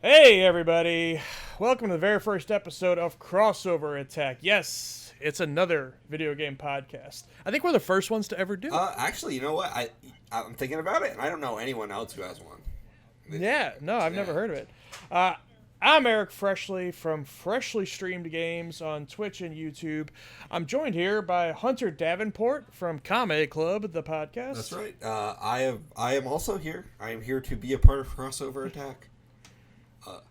Hey everybody, welcome to the very first episode of Crossover Attack. Yes, it's another video game podcast. I think we're the first ones to ever do it. Actually, you know what? I'm thinking about it, and I don't know anyone else who has one. I've never heard of it. I'm Eric Freshley from Freshly Streamed Games on Twitch and YouTube. I'm joined here by Hunter Davenport from Kame Club, the podcast. That's right. I am also here. I am here to be a part of Crossover Attack.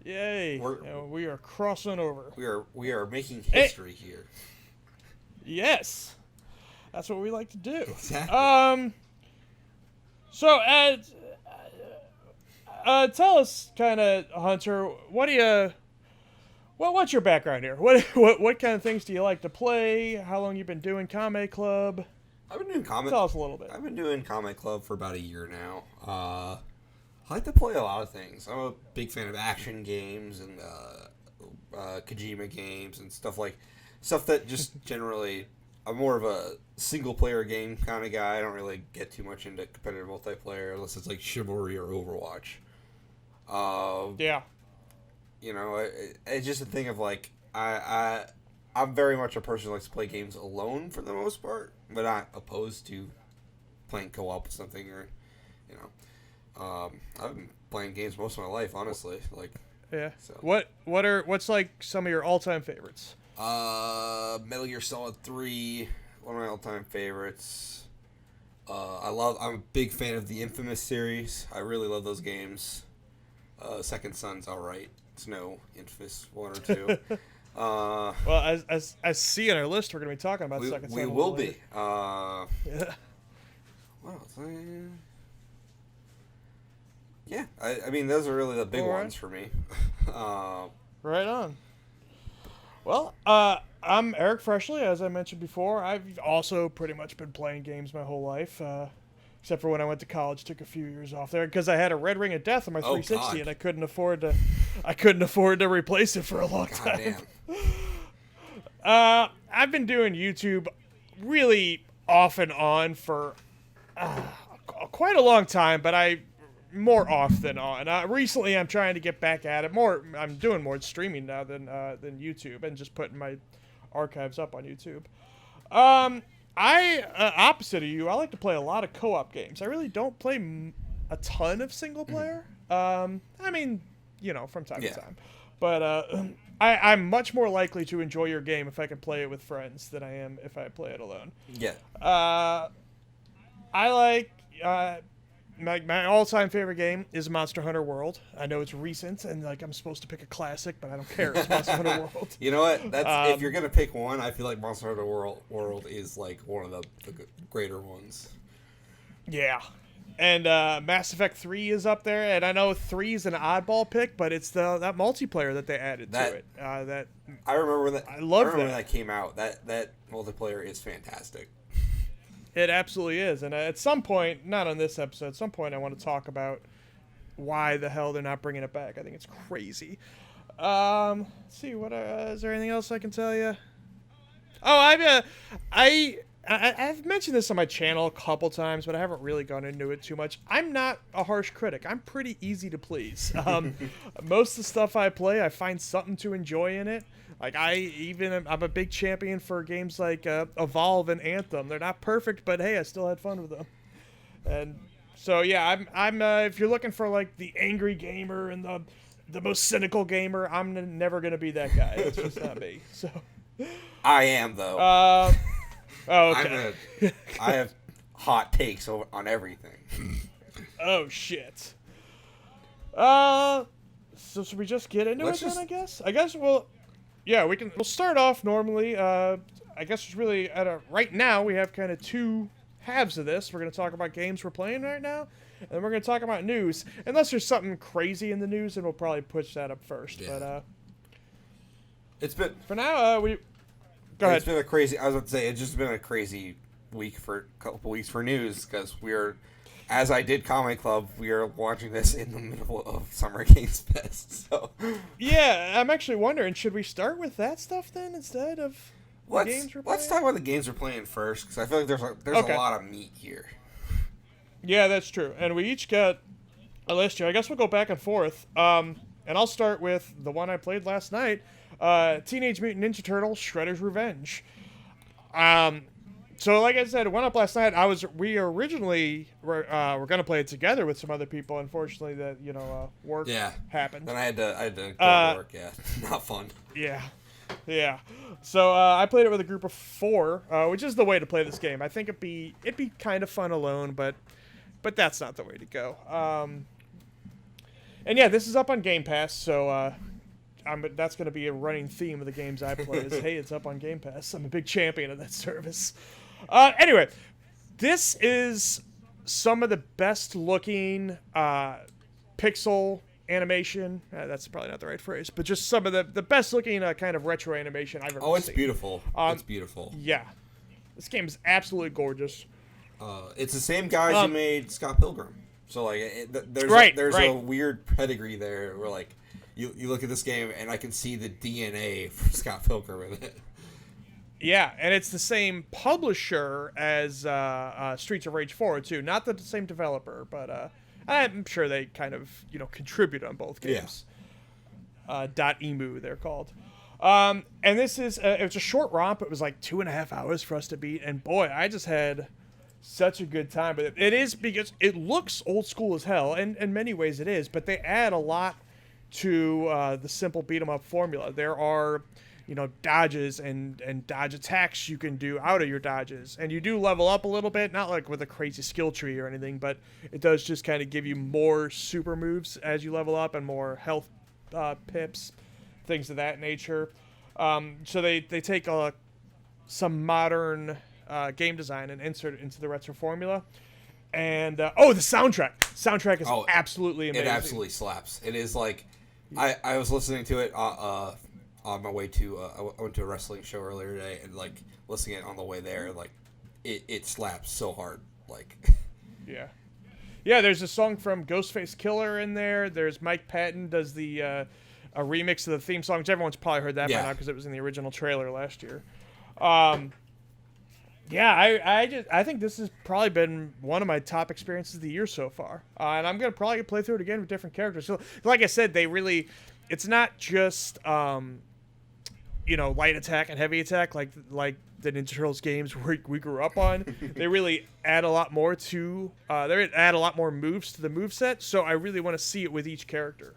Yay! We are crossing over. We are making history here. Yes, that's what we like to do. Exactly. So tell us, kind of, Hunter, what's your background here? What kind of things do you like to play? How long you been doing Kame Club? I've been doing Kame. Tell us a little bit. I've been doing Kame Club for about a year now. I like to play a lot of things. I'm a big fan of action games and Kojima games and stuff that just generally. I'm more of a single player game kind of guy. I don't really get too much into competitive multiplayer unless it's like Chivalry or Overwatch. Yeah. You know, it's just a thing of like I'm very much a person who likes to play games alone for the most part, but not opposed to playing co-op with something or, you know. I've been playing games most of my life, honestly. Yeah. So. What's like some of your all-time favorites? Metal Gear Solid 3, one of my all-time favorites. I'm a big fan of the Infamous series. I really love those games. Second Son's alright. It's no Infamous 1 or 2. Well, as see on our list, we're going to be talking about Second Son. We will be. Yeah. What else? Yeah, I mean, those are really the big ones for me. Right on. Well, I'm Eric Freshley, as I mentioned before. I've also pretty much been playing games my whole life, except for when I went to college. Took a few years off there because I had a Red Ring of Death on my 360, and I couldn't afford to replace it for a long time. I've been doing YouTube really off and on for quite a long time, but more off than on. Recently, I'm trying to get back at it more. I'm doing more streaming now than YouTube, and just putting my archives up on YouTube. Opposite of you, I like to play a lot of co-op games. I really don't play a ton of single player. I mean, you know, from time to time. But I'm much more likely to enjoy your game if I can play it with friends than I am if I play it alone. Yeah. I like. My all-time favorite game is Monster Hunter World. I know it's recent, and like I'm supposed to pick a classic, but I don't care. It's Monster Hunter World. You know what? That's if you're gonna pick one, I feel like Monster Hunter World is like one of the greater ones. Yeah, and Mass Effect 3 is up there, and I know 3 is an oddball pick, but it's that multiplayer that they added to it. I remember that. I remember when that came out. That multiplayer is fantastic. It absolutely is, and at some point, not on this episode, at some point I want to talk about why the hell they're not bringing it back. I think it's crazy. Let's see, is there anything else I can tell you? Oh, I've mentioned this on my channel a couple times, but I haven't really gone into it too much. I'm not a harsh critic. I'm pretty easy to please. Most of the stuff I play, I find something to enjoy in it. Like I'm a big champion for games like Evolve and Anthem. They're not perfect, but hey, I still had fun with them. And so yeah, I'm if you're looking for like the angry gamer and the most cynical gamer, I'm never gonna be that guy. It's just not me. So I am though. Oh, okay. I have hot takes on everything. Oh shit. So should we just get into it then? I guess we'll. Yeah, we'll start off normally. I guess it's really right now we have kind of two halves of this. We're going to talk about games we're playing right now, and then we're going to talk about news. Unless there's something crazy in the news, then we'll probably push that up first. Yeah. But it's been for now. Go ahead. It's been a crazy. I was about to say it's just been a crazy week for a couple weeks for news because we're. As I did Kame Club, we are watching this in the middle of Summer Games Fest. So yeah, I'm actually wondering, should we start with that stuff then instead of the games we're playing? Let's talk about the games we're playing first, because I feel like there's a lot of meat here. Yeah, that's true. And we each got a list here. I guess we'll go back and forth. And I'll start with the one I played last night, Teenage Mutant Ninja Turtles: Shredder's Revenge. So like I said, it went up last night. We originally were going to play it together with some other people. Unfortunately, that work happened. Then I had to go to work. Yeah, not fun. Yeah. So I played it with a group of 4, which is the way to play this game. I think it'd be kind of fun alone, but that's not the way to go. And yeah, this is up on Game Pass, so that's going to be a running theme of the games I play. Is hey, it's up on Game Pass. I'm a big champion of that service. Anyway, this is some of the best looking pixel animation. That's probably not the right phrase, but just some of the best looking kind of retro animation I've ever seen. Oh, it's beautiful. It's beautiful. Yeah. This game is absolutely gorgeous. It's the same guys who made Scott Pilgrim. So, like, there's a weird pedigree there where, like, you look at this game and I can see the DNA from Scott Pilgrim in it. Yeah, and it's the same publisher as Streets of Rage 4, too. Not the same developer, but I'm sure they kind of, contribute on both games. Yeah. .emu, they're called. And this is, it was a short romp. It was like 2.5 hours for us to beat. And boy, I just had such a good time. But it is because it looks old school as hell. And in many ways it is. But they add a lot to the simple beat 'em up formula. There are, dodges and dodge attacks you can do out of your dodges. And you do level up a little bit, not like with a crazy skill tree or anything, but it does just kind of give you more super moves as you level up and more health pips, things of that nature. So they take some modern game design and insert it into the retro formula. And, the soundtrack. Soundtrack is absolutely amazing. It absolutely slaps. It is like, I was listening to it on my way to, I went to a wrestling show earlier today, and, like, listening to it on the way there, like, it slaps so hard. Like, yeah. Yeah, there's a song from Ghostface Killer in there. There's Mike Patton does the a remix of the theme song, which everyone's probably heard that by now because it was in the original trailer last year. I think this has probably been one of my top experiences of the year so far. And I'm going to probably play through it again with different characters. So, like I said, it's not just, light attack and heavy attack like the Ninja Turtles games we grew up on. They really add a lot more moves to the moveset. So I really want to see it with each character.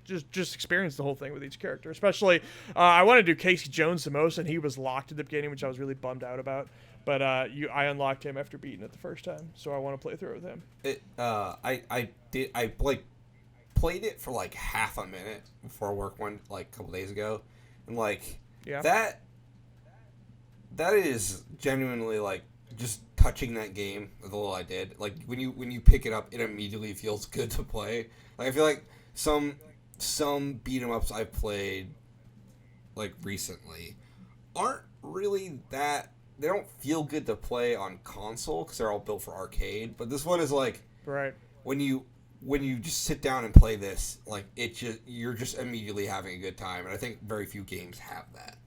Just experience the whole thing with each character. Especially, I want to do Casey Jones the most, and he was locked at the beginning, which I was really bummed out about. But I unlocked him after beating it the first time, so I want to play through it with him. I played it for like half a minute before work one like a couple days ago, and that is genuinely like just touching that game with the little I did. Like when you pick it up, it immediately feels good to play. Like I feel like some beat 'em ups I've played like recently aren't really that. They don't feel good to play on console because they're all built for arcade. But this one is like right when you just sit down and play this, like you're just immediately having a good time, and I think very few games have that.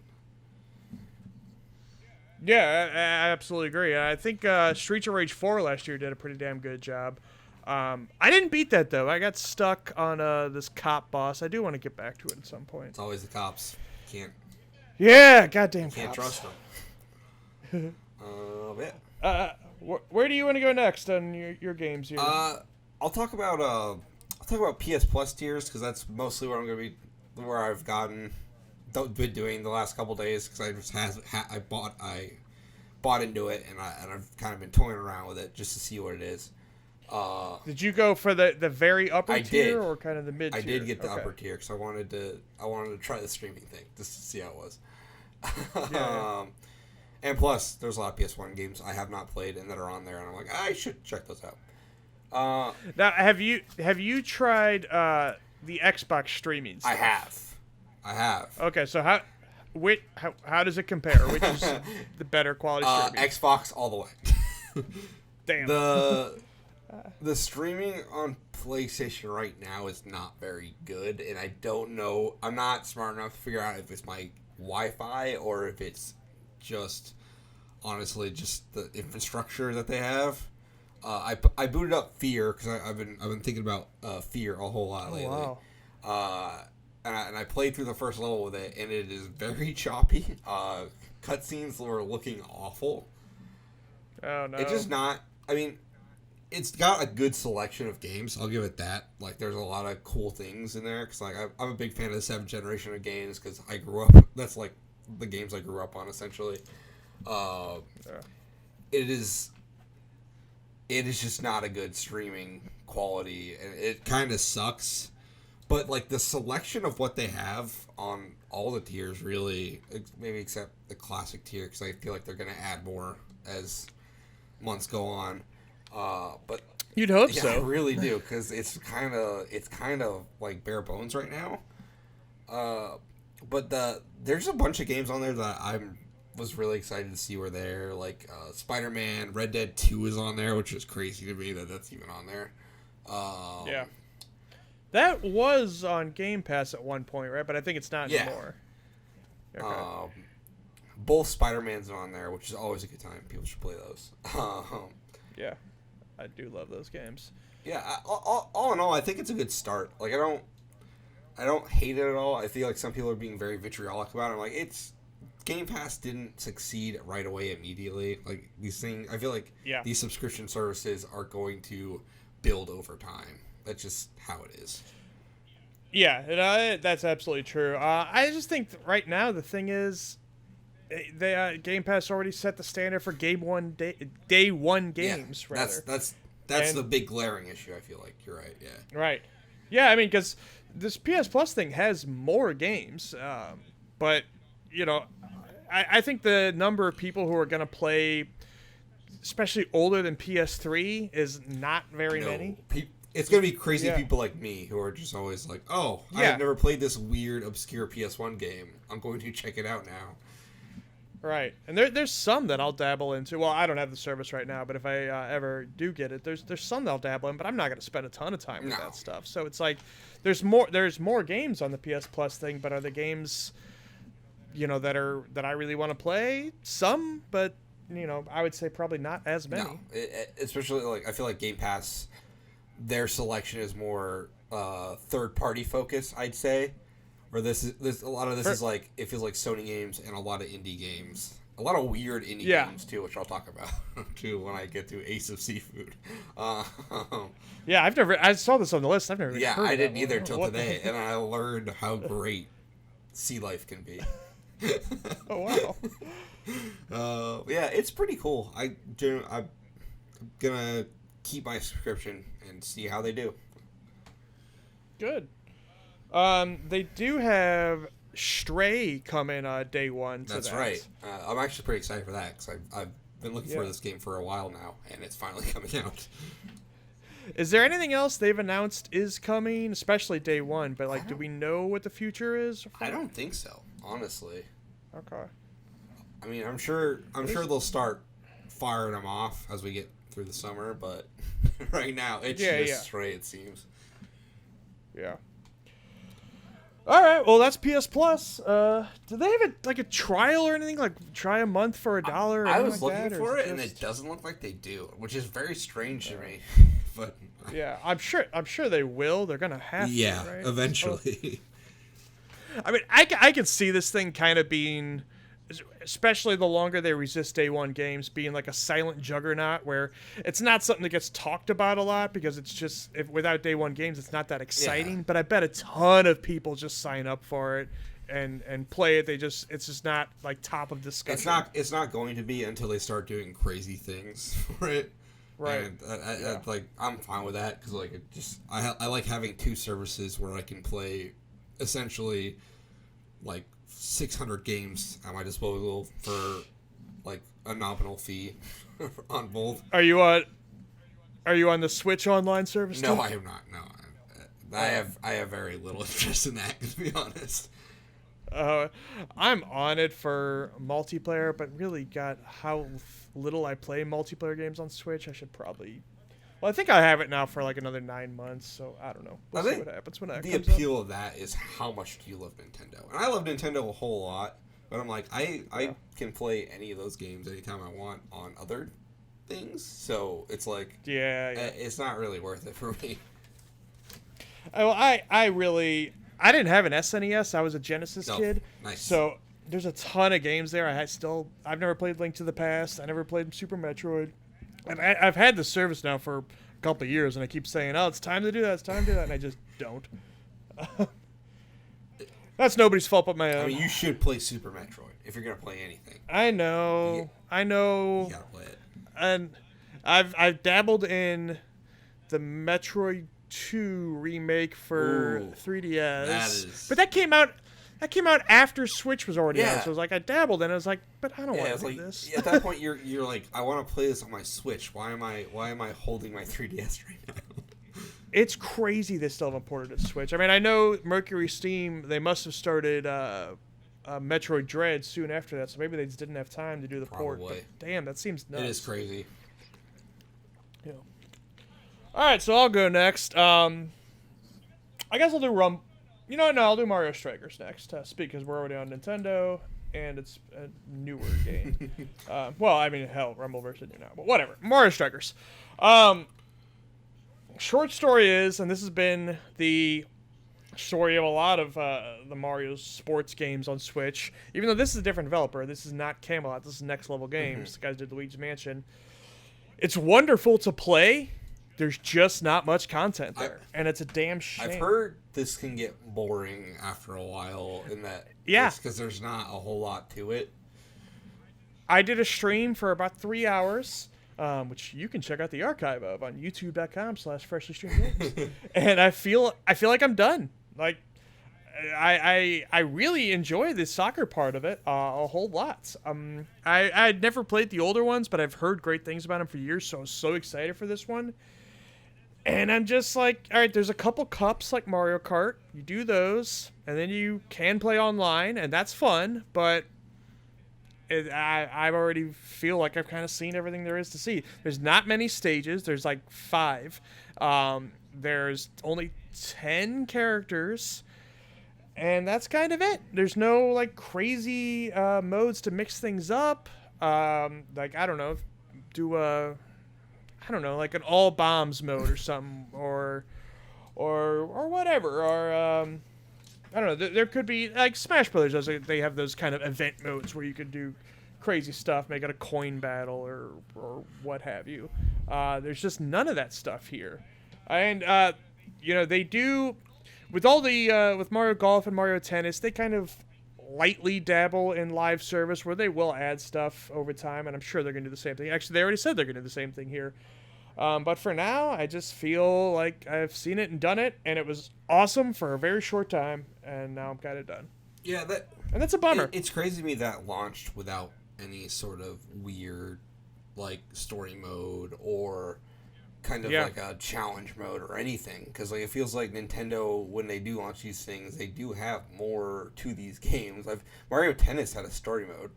Yeah, I absolutely agree. I think Streets of Rage 4 last year did a pretty damn good job. I didn't beat that though. I got stuck on this cop boss. I do want to get back to it at some point. It's always the cops. Can't. Yeah, goddamn. Can't trust them. Where do you want to go next on your games here? I'll talk about PS Plus tiers because that's mostly where I'm gonna be, where I've been doing the last couple days because I bought into it and I've kind of been toying around with it just to see what it is. Did you go for the very upper tier or kind of the mid tier? I did get the upper tier because I wanted to try the streaming thing just to see how it was. Yeah. And plus, there's a lot of PS1 games I have not played and that are on there, and I'm like, I should check those out. Now, have you tried the Xbox streaming stuff? I have. Okay, so how does it compare? Which is the better quality streaming? Xbox all the way. Damn. The streaming on PlayStation right now is not very good, and I don't know. I'm not smart enough to figure out if it's my Wi-Fi or if it's just honestly just the infrastructure that they have. I booted up Fear because I've been thinking about Fear a whole lot lately. Wow. And I played through the first level with it, and it is very choppy. Cutscenes were looking awful. Oh no. It's just not. I mean, it's got a good selection of games. I'll give it that. Like, there's a lot of cool things in there. Cause like I'm a big fan of the 7th generation of games because I grew up. That's like the games I grew up on essentially. It is just not a good streaming quality, and it kind of sucks. But like the selection of what they have on all the tiers, really, maybe except the classic tier, because I feel like they're going to add more as months go on. But you'd hope yeah, so. I really do, because it's kind of like bare bones right now. But there's a bunch of games on there that I was really excited to see were there. Like Spider-Man, Red Dead 2 is on there, which is crazy to me that that's even on there. Yeah. That was on Game Pass at one point, right? But I think it's not anymore. Okay. Both Spider-Mans are on there, which is always a good time. People should play those. Yeah, I do love those games. Yeah, all in all, I think it's a good start. Like, I don't hate it at all. I feel like some people are being very vitriolic about it. I'm like, Game Pass didn't succeed right away immediately. Like, these things, I feel like these subscription services are going to build over time. That's just how it is. Yeah, that's absolutely true. I just think right now the thing is, Game Pass already set the standard for day one games. Yeah, rather. That's the big glaring issue. I feel like you're right. Yeah. Right. Yeah, I mean, because this PS Plus thing has more games, but you know, I think the number of people who are going to play, especially older than PS3, is not very many. It's going to be crazy people like me who are just always like, oh, I've never played this weird, obscure PS1 game. I'm going to check it out now. Right. And there's some that I'll dabble into. Well, I don't have the service right now, but if I ever do get it, there's some that I'll dabble in, but I'm not going to spend a ton of time with that stuff. So it's like there's more games on the PS Plus thing, but are the games, you know, that I really want to play? Some, but, you know, I would say probably not as many. No, especially, like, I feel like Game Pass, their selection is more third-party focus, I'd say. Where a lot of this is like, it feels like Sony games and a lot of indie games. A lot of weird indie games, too, which I'll talk about, too, when I get to Ace of Seafood. Yeah, I saw this on the list. I've never heard of that. I didn't either till today, and I learned how great sea life can be. Oh, wow. Yeah, it's pretty cool. I'm gonna keep my subscription and see how they do. Good. They do have Stray coming day one. That's right. I'm actually pretty excited for that because I've been looking for this game for a while now, and it's finally coming out. Is there anything else they've announced is coming, especially day one? But like, do we know what the future is? I don't think so, honestly. Okay. I mean, I'm sure they'll start firing them off as we get through the summer, but right now it's just Stray, it seems. Yeah. All right, well that's PS Plus. Do they have a trial or anything? Like try a month for $1? I was looking for it, and it doesn't look like they do, which is very strange to me. But yeah, I'm sure they will. They're gonna have to. Yeah, right? eventually. I mean, I could see this thing kind of being, especially the longer they resist day one games, being like a silent juggernaut where it's not something that gets talked about a lot because it's just, without day one games, it's not that exciting. Yeah. But I bet a ton of people just sign up for it and play it. It's just not like top of discussion. It's not going to be until they start doing crazy things for it. Right. And like, I'm fine with that because like I like having two services where I can play essentially like 600 games at my disposal for like a nominal fee on both. Are you on the Switch online service? No, I am not. No, I have very little interest in that, to be honest. I'm on it for multiplayer, but really got how little I play multiplayer games on Switch. I should probably. Well, I think I have it now for like another 9 months, so I don't know. We'll see what happens when that comes up. The appeal of that is how much do you love Nintendo? And I love Nintendo a whole lot, but I'm like, I can play any of those games anytime I want on other things, so it's like yeah. it's not really worth it for me. Oh, I didn't have an SNES. I was a Genesis kid. Nice. So there's a ton of games there. I've never played Link to the Past. I never played Super Metroid. And I've had the service now for a couple of years, and I keep saying, "Oh, it's time to do that. It's time to do that," and I just don't. That's nobody's fault but my own. I mean, you should play Super Metroid if you're gonna play anything. I know. You gotta play it. And I've dabbled in the Metroid 2 remake for 3DS. But that came out after Switch was already out. So it was like I dabbled and I was like, but I don't want to do this. At that point you're like, I want to play this on my Switch. Why am I holding my 3DS right now? It's crazy they still haven't ported it to Switch. I mean, I know Mercury Steam, they must have started Metroid Dread soon after that, so maybe they just didn't have time to do the port. But damn, that seems nuts. It is crazy. Yeah. All right, so I'll go next. I guess I'll do I'll do Mario Strikers next. Because we're already on Nintendo, and it's a newer game. Well, I mean, hell, MultiVersus is new now, but whatever. Mario Strikers. Short story is, and this has been the story of a lot of the Mario sports games on Switch. Even though this is a different developer, this is not Camelot. This is Next Level Games. The guys did Luigi's Mansion. It's wonderful to play. There's just not much content there, and it's a damn shame. I've heard this can get boring after a while in that. Yeah. Because there's not a whole lot to it. I did a stream for about 3 hours. Which you can check out the archive of on youtube.com/Freshley Streamed Games. And I feel like I'm done. Like, I really enjoy the soccer part of it a whole lot. I'd never played the older ones, but I've heard great things about them for years, so I was so excited for this one. And I'm just like, all right, there's a couple cups like Mario Kart. You do those, and then you can play online, and that's fun, but I already feel like I've kind of seen everything there is to see. There's not many stages. There's like 5. There's only 10 characters, and that's kind of it. There's no like crazy modes to mix things up. Like I don't know, like an all bombs mode or something, or whatever, or I don't know. There could be like Smash Brothers. They have those kind of event modes where you could do crazy stuff, make it a coin battle or what have you. There's just none of that stuff here, and they do with all the with Mario Golf and Mario Tennis. They kind of lightly dabble in live service where they will add stuff over time, and I'm sure they're gonna do the same thing. Actually, they already said they're gonna do the same thing here. But for now, I just feel like I've seen it and done it, and it was awesome for a very short time, and now I'm kind of done. Yeah, and that's a bummer. It's crazy to me that launched without any sort of weird, like, story mode or kind of like a challenge mode or anything. Because like it feels like Nintendo, when they do launch these things, they do have more to these games. Mario Tennis had a story mode,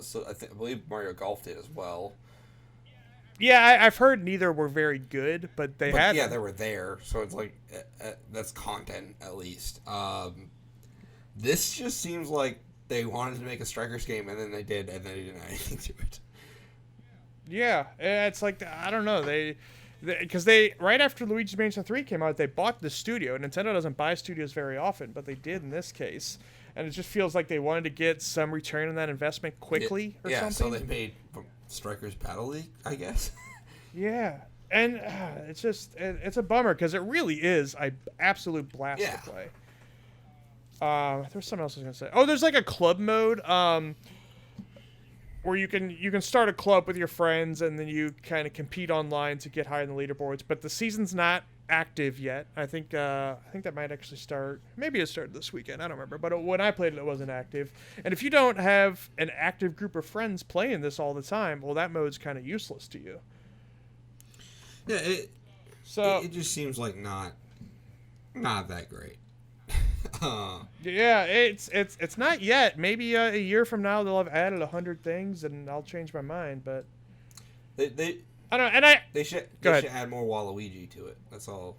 so I believe Mario Golf did as well. Yeah, I've heard neither were very good, but they had. Yeah, they were there, so it's like that's content at least. This just seems like they wanted to make a Strikers game, and then they did, and then they didn't add anything to it. Yeah, it's like I don't know because right after Luigi's Mansion 3 came out, they bought the studio. Nintendo doesn't buy studios very often, but they did in this case, and it just feels like they wanted to get some return on that investment quickly or something. So they made Strikers Battle League, I guess. Yeah, and it's a bummer because it really is an absolute blast to play. There's something else I was gonna say. Oh, there's like a club mode where you can start a club with your friends and then you kind of compete online to get higher in the leaderboards. But the season's not active yet. I think that might actually start. Maybe it started this weekend. I don't remember. But when I played it wasn't active. And if you don't have an active group of friends playing this all the time, well, that mode's kind of useless to you. Yeah, it just seems like not that great. Yeah, it's not yet. Maybe a year from now they'll have added 100 things and I'll change my mind. But they I don't know. And they should add more Waluigi to it. That's all.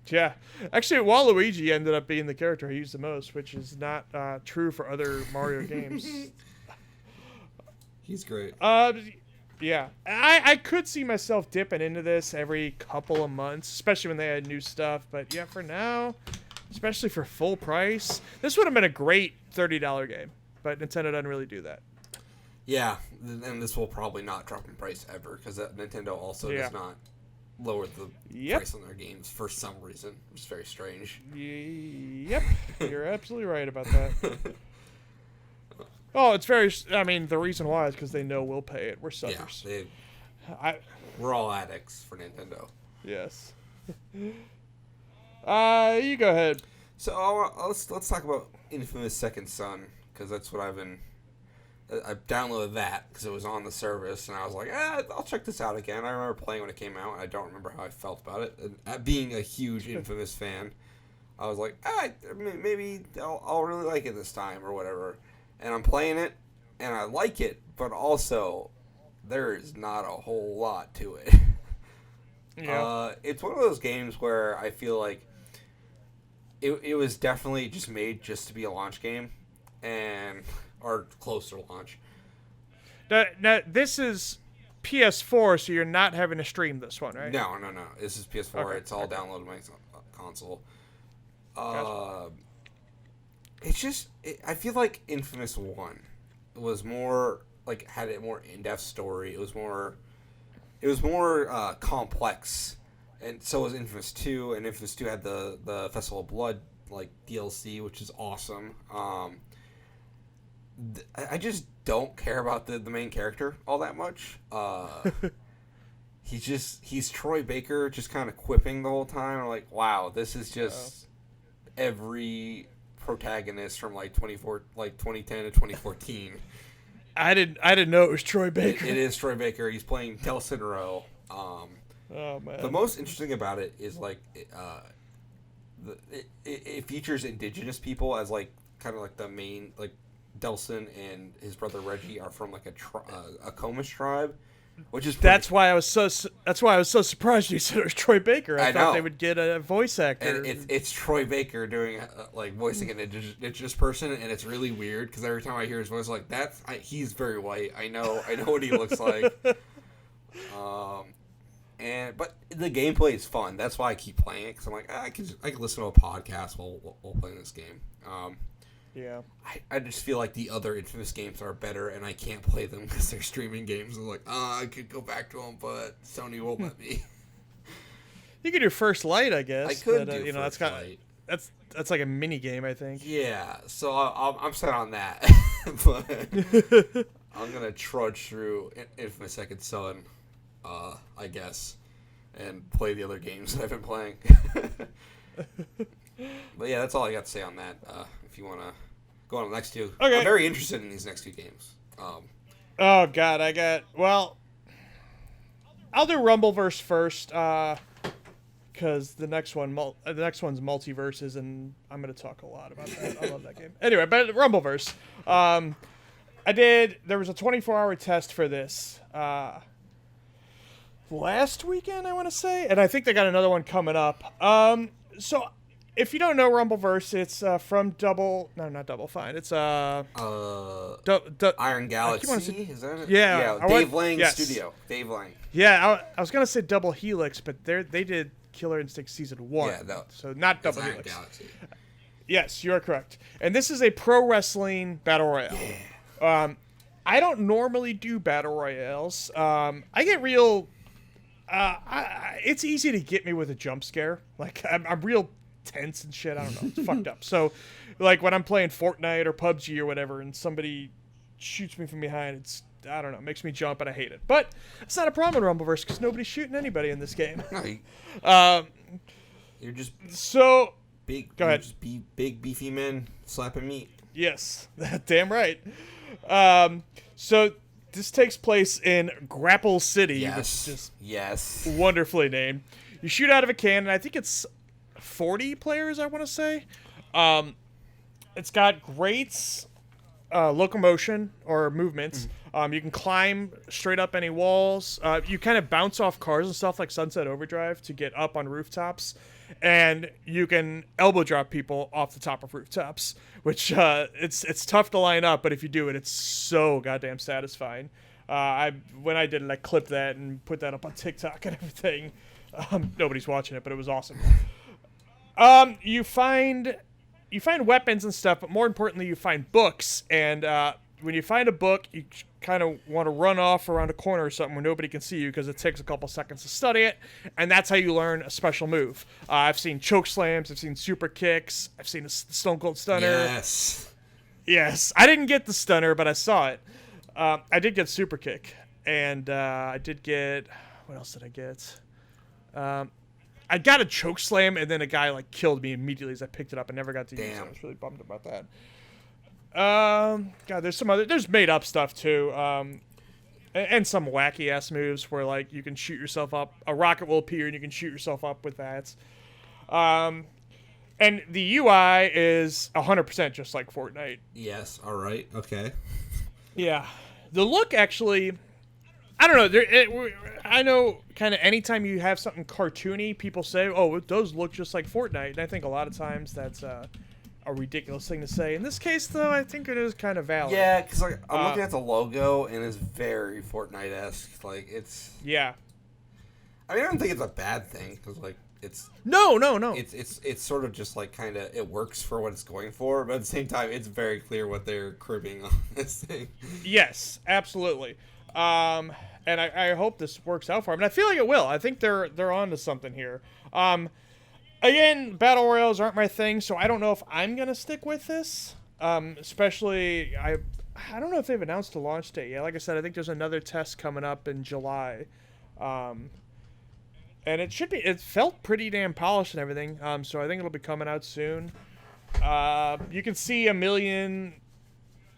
Yeah, actually, Waluigi ended up being the character I used the most, which is not true for other Mario games. He's great. Yeah, I could see myself dipping into this every couple of months, especially when they had new stuff. But yeah, for now, especially for full price, this would have been a great $30 game. But Nintendo doesn't really do that. Yeah, and this will probably not drop in price ever because Nintendo also does not lower the price on their games for some reason, which is very strange. Yep, you're absolutely right about that. Oh, it's very. I mean, the reason why is because they know we'll pay it. We're suckers. Yeah, we're all addicts for Nintendo. Yes. You go ahead. So let's talk about Infamous Second Son because that's what I downloaded that because it was on the service, and I was like, I'll check this out again. I remember playing when it came out, and I don't remember how I felt about it. And being a huge Infamous fan, I was like, maybe I'll really like it this time or whatever. And I'm playing it, and I like it, but also there is not a whole lot to it. Yeah. It's one of those games where I feel like it was definitely just made just to be a launch game, or close to launch. Now, this is PS4, so you're not having to stream this one, right? No. This is PS4. Okay. It's all downloaded on my console. Gotcha. It's just, I feel like Infamous 1 was more, like, had a more in-depth story. It was more complex. And so was Infamous 2, and Infamous 2 had the Festival of Blood, like, DLC, which is awesome. I just don't care about the main character all that much. He's Troy Baker just kind of quipping the whole time. I'm like, wow, this is just every protagonist from like 2010 to 2014. I didn't know it was Troy Baker. It is Troy Baker. He's playing Telson Rowe. Oh man. The most interesting about it is like it features indigenous people as like kind of like the main, like Delson and his brother Reggie are from like a Comish tribe. Which is that's why I was so surprised you said it was Troy Baker. I thought they would get a voice actor. And it's Troy Baker doing like voicing an indigenous person, and it's really weird because every time I hear his voice, like he's very white. I know what he looks like. But the gameplay is fun. That's why I keep playing it because I'm like I can listen to a podcast while playing this game. Yeah. I just feel like the other Infamous games are better, and I can't play them because they're streaming games. I'm like, I could go back to them, but Sony won't let me. You could do First Light, I guess. I could do First Light. That's like a mini game, I think. Yeah, so I'm set on that. But I'm gonna trudge through Infamous Second Son, I guess, and play the other games that I've been playing. But yeah, that's all I got to say on that. If you want to go on to the next two. Okay. I'm very interested in these next two games. Oh, God. I'll do Rumbleverse first, because the next one's MultiVersus, and I'm going to talk a lot about that. I love that game. Anyway, but Rumbleverse. There was a 24-hour test for this last weekend, I want to say, and I think they got another one coming up. So if you don't know Rumbleverse, it's from not Double Fine. It's Iron Galaxy. Is that it? Yeah. Dave Lang Studio. Dave Lang. Yeah, I was gonna say Double Helix, but they did Killer Instinct Season 1. Yeah, no. So not Double Iron Helix. Galaxy. Yes, you are correct. And this is a pro wrestling battle royale. Yeah. I don't normally do battle royales. I get real. It's easy to get me with a jump scare. Like I'm real tense and shit. I don't know. It's fucked up. So, like when I'm playing Fortnite or PUBG or whatever, and somebody shoots me from behind, I don't know, it makes me jump and I hate it. But it's not a problem in Rumbleverse because nobody's shooting anybody in this game. You're just big. Go ahead. Just big beefy men slapping meat. Yes, damn right. So this takes place in Grapple City, which is just wonderfully named. You shoot out of a cannon. I think it's 40 players, I want to say. It's got great locomotion or movements. You can climb straight up any walls. You kind of bounce off cars and stuff like Sunset Overdrive to get up on rooftops. And you can elbow drop people off the top of rooftops, which it's tough to line up, but if you do it, it's so goddamn satisfying. When I did it, I clipped that and put that up on TikTok and everything. Nobody's watching it, but it was awesome. You find weapons and stuff, but more importantly, you find books. And when you find a book, you kind of want to run off around a corner or something where nobody can see you because it takes a couple seconds to study it, and that's how you learn a special move. I've seen choke slams, I've seen super kicks, I've seen a Stone Cold Stunner. Yes. I didn't get the stunner, but I saw it. I did get super kick, and I did get... What else did I get? I got a choke slam, and then a guy like killed me immediately as I picked it up. I never got to use it. I was really bummed about that. God, there's made up stuff too, and some wacky ass moves where like you can shoot yourself up. A rocket will appear, and you can shoot yourself up with that. And the UI is 100% just like Fortnite. Yes. All right. Okay. Yeah, the look actually. I don't know. I know kind of anytime you have something cartoony, people say, oh, it does look just like Fortnite. And I think a lot of times that's a ridiculous thing to say. In this case, though, I think it is kind of valid. Yeah, because like, I'm looking at the logo, and it's very Fortnite-esque. Like, it's... Yeah. I mean, I don't think it's a bad thing, because, like, it's... No. It's sort of just, like, kind of... It works for what it's going for, but at the same time, it's very clear what they're cribbing on this thing. Yes, absolutely. And I hope this works out for them. And I feel like it will. I think they're on to something here. Again, battle royales aren't my thing, so I don't know if I'm gonna stick with this. Especially, I don't know if they've announced a launch date yet. Like I said, I think there's another test coming up in July. And it should be. It felt pretty damn polished and everything. So I think it'll be coming out soon. You can see a million.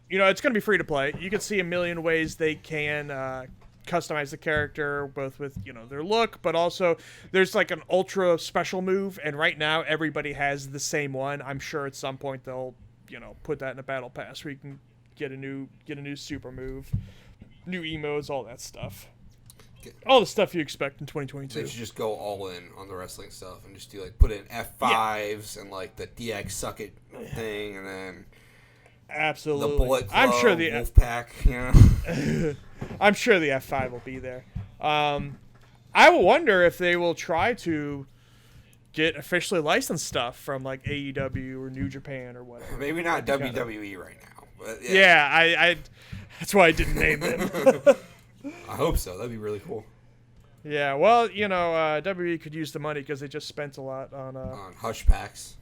You know, it's gonna be free to play. You can see a million ways they can customize the character, both with, you know, their look, but also there's like an ultra special move, and right now everybody has the same one. I'm sure at some point they'll, you know, put that in a battle pass where you can get a new super move, new emotes, all that stuff. All the stuff you expect in 2022. They should just go all in on the wrestling stuff and just do like put in F5s and like the DX suck it thing, and then absolutely the Bullet Club, I'm sure the Wolfpack, you know. I'm sure the F5 will be there. I will wonder if they will try to get officially licensed stuff from like AEW or New Japan or whatever. Maybe not WWE right now, but yeah, I that's why I didn't name them. I hope so. That'd be really cool. Yeah, well, you know, WWE could use the money because they just spent a lot on hush packs.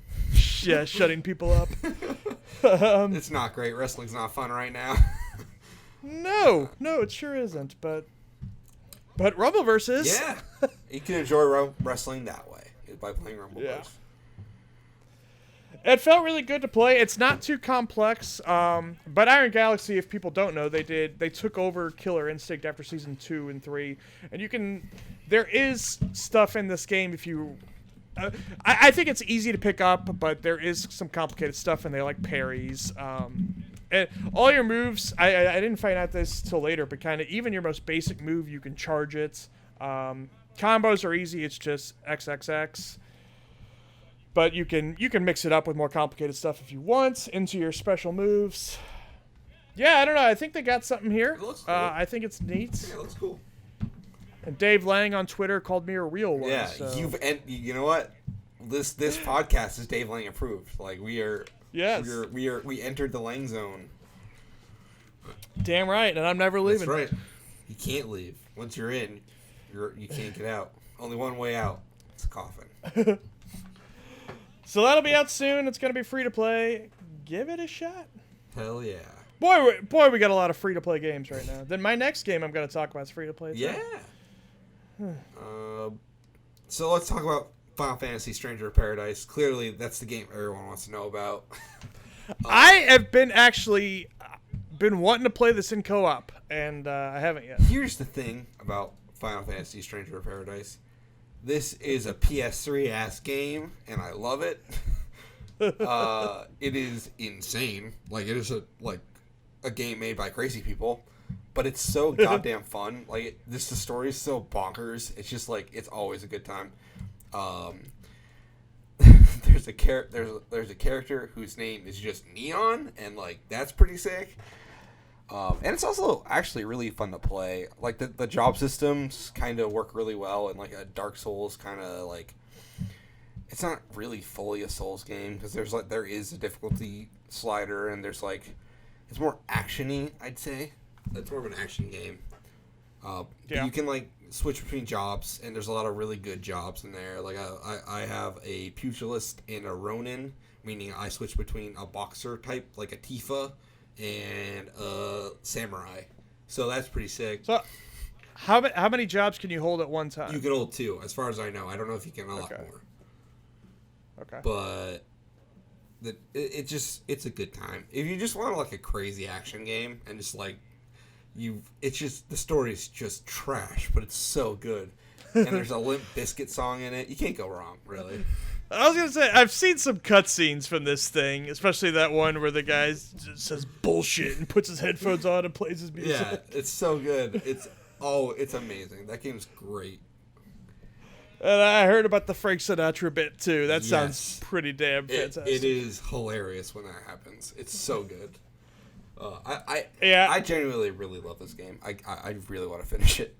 Yeah, shutting people up. It's not great. Wrestling's not fun right now. No, it sure isn't. But MultiVersus. Yeah, you can enjoy wrestling that way by playing MultiVersus. Yeah. It felt really good to play. It's not too complex. But Iron Galaxy, if people don't know, they took over Killer Instinct after season 2 and 3, and there is stuff in this game if you. I think it's easy to pick up, but there is some complicated stuff in there, like parries. And all your moves, I didn't find out this till later, but kind of even your most basic move, you can charge it. Combos are easy; it's just XXX. But you can mix it up with more complicated stuff if you want into your special moves. Yeah, I don't know. I think they got something here. It looks cool. I think it's neat. Yeah, it looks cool. And Dave Lang on Twitter called me a real one. Yeah, so. you know what? This podcast is Dave Lang approved. Like we are. Yes. We entered the Lang zone. Damn right, and I'm never leaving. That's right. You can't leave. Once you're in, you can't get out. Only one way out. It's a coffin. So that'll be out soon. It's gonna be free to play. Give it a shot. Hell yeah. Boy, we got a lot of free to play games right now. Then my next game I'm gonna talk about is free to play. Yeah. So let's talk about Final Fantasy Stranger of Paradise. Clearly, that's the game everyone wants to know about. I have been wanting to play this in co-op, and I haven't yet. Here's the thing about Final Fantasy Stranger of Paradise. This is a PS3-ass game, and I love it. It is insane. Like, it is a game made by crazy people, but it's so goddamn fun. Like, the story is so bonkers. It's just, like, it's always a good time. There's a character whose name is just Neon, and, like, that's pretty sick. And it's also actually really fun to play. Like the job systems kind of work really well, and like a Dark Souls kind of like, it's not really fully a Souls game because there is a difficulty slider, and there's like, it's more actiony, I'd say. It's more of an action game. But you can like switch between jobs, and there's a lot of really good jobs in there. Like I have a pugilist and a Ronin, meaning I switch between a boxer type like a Tifa and a samurai. So that's pretty sick. So how many jobs can you hold at one time? You can hold 2, as far as I know. I don't know if you can unlock more. Okay. But it's a good time. If you just want like a crazy action game and just like it's just, the story's just trash, but it's so good. And there's a Limp Bizkit song in it. You can't go wrong, really. I was gonna say, I've seen some cutscenes from this thing, especially that one where the guy says bullshit and puts his headphones on and plays his music. Yeah, it's so good. It's amazing. That game's great. And I heard about the Frank Sinatra bit too. That sounds pretty damn fantastic. It is hilarious when that happens. It's so good. I genuinely really love this game. I really want to finish it.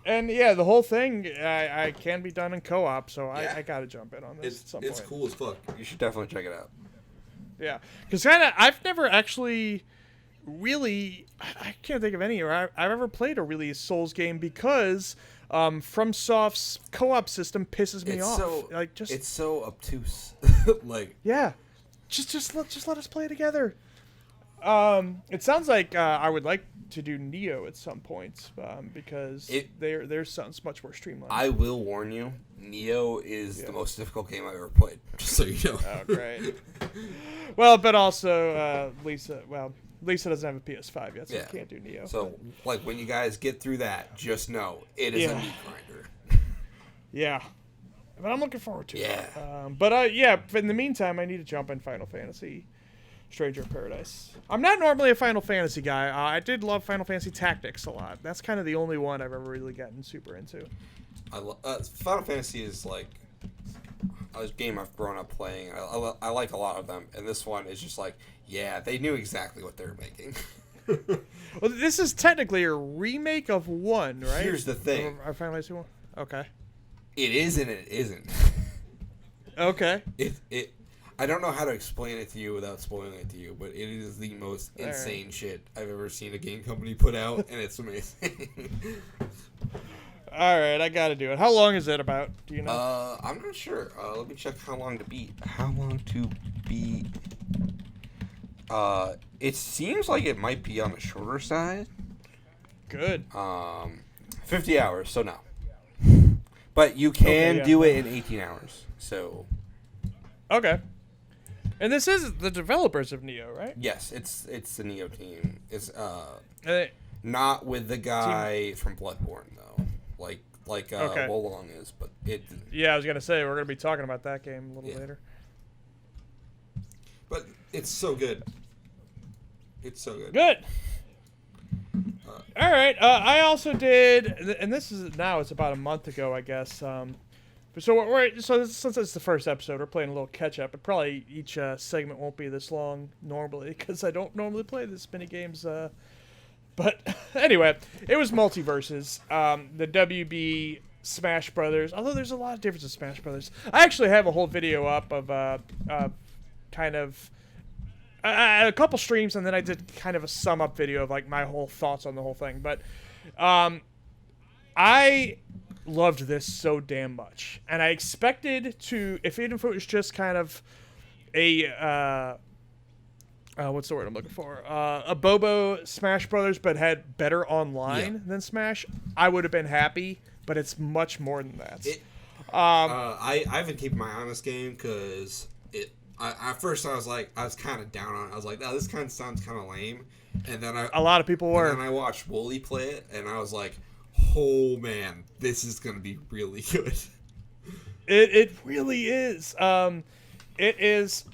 And yeah, the whole thing I can be done in co-op, so I gotta jump in on this at some point. It's cool as fuck. You should definitely check it out. Yeah, because I've never actually really, I can't think of any where I've ever played a really Souls game because FromSoft's co-op system pisses me off. It's so obtuse. Like, yeah, just let us play together. It sounds like I would like to do Neo at some point because their sounds much more streamlined. I will warn you, Neo is the most difficult game I've ever played, just so you know. Oh, great. Well, but also Lisa doesn't have a PS5 yet, so you can't do Neo. So, like, when you guys get through that, just know it is a meat grinder. Yeah. But I'm looking forward to it. Yeah. But in the meantime, I need to jump in Final Fantasy Stranger in Paradise. I'm not normally a Final Fantasy guy. I did love Final Fantasy Tactics a lot. That's kind of the only one I've ever really gotten super into. Final Fantasy is like a game I've grown up playing. I like a lot of them, and this one is just like, they knew exactly what they were making. Well, this is technically a remake of one, right? Here's the thing. Our Final Fantasy 1? Okay. It is and it isn't. Okay. I don't know how to explain it to you without spoiling it to you, but it is the most insane shit I've ever seen a game company put out, and it's amazing. All right, I got to do it. How long is it about? Do you know? I'm not sure. Let me check how long to beat. How long to beat? It seems like it might be on the shorter side. Good. 50 hours, so no. But you can do it in 18 hours, so. Okay. And this is the developers of Neo, right? Yes, it's the Neo team. It's not with the guy from Bloodborne though, like Wolong is, but it. Yeah, I was gonna say we're gonna be talking about that game a little later. But it's so good. It's so good. Good. All right. I also did, and this is now. It's about a month ago, I guess. Since it's the first episode, we're playing a little catch up. And probably each segment won't be this long normally because I don't normally play this many games. But anyway, it was MultiVersus, the WB Smash Brothers. Although there's a lot of difference in Smash Brothers. I actually have a whole video up of kind of a couple streams, and then I did kind of a sum up video of like my whole thoughts on the whole thing. But I loved this so damn much, and I expected to, even if it was just kind of a what's the word I'm looking for, a Bobo Smash Brothers, but had better online than Smash, I would have been happy. But it's much more than that. I've been keeping my eye on this game because at first I was kind of down on it. I was like, this kind of sounds kind of lame, and then a lot of people were. And then I watched Wooly play it, and I was like, oh man, this is gonna be really good. It really is. It is.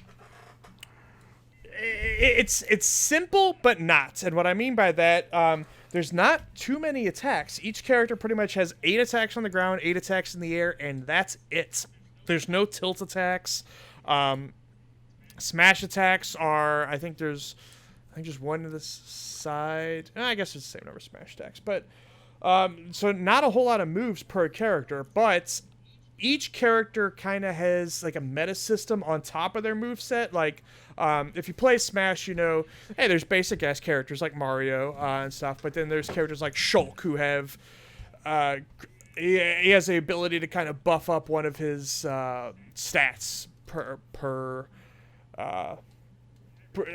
It's simple but not, and what I mean by that, there's not too many attacks. Each character pretty much has 8 attacks on the ground, 8 attacks in the air, and that's it. There's no tilt attacks. Smash attacks are, I think think just one to the side. I guess it's the same number of smash attacks. But so not a whole lot of moves per character, but each character kind of has like a meta system on top of their moveset. Like if you play Smash, you know, hey, there's basic ass characters like Mario and stuff, but then there's characters like Shulk who have he has the ability to kind of buff up one of his stats per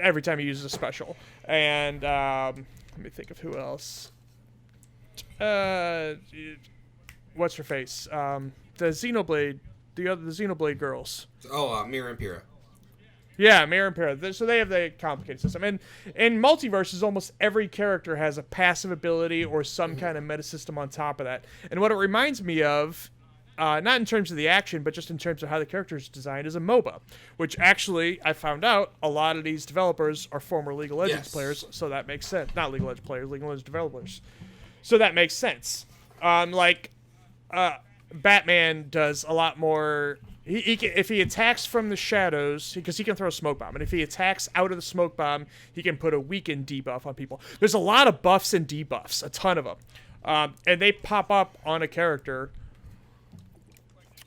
every time he uses a special. And let me think of who else. What's her face? The Xenoblade, the Xenoblade girls. Oh, Mira and Pyrrha. Yeah, Mira and Pyrrha. So they have the complicated system. And in MultiVersus, almost every character has a passive ability or some kind of meta system on top of that. And what it reminds me of, not in terms of the action, but just in terms of how the character is designed, is a MOBA. Which actually, I found out, a lot of these developers are former League of Legends players, so that makes sense. Not League of Legends players, League of Legends developers. So that makes sense. Batman does a lot more. He can, if he attacks from the shadows, because he can throw a smoke bomb, and if he attacks out of the smoke bomb, he can put a weaken debuff on people. There's a lot of buffs and debuffs, a ton of them, and they pop up on a character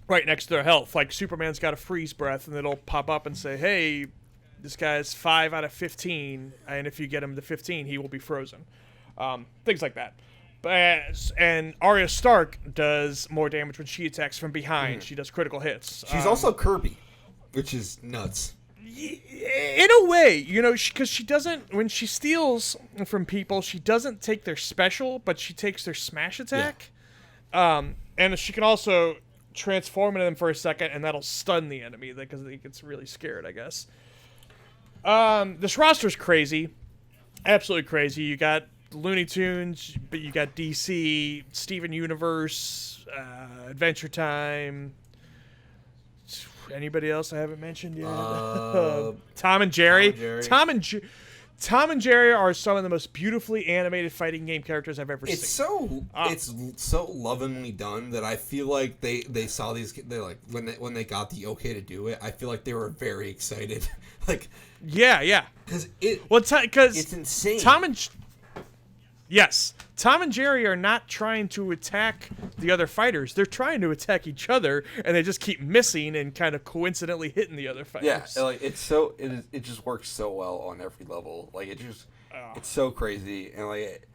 right next to their health. Like Superman's got a freeze breath, and it'll pop up and say, "Hey, this guy's 5 out of 15, and if you get him to 15, he will be frozen." Things like that. And Arya Stark does more damage when she attacks from behind. She does critical hits. She's also Kirby, which is nuts. In a way, you know, because she doesn't, when she steals from people, she doesn't take their special, but she takes their smash attack. Yeah. And she can also transform into them for a second, and that'll stun the enemy because it gets really scared, I guess. This roster's crazy. Absolutely crazy. You got Looney Tunes, but you got DC, Steven Universe, Adventure Time. Anybody else I haven't mentioned yet? Tom and Jerry. Tom and Jerry are some of the most beautifully animated fighting game characters I've ever seen. It's so lovingly done that I feel like they saw these. They like when they got the okay to do it. I feel like they were very excited. Like yeah, because it's insane. Tom and Jerry are not trying to attack the other fighters. They're trying to attack each other, and they just keep missing and kind of coincidentally hitting the other fighters. Yeah, like it just works so well on every level. Like it's so crazy, and like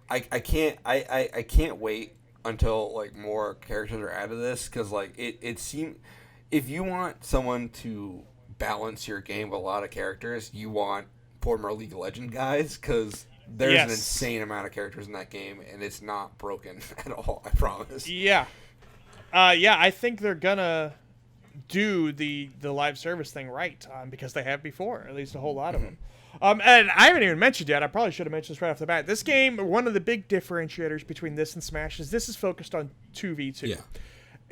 I can't wait until like more characters are added to this, because like it seems, if you want someone to balance your game with a lot of characters, you want former League of Legends guys, because there's an insane amount of characters in that game, and it's not broken at all, I promise. Yeah. I think they're gonna do the live service thing right, because they have before, at least a whole lot of them. And I haven't even mentioned yet, I probably should have mentioned this right off the bat. This game, one of the big differentiators between this and Smash is this is focused on 2v2. Yeah.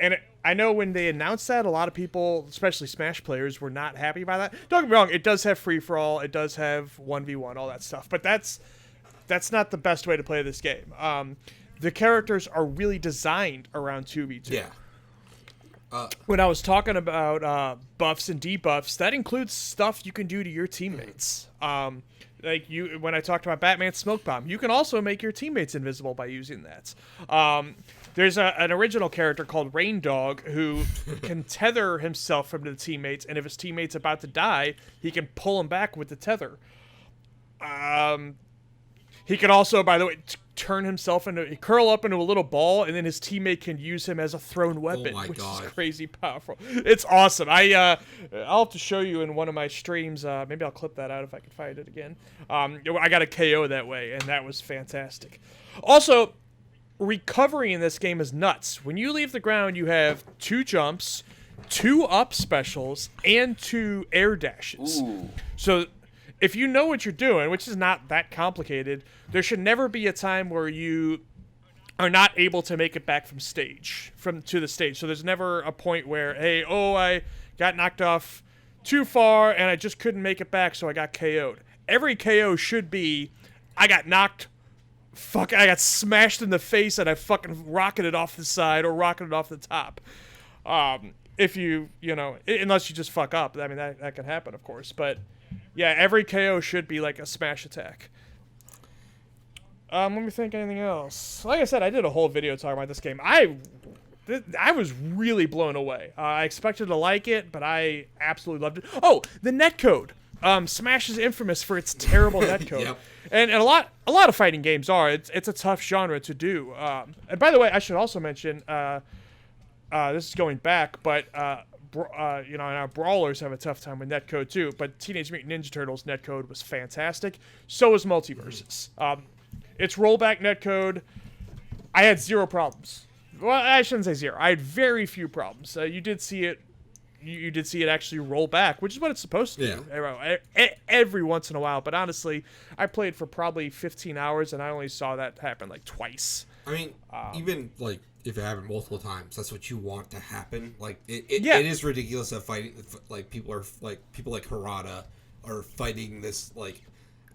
And I know when they announced that, a lot of people, especially Smash players, were not happy by that. Don't get me wrong, it does have free-for-all, it does have 1v1, all that stuff, but that's not the best way to play this game. The characters are really designed around 2v2. Yeah. When I was talking about buffs and debuffs, that includes stuff you can do to your teammates. When I talked about Batman's smoke bomb, you can also make your teammates invisible by using that. There's an original character called Rain Dog who can tether himself from the teammates, and if his teammate's about to die, he can pull him back with the tether. He can also, by the way, turn himself curl up into a little ball, and then his teammate can use him as a thrown weapon, which is crazy powerful. It's awesome. I'll have to show you in one of my streams. Maybe I'll clip that out if I can find it again. I got a KO that way, and that was fantastic. Also, recovery in this game is nuts. When you leave the ground, you have 2 jumps, 2 up specials, and 2 air dashes. Ooh. So if you know what you're doing, which is not that complicated, there should never be a time where you are not able to make it back to the stage. So there's never a point where, hey, I got knocked off too far and I just couldn't make it back, so I got KO'd. Every KO should be, I got smashed in the face and I fucking rocketed off the side or rocketed off the top. If unless you just fuck up. I mean, that can happen, of course, but Yeah, every KO should be like a smash attack. Let me think anything else. Like I said, I did a whole video talking about this game. I was really blown away. I expected to like it, but I absolutely loved it. Oh, the netcode. Smash is infamous for its terrible netcode. Yep. And a lot of fighting games are. It's a tough genre to do. And by the way, I should also mention, this is going back, but our brawlers have a tough time with netcode too. But Teenage Mutant Ninja Turtles netcode was fantastic. So was MultiVersus. Its rollback netcode, I had zero problems. Well, I shouldn't say zero. I had very few problems. You did see it. You did see it actually roll back, which is what it's supposed to do every once in a while. But honestly, I played for probably 15 hours, and I only saw that happen like twice. I mean, even like if it happened multiple times, that's what you want to happen. Like it is ridiculous that fighting like people like Harada are fighting this like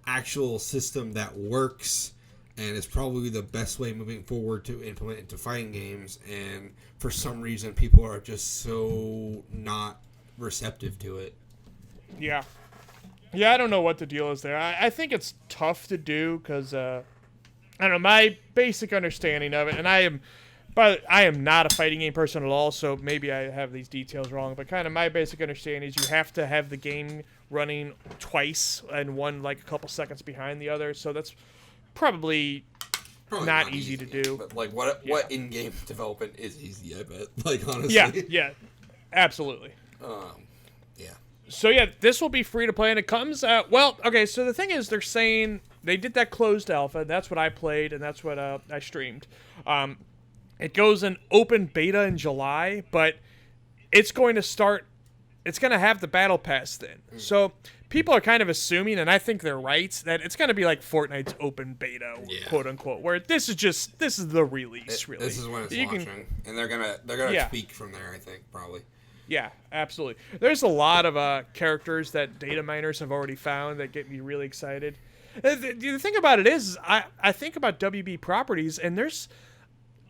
actual system that works. And it's probably the best way moving forward to implement into fighting games. And for some reason, people are just so not receptive to it. Yeah. Yeah, I don't know what the deal is there. I think it's tough to do because, I don't know, my basic understanding of it, and I am not a fighting game person at all, so maybe I have these details wrong, but kind of my basic understanding is you have to have the game running twice and one like a couple seconds behind the other, so that's probably not easy to do. But like what in-game development is easy, I bet. Like honestly. Yeah, absolutely. Yeah. So yeah, this will be free to play, and it comes out. Well, okay. So the thing is, they're saying they did that closed alpha. And that's what I played, and that's what I streamed. It goes in open beta in July, but it's going to start. It's going to have the battle pass then. So people are kind of assuming, and I think they're right, that it's going to be like Fortnite's open beta, quote unquote, where this is the release. Really, this is when it's launching, and they're gonna tweak from there. I think probably. Yeah, absolutely. There's a lot of characters that data miners have already found that get me really excited. The thing about it is I think about WB properties, and there's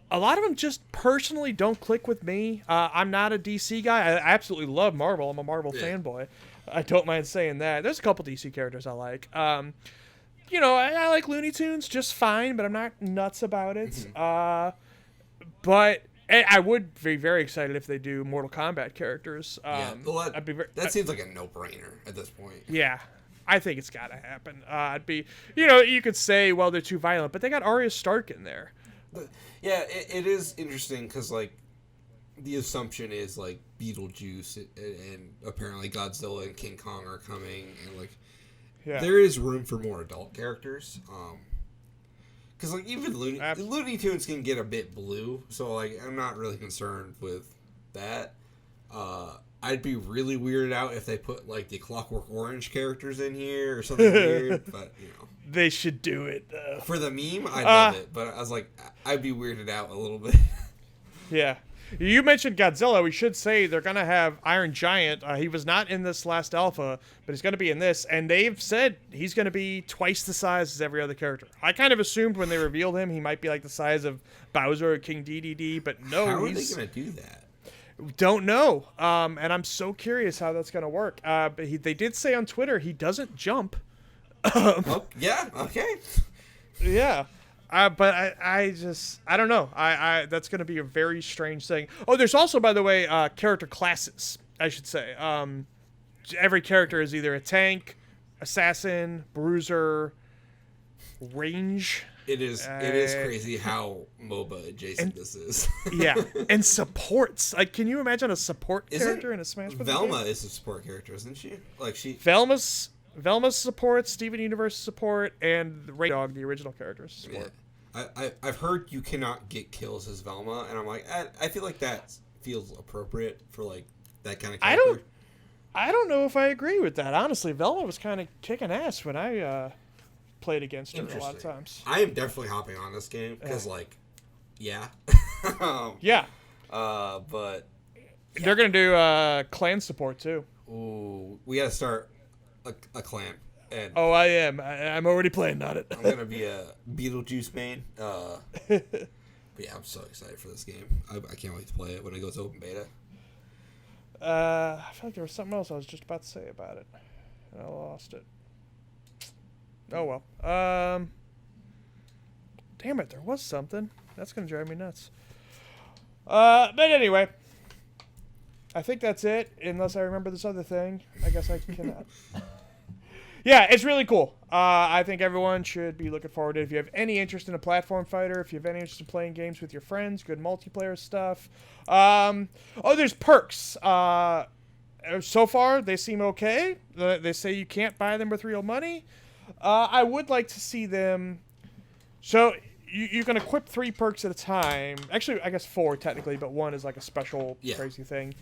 a lot of them just personally don't click with me. I'm not a DC guy. I absolutely love Marvel. I'm a Marvel fanboy. I don't mind saying that. There's a couple DC characters I like. I like Looney Tunes just fine, but I'm not nuts about it. But I would be very excited if they do Mortal Kombat characters. That seems like a no-brainer at this point. Yeah, I think it's got to happen. You could say, well, they're too violent, but they got Arya Stark in there. Yeah, it is interesting because, like, the assumption is, like, Beetlejuice and apparently Godzilla and King Kong are coming, and, like, there is room for more adult characters. Because, like, even Looney Tunes can get a bit blue, so, like, I'm not really concerned with that. I'd be really weirded out if they put, like, the Clockwork Orange characters in here or something weird, but, you know. They should do it. For the meme, I love it, but I was like, I'd be weirded out a little bit. Yeah. You mentioned Godzilla. We should say they're going to have Iron Giant. He was not in this last alpha, but he's going to be in this. And they've said he's going to be twice the size as every other character. I kind of assumed when they revealed him, he might be like the size of Bowser or King Dedede, but no. How are they going to do that? Don't know. And I'm so curious how that's going to work. But they did say on Twitter he doesn't jump. Yeah, okay. Yeah. But I don't know. That's going to be a very strange thing. Oh, there's also, by the way, character classes, I should say. Every character is either a tank, assassin, bruiser, range. It is crazy how MOBA adjacent this is. Yeah, and supports. Like, can you imagine a support character in a Smash Bros. Velma is a support character, isn't she? Velma's support, Steven Universe support, and Ray Dog, the original character's support. Yeah. I've heard you cannot get kills as Velma, and I'm like, I feel like that feels appropriate for like that kind of character. I don't know if I agree with that. Honestly, Velma was kind of kicking ass when I played against her a lot of times. I am definitely hopping on this game because, yeah. But they're gonna do clan support too. Ooh, we gotta start a clan. And I am. I'm already playing on it. I'm gonna be a Beetlejuice main. But yeah, I'm so excited for this game. I can't wait to play it when it goes open beta. I feel like there was something else I was just about to say about it. I lost it. Oh well. Damn it, there was something. That's gonna drive me nuts. But anyway, I think that's it. Unless I remember this other thing, I guess I cannot. Yeah, it's really cool. I think everyone should be looking forward to it. If you have any interest in a platform fighter, if you have any interest in playing games with your friends, good multiplayer stuff. There's perks. So far, they seem okay. They say you can't buy them with real money. I would like to see them. So you can equip 3 perks at a time. Actually, I guess 4 technically, but 1 is like a special crazy thing.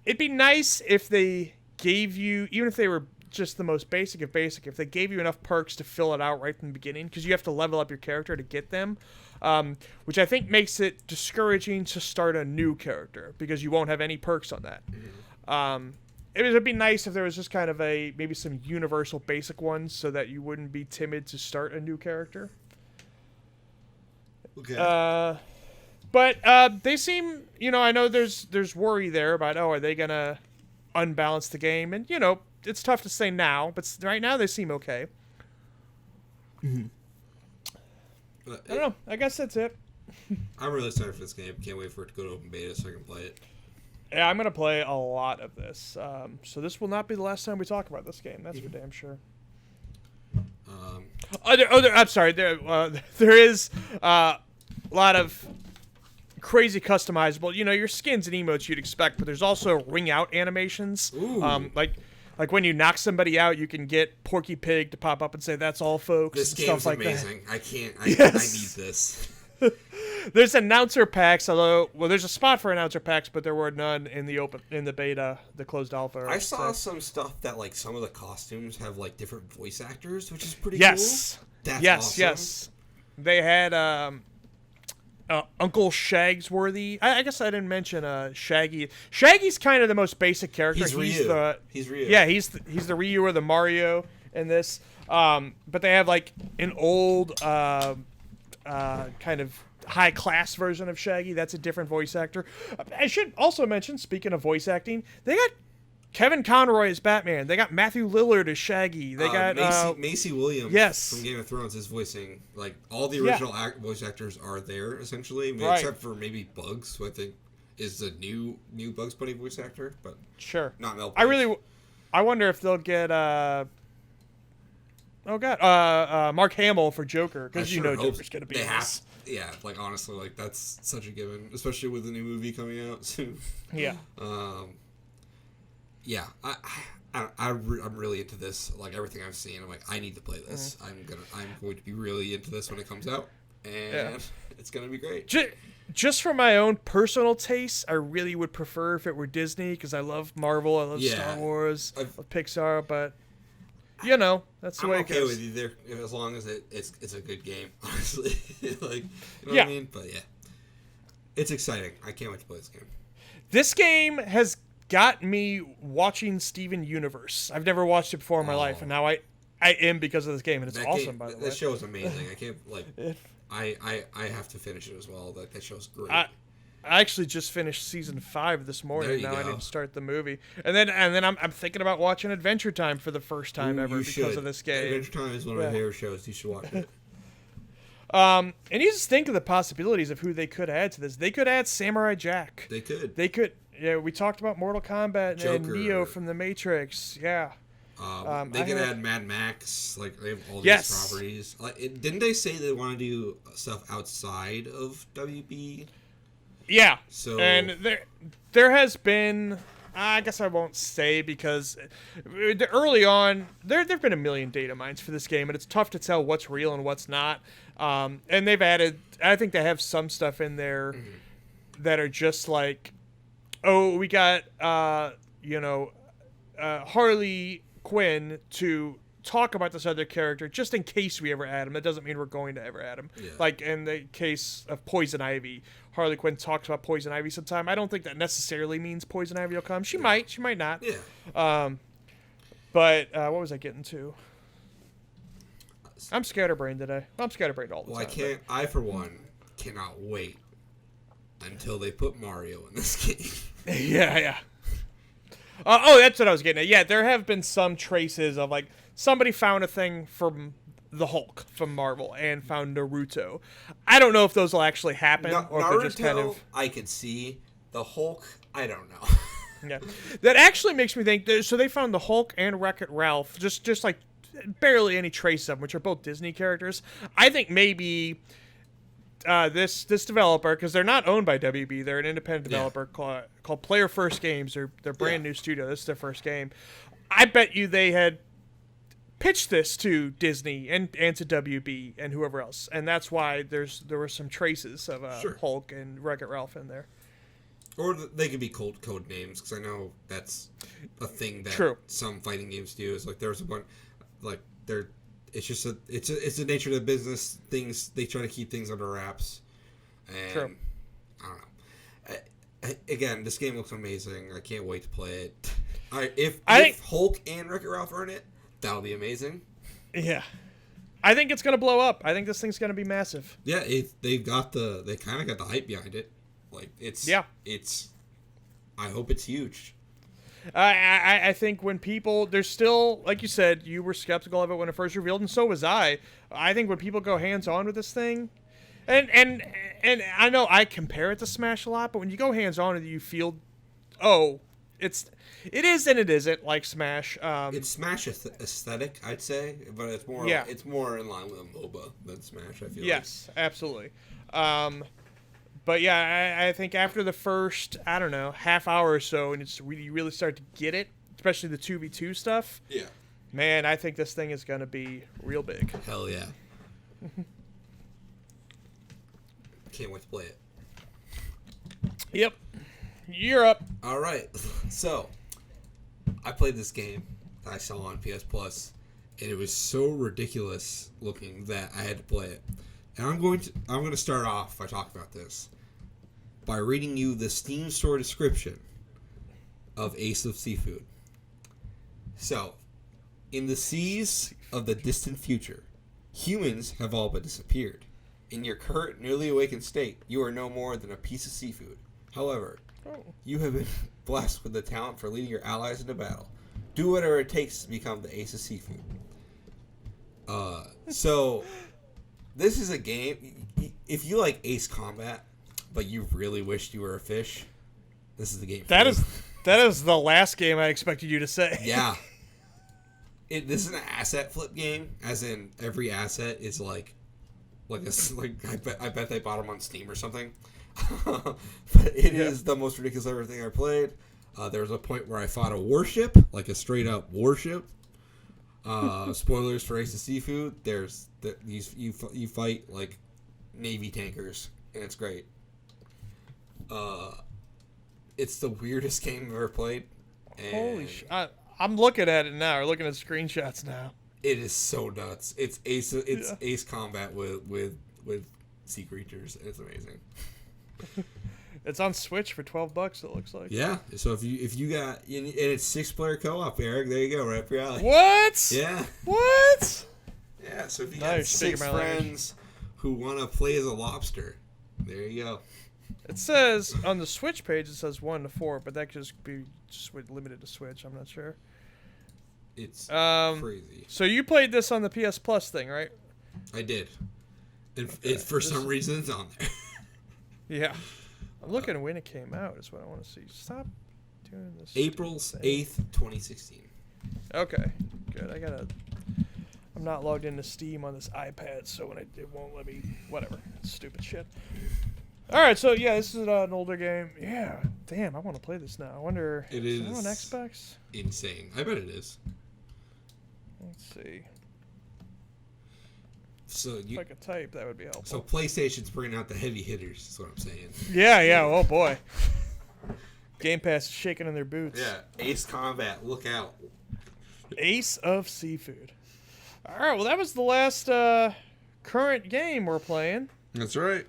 It'd be nice if they gave you, even if they were just the most basic of basic, if they gave you enough perks to fill it out right from the beginning, because you have to level up your character to get them, which I think makes it discouraging to start a new character because you won't have any perks on that. It'd be nice if there was just kind of maybe some universal basic ones so that you wouldn't be timid to start a new character. Okay. But they seem, I know there's worry there about, are they gonna unbalance the game? And it's tough to say now, but right now they seem okay. Mm-hmm. I don't know. I guess that's it. I'm really excited for this game. Can't wait for it to go to open beta so I can play it. Yeah, I'm going to play a lot of this. So this will not be the last time we talk about this game. That's for damn sure. I'm sorry. There is a lot of crazy customizable, your skins and emotes you'd expect, but there's also ring out animations. Ooh. Like when you knock somebody out, you can get Porky Pig to pop up and say, "That's all, folks." This game's like amazing. That. I can't. Yes. I need this. There's announcer packs, although there's a spot for announcer packs, but there were none in the beta, the closed alpha. I saw some stuff that some of the costumes have different voice actors, which is pretty yes. cool. That's awesome. Yes. They had Uncle Shagsworthy. I guess I didn't mention Shaggy. Shaggy's kind of the most basic character. He's Ryu. He's Ryu. Yeah, he's the Ryu or the Mario in this. But they have an old kind of high class version of Shaggy. That's a different voice actor. I should also mention, speaking of voice acting, they got Kevin Conroy as Batman. They got Matthew Lillard as Shaggy. They got Macy Williams. Yes. From Game of Thrones is voicing all the original voice actors are there essentially, right. Except for maybe Bugs, who I think is the new Bugs Bunny voice actor, but sure, not Mel. I wonder if they'll get Mark Hamill for Joker, because Joker's gonna be. They have. Yeah, honestly, that's such a given, especially with the new movie coming out soon. Yeah. Yeah, I'm really into this. Everything I've seen, I'm I need to play this. I'm going to be really into this when it comes out, and it's gonna be great. Just for my own personal taste, I really would prefer if it were Disney, because I love Marvel, I love Star Wars, I love Pixar, but that's the way it goes. I'm okay with either, as long as it's a good game, honestly. What I mean? But yeah, it's exciting. I can't wait to play this game. This game has got me watching Steven Universe. I've never watched it before in my life, and now I am because of this game, and it's awesome, by the way. That show is amazing. I can't, I have to finish it as well. That show's great. I actually just finished season 5 this morning. Now I need to start the movie, and then I'm thinking about watching Adventure Time for the first time ever because of this game. Adventure Time is one of my favorite shows. You should watch it. And you just think of the possibilities of who they could add to this. They could add Samurai Jack. They could. Yeah, we talked about Mortal Kombat and Neo from the Matrix. Yeah. They could add Mad Max. They have all these properties. Didn't they say they want to do stuff outside of WB? Yeah. So and there has been, I guess I won't say, because early on there've been a million data mines for this game, and it's tough to tell what's real and what's not. And they've added, I think they have some stuff in there that are just we got Harley Quinn to talk about this other character just in case we ever add him. That doesn't mean we're going to ever add him. Yeah. In the case of Poison Ivy, Harley Quinn talks about Poison Ivy sometime. I don't think that necessarily means Poison Ivy will come. She might not. Yeah. But what was I getting to? I'm scatterbrained today. I'm scatterbrained all the time. I for one cannot wait until they put Mario in this game. Yeah. That's what I was getting at. Yeah, there have been some traces of, like, somebody found a thing from the Hulk from Marvel and found Naruto. I don't know if those will actually happen, or if they're just kind of... I could see. The Hulk, I don't know. Yeah, that actually makes me think. So they found the Hulk and Wreck-It Ralph, just like barely any trace of them, which are both Disney characters. I think maybe this developer, because they're not owned by WB, they're an independent developer called Player First Games. They're brand new studio. This is their first game. I bet you they had pitched this to Disney and to WB and whoever else, and that's why there were some traces of Hulk and Wreck-It Ralph in there. Or they could be code names, because I know that's a thing that some fighting games do. Is like there's a bunch, like it's the nature of the business. Things they try to keep things under wraps, and I don't know. Again, this game looks amazing. I can't wait to play it. If Hulk and Wreck-It Ralph are in it, that'll be amazing. Yeah, I think it's gonna blow up. I think this thing's gonna be massive. Yeah, they kind of got the hype behind it. Like I hope it's huge. I think when people, there's still, like you said, you were skeptical of it when it first revealed, and so was I. I think when people go hands on with this thing, and I know I compare it to Smash a lot, but when you go hands on with it, you feel, it is and it isn't like Smash. It's Smash aesthetic, I'd say, but it's more in line with a MOBA than Smash. I feel. Yes, absolutely. But yeah, I think after the first, I don't know, half hour or so, and you really start to get it, especially the 2v2 stuff. Yeah. Man, I think this thing is going to be real big. Hell yeah. Can't wait to play it. Yep. You're up. All right. So, I played this game that I saw on PS Plus, and it was so ridiculous looking that I had to play it. And I'm going to start off by talking about this by reading you the Steam store description of Ace of Seafood. So, in the seas of the distant future, humans have all but disappeared. In your current newly awakened state, you are no more than a piece of seafood. However, you have been blessed with the talent for leading your allies into battle. Do whatever it takes to become the Ace of Seafood. So, this is a game, if you like Ace Combat, but you really wished you were a fish, this is the game for you. That is the last game I expected you to say. Yeah. This is an asset flip game, as in every asset is I bet they bought them on Steam or something. But it is the most ridiculous everything I played. There was a point where I fought a warship, like a straight up warship. Spoilers for Ace of Seafood. You fight like Navy tankers, and it's great. It's the weirdest game I've ever played. Holy shit! I'm looking at it now. We're looking at screenshots now. It is so nuts. It's Ace Combat with sea creatures. It's amazing. It's on Switch for $12. It looks like. Yeah. So if you got and it's 6-player co-op, Eric. There you go. Right up your alley. What? Yeah. What? Yeah. So if you got 6 friends who want to play as a lobster, there you go. It says on the Switch page, it says 1 to 4, but that could just be limited to Switch. I'm not sure. It's crazy. So you played this on the PS Plus thing, right? I did. And for some reason, it's on there. Yeah. I'm looking at when it came out is what I want to see. Stop doing this. April 8th, 2016. Okay. Good. I'm not logged into Steam on this iPad, so it won't let me... Whatever. Stupid shit. Alright, so yeah, this is an older game. Yeah. Damn, I want to play this now. I wonder... Is it on Xbox? Insane. I bet it is. Let's see. So if I could type, that would be helpful. So PlayStation's bringing out the heavy hitters, is what I'm saying. Yeah, oh boy. Game Pass is shaking in their boots. Yeah, Ace Combat, look out. Ace of Seafood. Alright, well that was the last current game we're playing. That's right.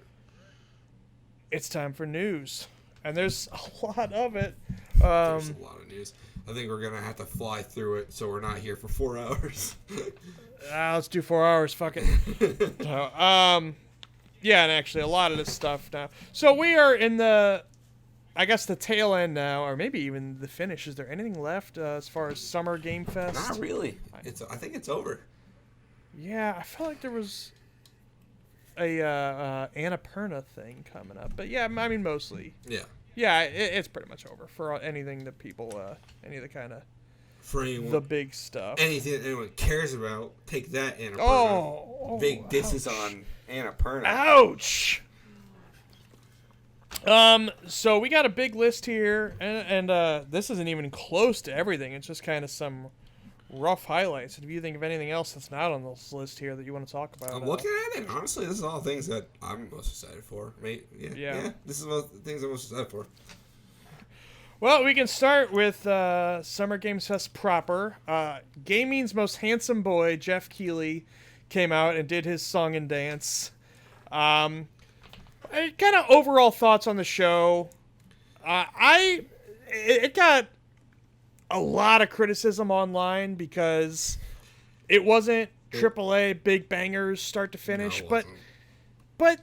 It's time for news. And there's a lot of it. There's a lot of news. I think we're going to have to fly through it so we're not here for 4 hours. Let's do 4 hours. Fuck it. Yeah, and actually a lot of this stuff now. So we are in the I guess the tail end now, or maybe even the finish. Is there anything left as far as Summer Game Fest? Not really. I think it's over. Yeah, I felt like there was a Annapurna thing coming up, but yeah, I mean mostly. Yeah. Yeah, it's pretty much over for anything that people, any of the kind of For anyone, the big stuff. anything that anyone cares about, take that, Annapurna. Big disses on Annapurna. Ouch! So we got a big list here, and this isn't even close to everything. It's just kind of some rough highlights. If you think of anything else that's not on this list here that you want to talk about, I'm looking at it. Honestly, this is all things that I'm most excited for. Yeah. This is all the things I'm most excited for. Well, we can start with Summer Games Fest proper. Gaming's most handsome boy, Jeff Keighley, came out and did his song and dance. Kind of overall thoughts on the show. It got a lot of criticism online because it wasn't AAA big bangers start to finish, No, it but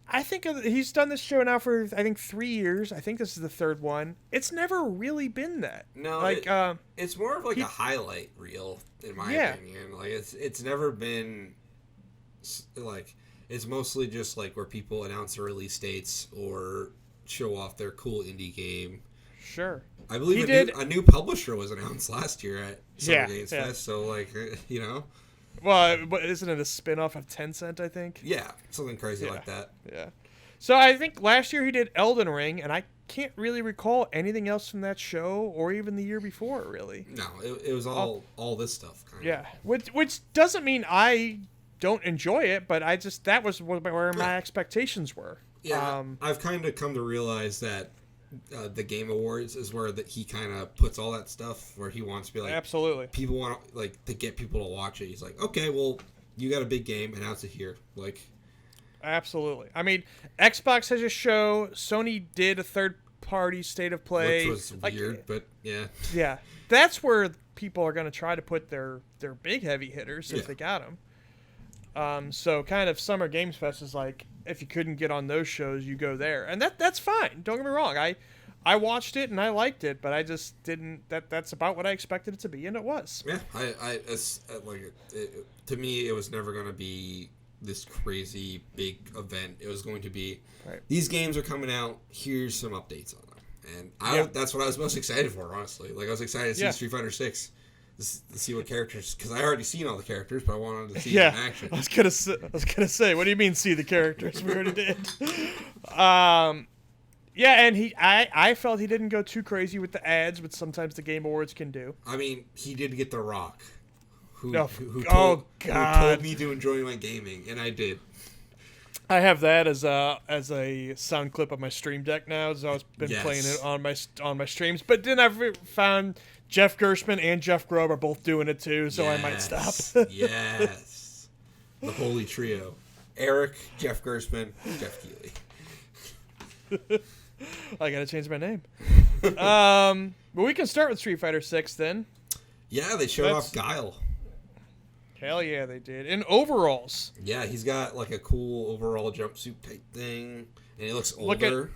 I think he's done this show now for, I think, 3 years. I think this is the third one. It's never really been that. No, like it's more of like a highlight reel, in my opinion. Like it's never been like, it's mostly just like where people announce their release dates or show off their cool indie game. Sure. I believe a new publisher was announced last year at Summer Games Fest. So like, you know. Well, but isn't it a spin-off of Tencent, I think? Yeah, something crazy like that. Yeah. So I think last year he did Elden Ring, and I can't really recall anything else from that show or even the year before, really. No, it was all this stuff. Kind of. Yeah, which doesn't mean I don't enjoy it, but that was where my expectations were. Yeah, I've kind of come to realize that the Game Awards is where he kind of puts all that stuff where he wants to be like, absolutely, people want to get people to watch it. He's like, okay, well, you got a big game, announce it here, like. Absolutely. I mean, Xbox has a show. Sony did a third-party state of play, which was weird, but yeah. Yeah, that's where people are going to try to put their big heavy hitters if they got them. So kind of Summer Games Fest is like, if you couldn't get on those shows, you go there, and that's fine. Don't get me wrong. I watched it and I liked it, but I just didn't. That's about what I expected it to be, and it was. Yeah, to me, it was never going to be this crazy big event. It was going to be these games are coming out. Here's some updates on them, and that's what I was most excited for. Honestly, like I was excited to see Street Fighter 6. To see what characters, because I already seen all the characters, but I wanted to see them in action. I was gonna say, what do you mean see the characters? We already did. And I felt he didn't go too crazy with the ads, but sometimes the Game Awards can do. I mean, he did get The Rock, who told me to enjoy my gaming, and I did. I have that as a sound clip of my Stream Deck now, so I've been playing it on my streams. But then I found Jeff Gershman and Jeff Grubb are both doing it too, so I might stop. Yes, the holy trio: Eric, Jeff Gershman, Jeff Keighley. I gotta change my name. But we can start with Street Fighter 6 then. Yeah, they showed off Guile. Hell yeah, they did. In overalls. Yeah, he's got like a cool overall jumpsuit type thing, and he looks older.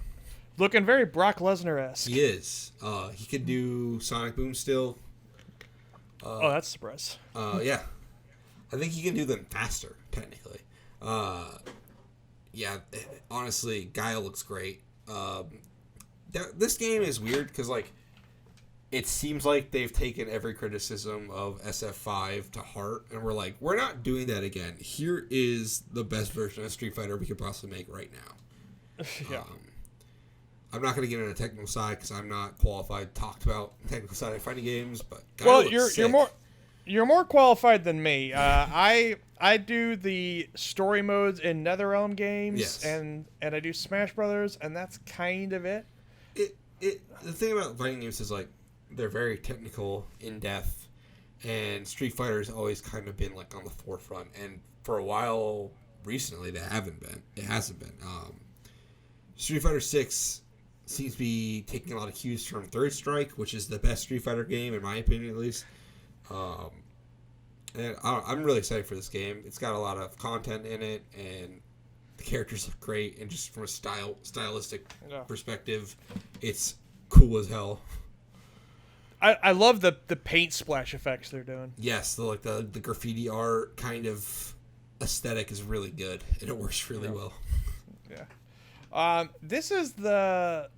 Looking very Brock Lesnar-esque. He is. He could do Sonic Boom still. That's a surprise. Yeah. I think he can do them faster, technically. Yeah, honestly, Guile looks great. This game is weird because, like, it seems like they've taken every criticism of SF5 to heart, and we're like, we're not doing that again. Here is the best version of Street Fighter we could possibly make right now. Yeah. I'm not going to get into the technical side because I'm not qualified to talk about technical side of fighting games, but you're more qualified than me. I do the story modes in NetherRealm games, and I do Smash Brothers, and that's kind of it. The thing about fighting games is like they're very technical, in depth, and Street Fighter has always kind of been like on the forefront. And for a while recently, it hasn't been. Street Fighter 6 seems to be taking a lot of cues from Third Strike, which is the best Street Fighter game in my opinion, at least. And I'm really excited for this game. It's got a lot of content in it, and The characters look great, and just from a stylistic Yeah. perspective, it's cool as hell. I love the paint splash effects they're doing. Yes, the graffiti art kind of aesthetic is really good, and it works really well. Yeah. This is the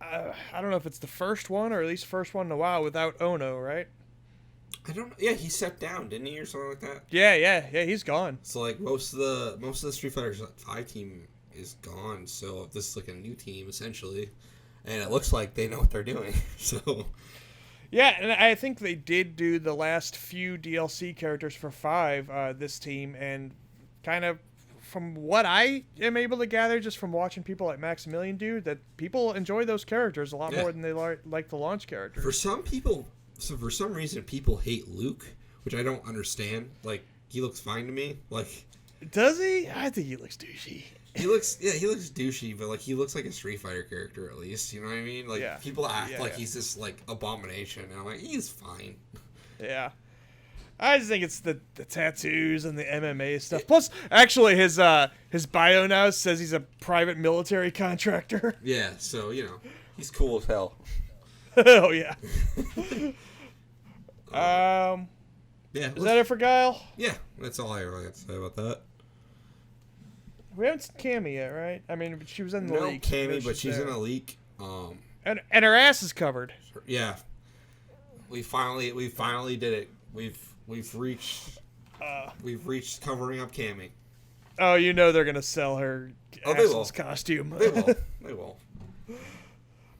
I don't know if it's the first one or at least first one in a while without Ono, right? I don't know. Yeah, he stepped down, didn't he, or something like that? Yeah, he's gone. So like most of the Street Fighter 5 team is gone. So this is like a new team essentially, and it looks like they know what they're doing. So. Yeah, and I think they did do the last few DLC characters for 5, this team, and kind of from what I am able to gather just from watching people like Maximilian do, that people enjoy those characters a lot more than they like the launch characters. For some reason, people hate Luke, which I don't understand. Like, he looks fine to me. Like, does he? I think he looks douchey. He looks douchey, but like he looks like a Street Fighter character at least. You know what I mean? Like people act like he's this like abomination, and I'm like, he's fine. Yeah, I just think it's the tattoos and the MMA stuff. Plus, actually, his bio now says he's a private military contractor. Yeah, so he's cool as hell. Oh yeah. Yeah. Is that it for Guile? Yeah, that's all I really have to say about that. We haven't seen Kame yet, right? I mean, she was in the leak. No Kame, but she's in a leak. And her ass is covered. Yeah. We finally did it. We've reached covering up Kame. Oh, they're gonna sell her ass's costume. They will. They will.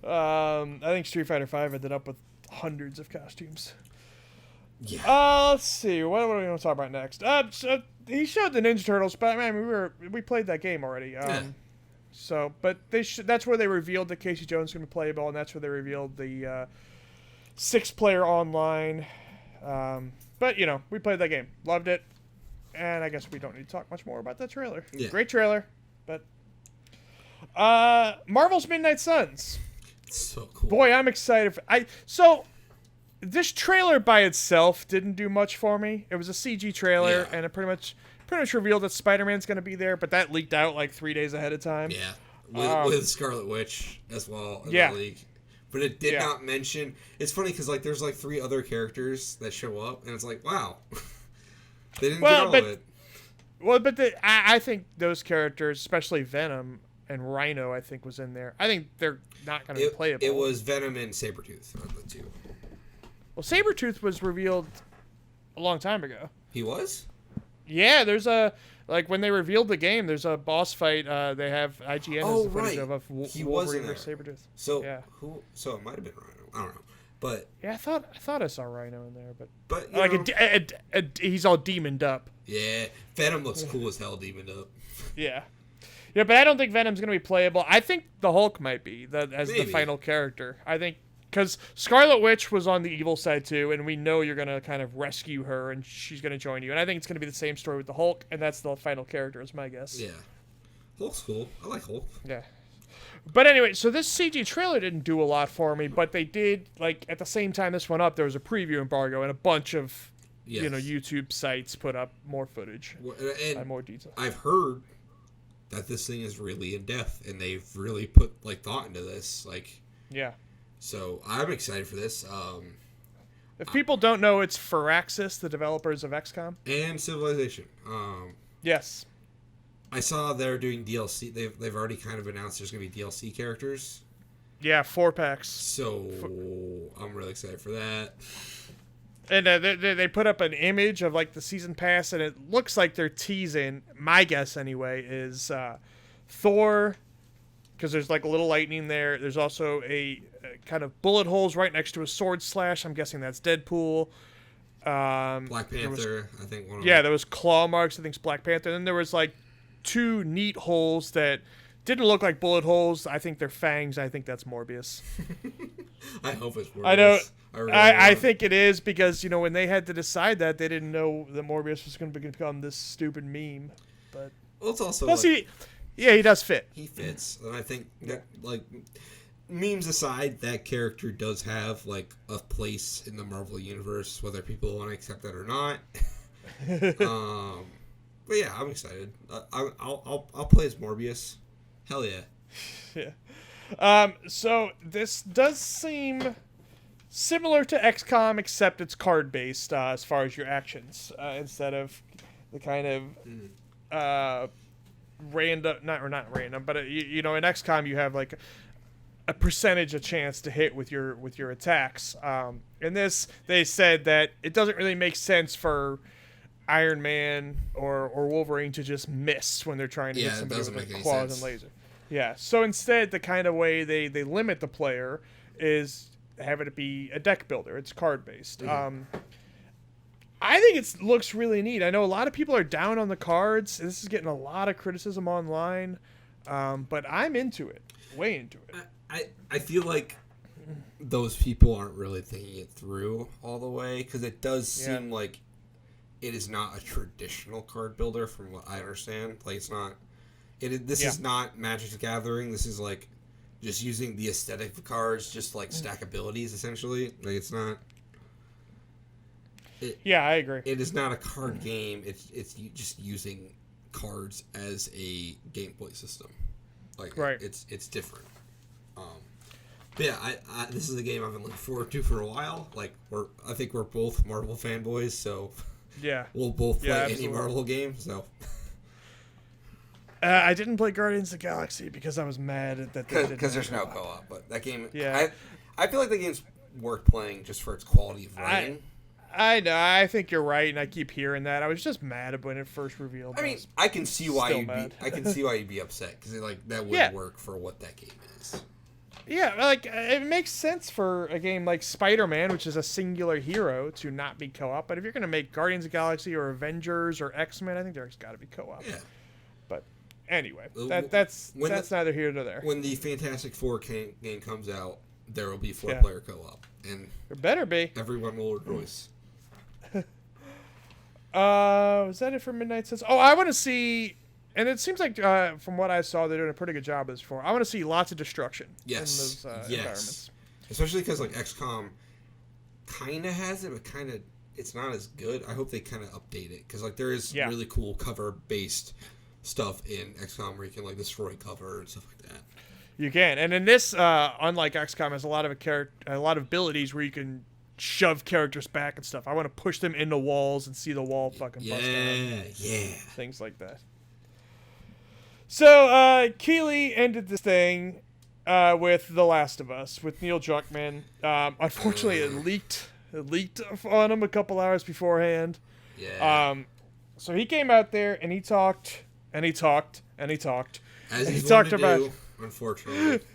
I think Street Fighter 5 ended up with hundreds of costumes. Yeah. Let's see. What do we want to talk about next? So he showed the Ninja Turtles, but man, we played that game already. So, but that's where they revealed that Casey Jones is going to be playable, and that's where they revealed the 6-player online. But we played that game, loved it, and I guess we don't need to talk much more about that trailer. Yeah. Great trailer, but Marvel's Midnight Suns. It's so cool. Boy, I'm excited. This trailer by itself didn't do much for me. It was a CG trailer, and it pretty much revealed that Spider-Man's going to be there, but that leaked out like 3 days ahead of time. Yeah, with Scarlet Witch as well in the leak. But it did not mention... It's funny because like there's like 3 other characters that show up, and it's like, wow. They didn't get all of it. Well, but I think those characters, especially Venom and Rhino, I think was in there. I think they're not going to be playable. It was Venom and Sabretooth are the 2. Well, Sabretooth was revealed a long time ago. He was? Yeah, there's when they revealed the game, there's a boss fight. They have IGN as the footage of Wolverine versus Sabretooth. So So it might have been Rhino. I don't know, but yeah, I thought I saw Rhino in there, but like he's all demoned up. Yeah, Venom looks cool as hell, demoned up. Yeah, but I don't think Venom's gonna be playable. I think the Hulk might be the final character. I think. Because Scarlet Witch was on the evil side too, and we know you're going to kind of rescue her, and she's going to join you. And I think it's going to be the same story with the Hulk, and that's the final character, is my guess. Yeah. Hulk's cool. I like Hulk. Yeah. But anyway, so this CG trailer didn't do a lot for me, but they did, like, at the same time this went up, there was a preview embargo, and a bunch of, YouTube sites put up more footage and more detail. I've heard that this thing is really in-depth, and they've really put, like, thought into this. Like, yeah. So I'm excited for this. If people don't know, it's Firaxis, the developers of XCOM. And Civilization. Yes. I saw they're doing DLC. They've already kind of announced there's going to be DLC characters. Yeah, 4-packs. So I'm really excited for that. And they put up an image of like the season pass, and it looks like they're teasing, my guess anyway, is Thor, because there's like a little lightning there. There's also a kind of bullet holes right next to a sword slash. I'm guessing that's Deadpool. Black Panther, I think one of them. Yeah, there was claw marks. I think it's Black Panther. And then there was like 2 neat holes that didn't look like bullet holes. I think they're fangs. I think that's Morbius. I hope it's Morbius. I know. I I think it is because, when they had to decide that, they didn't know that Morbius was going to become this stupid meme. But well, it's also plus he does fit. He fits, and I think that, like, memes aside, that character does have like a place in the Marvel universe, whether people want to accept that or not. But yeah, I'm excited. I'll play as Morbius. Hell yeah. Yeah. So this does seem similar to XCOM, except it's card based as far as your actions, instead of the kind of random, not random, but in XCOM you have like a percentage of chance to hit with your attacks. In this, they said that it doesn't really make sense for Iron Man or Wolverine to just miss when they're trying to hit somebody with like claws and laser. Yeah. So instead, the kind of way they limit the player is have it be a deck builder. It's card based. Mm-hmm. I think it looks really neat. I know a lot of people are down on the cards. This is getting a lot of criticism online, but I'm into it. Way into it. I feel like those people aren't really thinking it through all the way, because it does seem like it is not a traditional card builder from what I understand. Like, it's not... This is not Magic the Gathering. This is, like, just using the aesthetic of cards, just, like, stack abilities, essentially. Like, it's not... I agree. It is not a card game. It's just using cards as a gameplay system. Like, right. It's different. But yeah, I this is a game I've been looking forward to for a while. Like, I think we're both Marvel fanboys, so... Yeah. We'll both play any Marvel game, so... I didn't play Guardians of the Galaxy because I was mad at that. Because there's no co-op, but that game... Yeah. I feel like the game's worth playing just for its quality of writing. I know. I think you're right, and I keep hearing that. I was just mad when it first revealed. I mean, I can see why you'd be upset, because that wouldn't work for what that game is. Yeah, like, it makes sense for a game like Spider-Man, which is a singular hero, to not be co-op. But if you're going to make Guardians of the Galaxy or Avengers or X-Men, I think there's got to be co-op. Yeah. But anyway, that's neither here nor there. When the Fantastic Four game comes out, there will be 4-player co-op. And there better be. Everyone will rejoice. Was that it for Midnight Suns? Oh, I want to see... And it seems like, from what I saw, they're doing a pretty good job of this before. I want to see lots of destruction in those environments. Especially because, like, XCOM kind of has it, but kind of it's not as good. I hope they kind of update it, because, like, there is really cool cover-based stuff in XCOM where you can, like, destroy cover and stuff like that. You can. And in this, unlike XCOM, has a lot of abilities where you can shove characters back and stuff. I want to push them into walls and see the wall fucking bust out. Yeah. Things like that. So, Keighley ended this thing with The Last of Us, with Neil Druckmann. Unfortunately, it leaked on him a couple hours beforehand. Yeah. So he came out there, and he talked, and he talked, and he talked. As he talked about, unfortunately.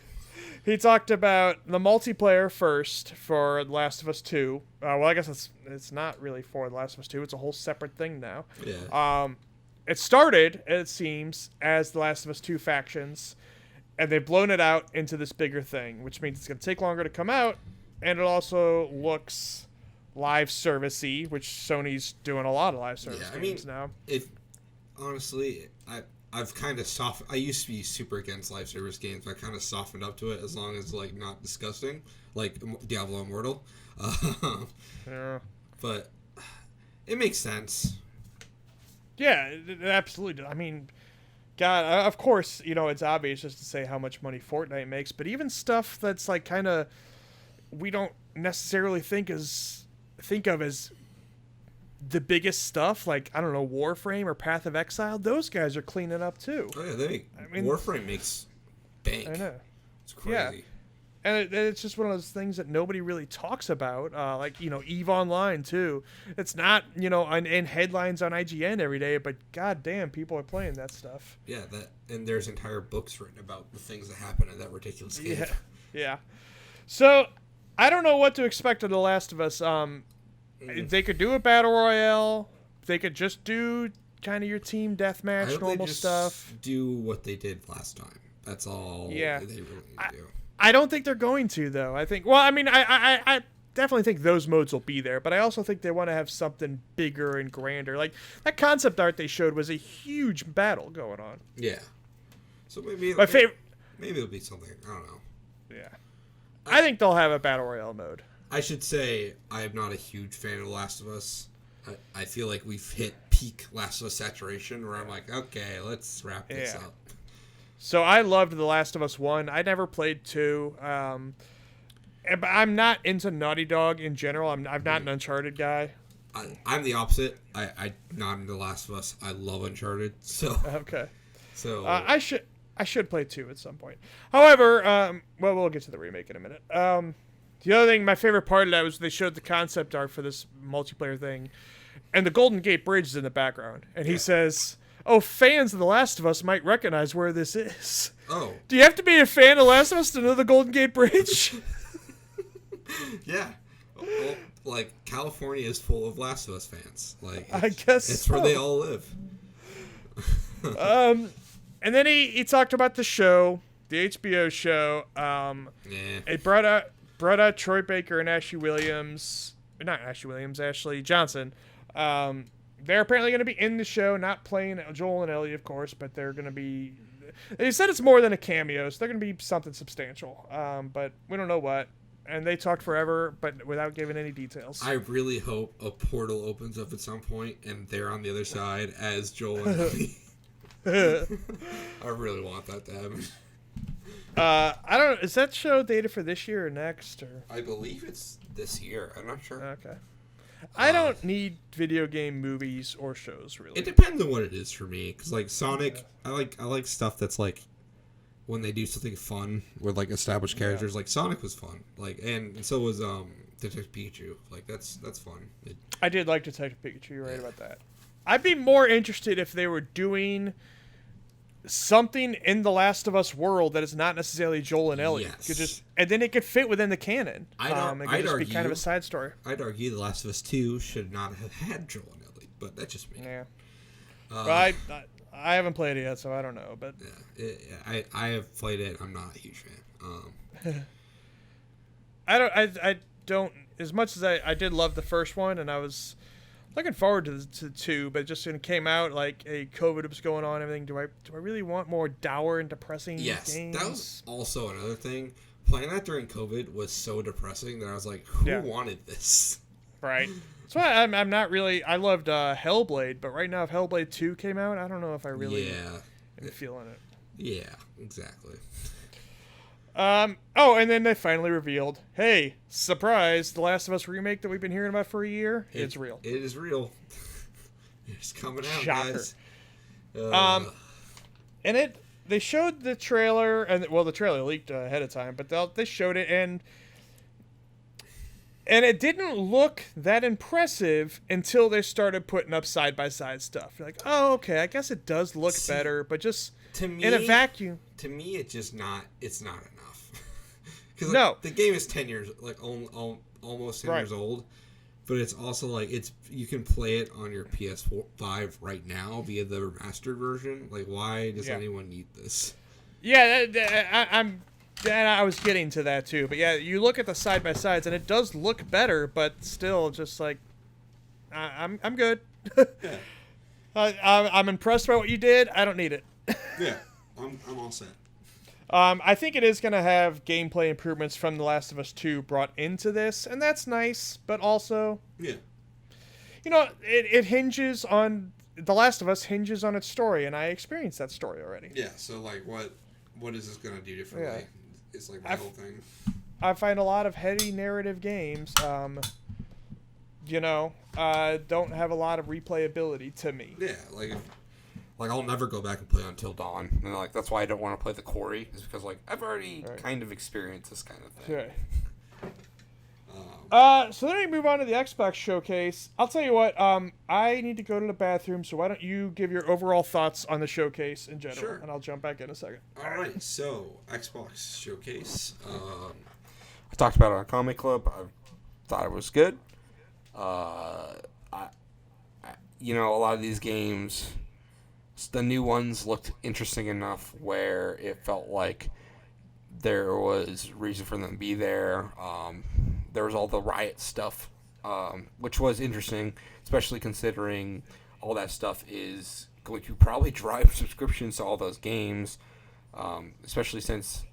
He talked about the multiplayer first for The Last of Us 2. Well, I guess it's not really for The Last of Us 2. It's a whole separate thing now. Yeah. It started, it seems, as The Last of Us 2 factions, and they've blown it out into this bigger thing, which means it's going to take longer to come out, and it also looks live service-y, which Sony's doing a lot of live service games now. Honestly, I've kind of softened... I used to be super against live service games, but I kind of softened up to it, as long as, like, not disgusting, like Diablo Immortal. Yeah. But it makes sense. Yeah, it absolutely. I mean, God, of course, it's obvious just to say how much money Fortnite makes, but even stuff that's like kind of we don't necessarily think of as the biggest stuff, like, I don't know, Warframe or Path of Exile, those guys are cleaning up too. Oh yeah, Warframe makes bank. I know. It's crazy. Yeah. And it's just one of those things that nobody really talks about, like, EVE Online, too. It's not, in headlines on IGN every day, but goddamn, people are playing that stuff. Yeah, and there's entire books written about the things that happen in that ridiculous game. Yeah. So, I don't know what to expect of The Last of Us. They could do a Battle Royale. They could just do kind of your team deathmatch, normal stuff. Do what they did last time. That's all they really need to do. I don't think they're going to, though. I definitely think those modes will be there, but I also think they want to have something bigger and grander. Like, that concept art they showed was a huge battle going on. Yeah. So maybe it'll be something. I don't know. Yeah. I think they'll have a Battle Royale mode. I should say I am not a huge fan of The Last of Us. I feel like we've hit peak Last of Us saturation where I'm like, okay, let's wrap this up. So I loved The Last of Us 1. I never played 2. But I'm not into Naughty Dog in general. I'm not an Uncharted guy. I'm the opposite. I'm not into The Last of Us. I love Uncharted. So okay. So I should play 2 at some point. However, well, we'll get to the remake in a minute. The other thing, my favorite part of that was they showed the concept art for this multiplayer thing, and the Golden Gate Bridge is in the background, and he says, "Oh, fans of The Last of Us might recognize where this is." Oh. Do you have to be a fan of The Last of Us to know the Golden Gate Bridge? Yeah. Well, like, California is full of Last of Us fans. Like, I guess it's where they all live. And then he talked about the show, the HBO show. It brought out Troy Baker and Ashley Johnson. They're apparently going to be in the show, not playing Joel and Ellie, of course, but they're going to be. They said it's more than a cameo, so they're going to be something substantial. But we don't know what. And they talked forever, but without giving any details. I really hope a portal opens up at some point, and they're on the other side as Joel and Ellie. I really want that to happen. I don't know. Is that show dated for this year or next? Or I believe it's this year. I'm not sure. Okay. I don't need video game movies or shows, really. It depends on what it is for me. Because, like, Sonic, I like stuff that's, like, when they do something fun with, like, established characters. Yeah. Like, Sonic was fun. Like, and so was Detective Pikachu. Like, that's fun. I did like Detective Pikachu. You're right about that. I'd be more interested if they were doing something in the Last of Us world that is not necessarily Joel and Ellie. Yes. And then it could fit within the canon. I'd just argue, be kind of a side story. I'd argue The Last of Us 2 should not have had Joel and Ellie, but that's just me. Yeah. Well, I haven't played it yet, so I don't know. But yeah, I have played it. I'm not a huge fan. I don't as much as I did love the first one, and I was looking forward to 2, but just when it came out, like, COVID was going on, everything. Do I really want more dour and depressing games? That was also another thing. Playing that during COVID was so depressing that I was like, who wanted this? Right. That's why I'm not really. I loved Hellblade, but right now, if Hellblade 2 came out, I don't know if I really am feeling it. Yeah, exactly. Oh, and then they finally revealed, hey, surprise, The Last of Us remake that we've been hearing about for a year, it's real. It is real. It's coming out, Shocker. guys. And they showed the trailer, and well, the trailer leaked ahead of time, but they showed it, and it didn't look that impressive until they started putting up side-by-side stuff. You're like, oh, okay, I guess it does look better, but just to me, in a vacuum. To me, it's not enough. Because no, the game is 10 years, like almost 10 years old, but it's also like you can play it on your PS5 right now via the remastered version. Like, why does anyone need this? Yeah, I was getting to that too. But yeah, you look at the side by sides, and it does look better, but still, just like I'm good. Yeah. I'm impressed by what you did. I don't need it. Yeah, I'm all set. I think it is going to have gameplay improvements from The Last of Us 2 brought into this, and that's nice, but also, you know, it hinges on, The Last of Us hinges on its story, and I experienced that story already. Yeah, so, like, what is this going to do differently? Yeah. It's, like, my whole thing. I find a lot of heavy narrative games, don't have a lot of replayability to me. Yeah, like, I'll never go back and play Until Dawn. And, like, that's why I don't want to play the Quarry. Is because, like, I've already kind of experienced this kind of thing. Right. So then we move on to the Xbox Showcase. I'll tell you what, I need to go to the bathroom, so why don't you give your overall thoughts on the Showcase in general, and I'll jump back in a second. All right, so, Xbox Showcase. I talked about it on Kame Club. I thought it was good. A lot of these games, the new ones looked interesting enough where it felt like there was reason for them to be there. There was all the Riot stuff, which was interesting, especially considering all that stuff is going to probably drive subscriptions to all those games, especially since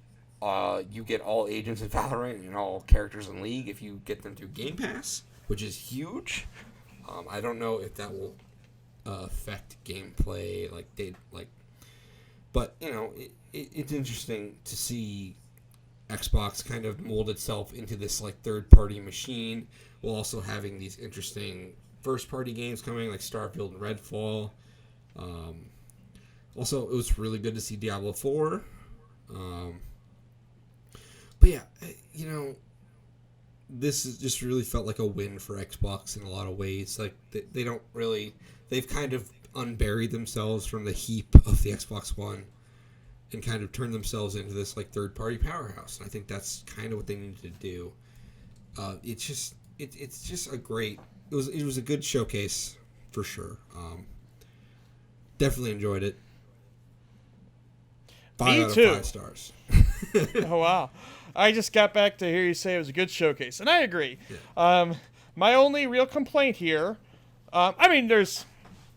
you get all agents in Valorant and all characters in League if you get them through Game Pass, which is huge. I don't know if that will affect gameplay. But it's interesting to see Xbox kind of mold itself into this like third-party machine while also having these interesting first-party games coming like Starfield and Redfall. Also, it was really good to see Diablo 4. But yeah, this just really felt like a win for Xbox in a lot of ways. Like they've kind of unburied themselves from the heap of the Xbox One and kind of turned themselves into this like third-party powerhouse. And I think that's kind of what they needed to do. It's just a great. It was a good showcase for sure. Definitely enjoyed it. 5 Me out too. of 5 stars. Oh wow! I just got back to hear you say it was a good showcase, and I agree. Yeah. My only real complaint here, I mean, there's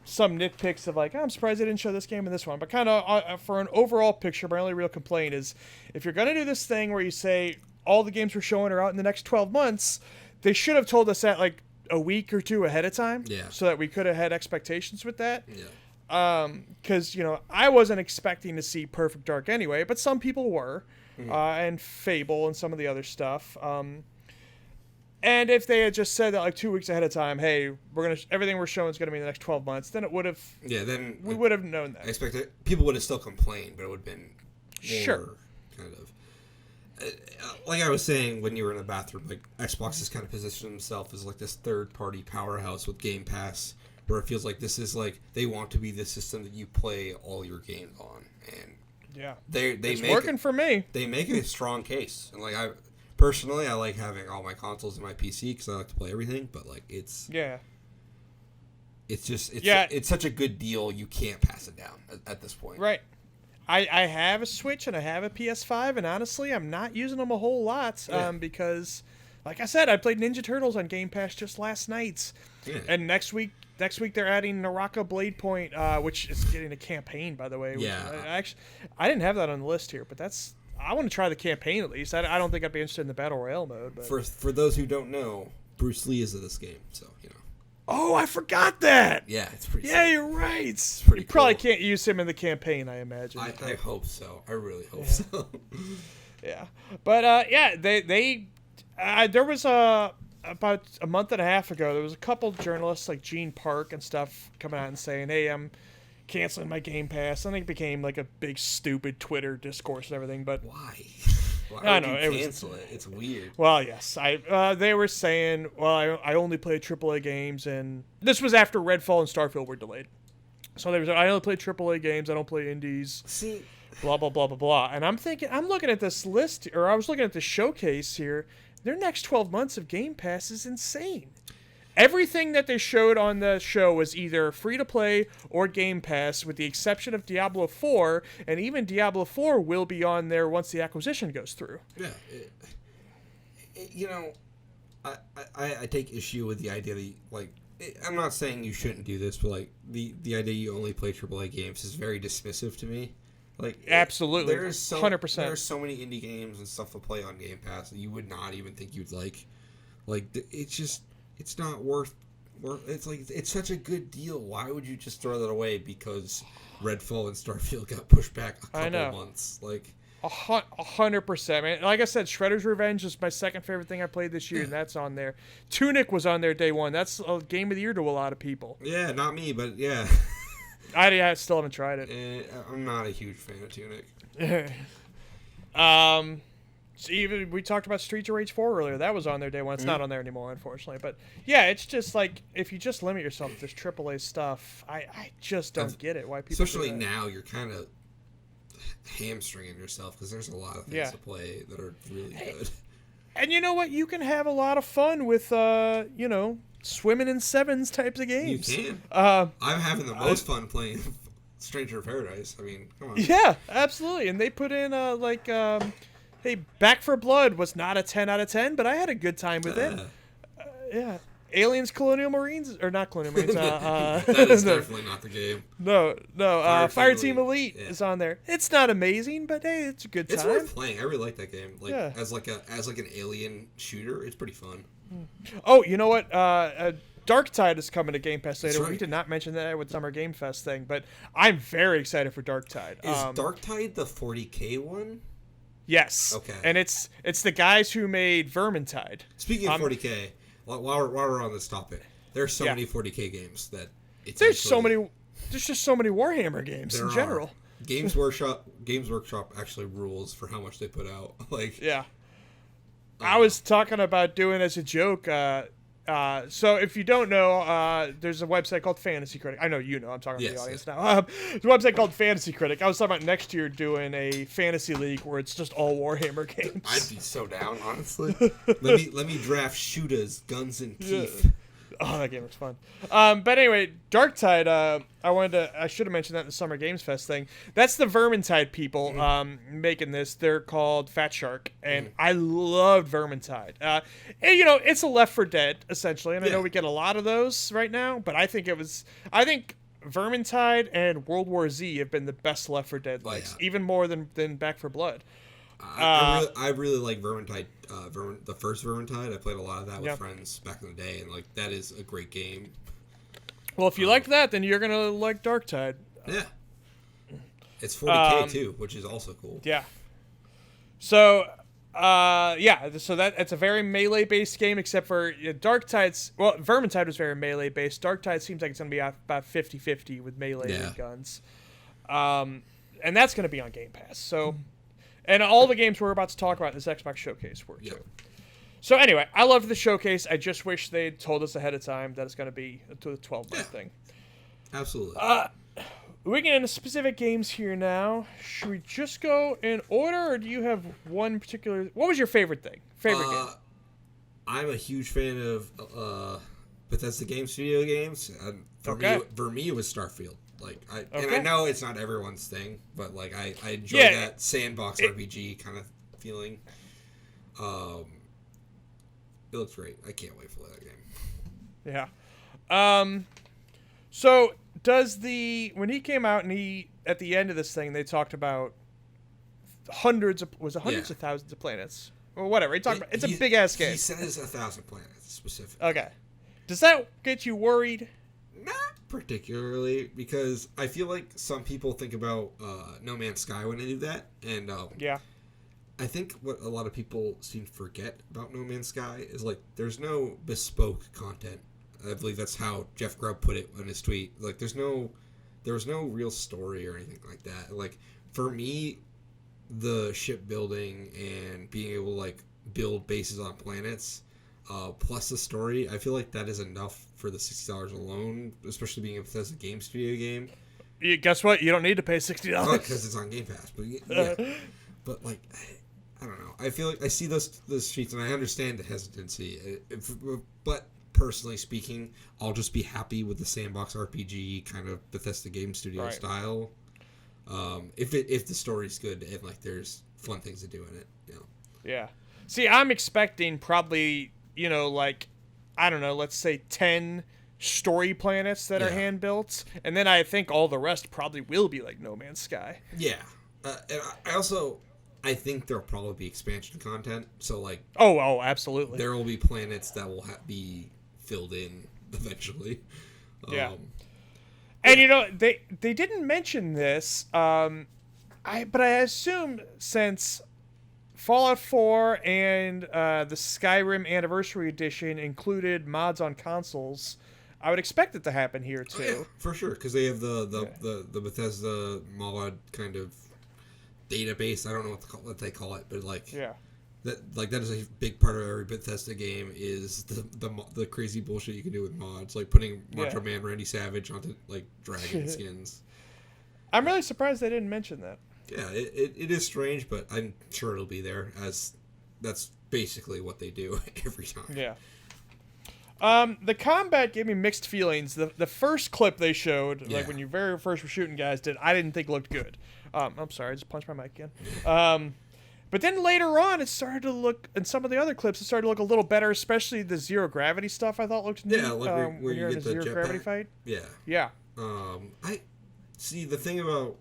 some nitpicks of like, I'm surprised they didn't show this game and this one, but kind of for an overall picture, my only real complaint is if you're gonna do this thing where you say all the games we're showing are out in the next 12 months, they should have told us that like a week or two ahead of time, so that we could have had expectations with that. Yeah. Because I wasn't expecting to see Perfect Dark anyway, but some people were, and Fable and some of the other stuff. And if they had just said that like 2 weeks ahead of time, hey, everything we're showing is gonna be in the next 12 months, then it would have. Yeah, then we would have known that. I expect people would have still complained, but it would have been more kind of. Like I was saying when you were in the bathroom, like Xbox has kind of positioned themselves as like this third-party powerhouse with Game Pass, where it feels like this is like they want to be the system that you play all your games on, and it's working for me. They make a strong case, and like I personally, I like having all my consoles in my PC because I like to play everything. But like it's such a good deal, you can't pass it down at this point. Right. I have a Switch and I have a PS5, and honestly, I'm not using them a whole lot because, like I said, I played Ninja Turtles on Game Pass just last night, and next week they're adding Naraka Blade Point, which is getting a campaign, by the way. I didn't have that on the list here, but I want to try the campaign at least. I don't think I'd be interested in the Battle Royale mode. But. For those who don't know, Bruce Lee is in this game, so Oh, I forgot that. Yeah, it's pretty. Yeah, you're right. It's pretty. You probably can't use him in the campaign, I imagine. I hope so. I really hope so. Yeah, but there was about a month and a half ago, there was a couple journalists like Gene Park and stuff coming out and saying, "Hey, I'm canceling my Game Pass." I think it became like a big stupid Twitter discourse and everything. But why? I know it cancel it. It's weird. Well, yes, they were saying, well, I only play AAA games, and this was after Redfall and Starfield were delayed. So I only play AAA games. I don't play indies. See, blah blah blah blah blah. And I'm looking at this list, or I was looking at the showcase here. Their next 12 months of Game Pass is insane. Everything that they showed on the show was either free-to-play or Game Pass, with the exception of Diablo 4, and even Diablo 4 will be on there once the acquisition goes through. Yeah. I take issue with the idea that, like, I'm not saying you shouldn't do this, but, like, the idea you only play AAA games is very dismissive to me. Like, absolutely, 100%. There are so many indie games and stuff to play on Game Pass that you would not even think you'd like. Like, it's just... It's not worth. It's like it's such a good deal. Why would you just throw that away because Redfall and Starfield got pushed back a couple months? Like 100%, man. Like I said, Shredder's Revenge is my second favorite thing I played this year, and that's on there. Tunic was on there day one. That's a game of the year to a lot of people. Yeah, not me, but yeah. I still haven't tried it. I'm not a huge fan of Tunic. So even we talked about Streets of Rage 4 earlier. That was on there day one. It's not on there anymore, unfortunately. But yeah, it's just like if you just limit yourself to this AAA stuff, I just don't get it. Why people? Especially now, you're kind of hamstringing yourself because there's a lot of things to play that are really good. And you know what? You can have a lot of fun with swimming in sevens types of games. You can. I'm having the most fun playing Stranger of Paradise. I mean, come on. Yeah, absolutely. And they put in hey, Back 4 Blood was not a 10 out of 10, but I had a good time with it. Yeah. Aliens, Colonial Marines, or not Colonial Marines. That is definitely not the game. No. Fire Team Elite is on there. It's not amazing, but hey, it's a good time. It's worth playing. I really like that game. As an alien shooter, it's pretty fun. Oh, you know what? Darktide is coming to Game Pass later. Right. We did not mention that with Summer Game Fest thing, but I'm very excited for Darktide. Is Darktide the 40K one? Yes. Okay. And it's the guys who made Vermintide. Speaking of 40K, while we're on this topic, there's so many 40K games that there's just so many Warhammer games in general. Games Workshop actually rules for how much they put out. I was talking about doing as a joke. So if you don't know, there's a website called Fantasy Critic. I know you know. I'm talking to the audience now. There's a website called Fantasy Critic. I was talking about next year doing a fantasy league where it's just all Warhammer games. I'd be so down, honestly. let me draft shooters, guns, and Keith. Yeah. Oh, that game was fun. But anyway, Darktide, I should have mentioned that in the Summer Games Fest thing. That's the Vermintide people making this. They're called Fat Shark, and I loved Vermintide. And, it's a Left 4 Dead, essentially, and I know we get a lot of those right now, but I think Vermintide and World War Z have been the best Left 4 Dead likes, even more than Back 4 Blood. I really like Vermintide. The first Vermintide, I played a lot of that with friends back in the day, and that is a great game. Well, if you like that, then you're gonna like Darktide. Yeah, it's 40K too, which is also cool. Yeah. So, so it's a very melee-based game, except for Darktide's. Well, Vermintide was very melee-based. Darktide seems like it's gonna be about 50-50 with melee and guns, and that's gonna be on Game Pass. So. And all the games we're about to talk about in this Xbox Showcase were too. So anyway, I loved the showcase. I just wish they'd told us ahead of time that it's going to be a 12-month thing. Absolutely. We get into specific games here now. Should we just go in order, or do you have one particular... What was your favorite game? I'm a huge fan of Bethesda Game Studio games. For me, it was Starfield. And I know it's not everyone's thing, but I enjoy that sandbox RPG kind of feeling. It looks great. I can't wait for that game. Yeah. So when he came out and at the end of this thing, they talked about hundreds of thousands of planets or whatever. He talked about it's a big ass game. He says 1,000 planets specifically. Okay. Does that get you worried? Not particularly, because I feel like some people think about No Man's Sky when they do that, and I think what a lot of people seem to forget about No Man's Sky is there's no bespoke content. I believe that's how Jeff Grubb put it in his tweet. There was no real story or anything like that. For me, the shipbuilding and being able to build bases on planets, plus the story, I feel like that is enough for the $60 alone, especially being a Bethesda Game Studio game. Guess what? You don't need to pay $60 because it's on Game Pass. But I don't know. I feel like I see those tweets and I understand the hesitancy. But personally speaking, I'll just be happy with the sandbox RPG kind of Bethesda Game Studio style. If the story's good and there's fun things to do in it. Yeah. See, I'm expecting probably. I don't know, let's say 10 story planets that are hand-built, and then I think all the rest probably will be like No Man's Sky. Yeah. And I think there'll probably be expansion content, so Oh, absolutely. There will be planets that will be filled in eventually. Yeah. And, they didn't mention this, but I assume since... Fallout 4 and the Skyrim Anniversary Edition included mods on consoles. I would expect it to happen here too. Oh, yeah, for sure, because they have the Bethesda mod kind of database. I don't know what they call it, but that is a big part of every Bethesda game is the crazy bullshit you can do with mods, putting Macho Man Randy Savage onto dragon skins. I'm really surprised they didn't mention that. Yeah, it is strange, but I'm sure it'll be there, as that's basically what they do every time. Yeah. The combat gave me mixed feelings. The first clip they showed, when you very first were shooting guys, I didn't think looked good. I'm sorry, I just punched my mic again. But then later on, it started to look, in some of the other clips, it started to look a little better, especially the zero gravity stuff I thought looked neat. Yeah, where you're in a zero gravity fight. Yeah. Yeah. I see, the thing about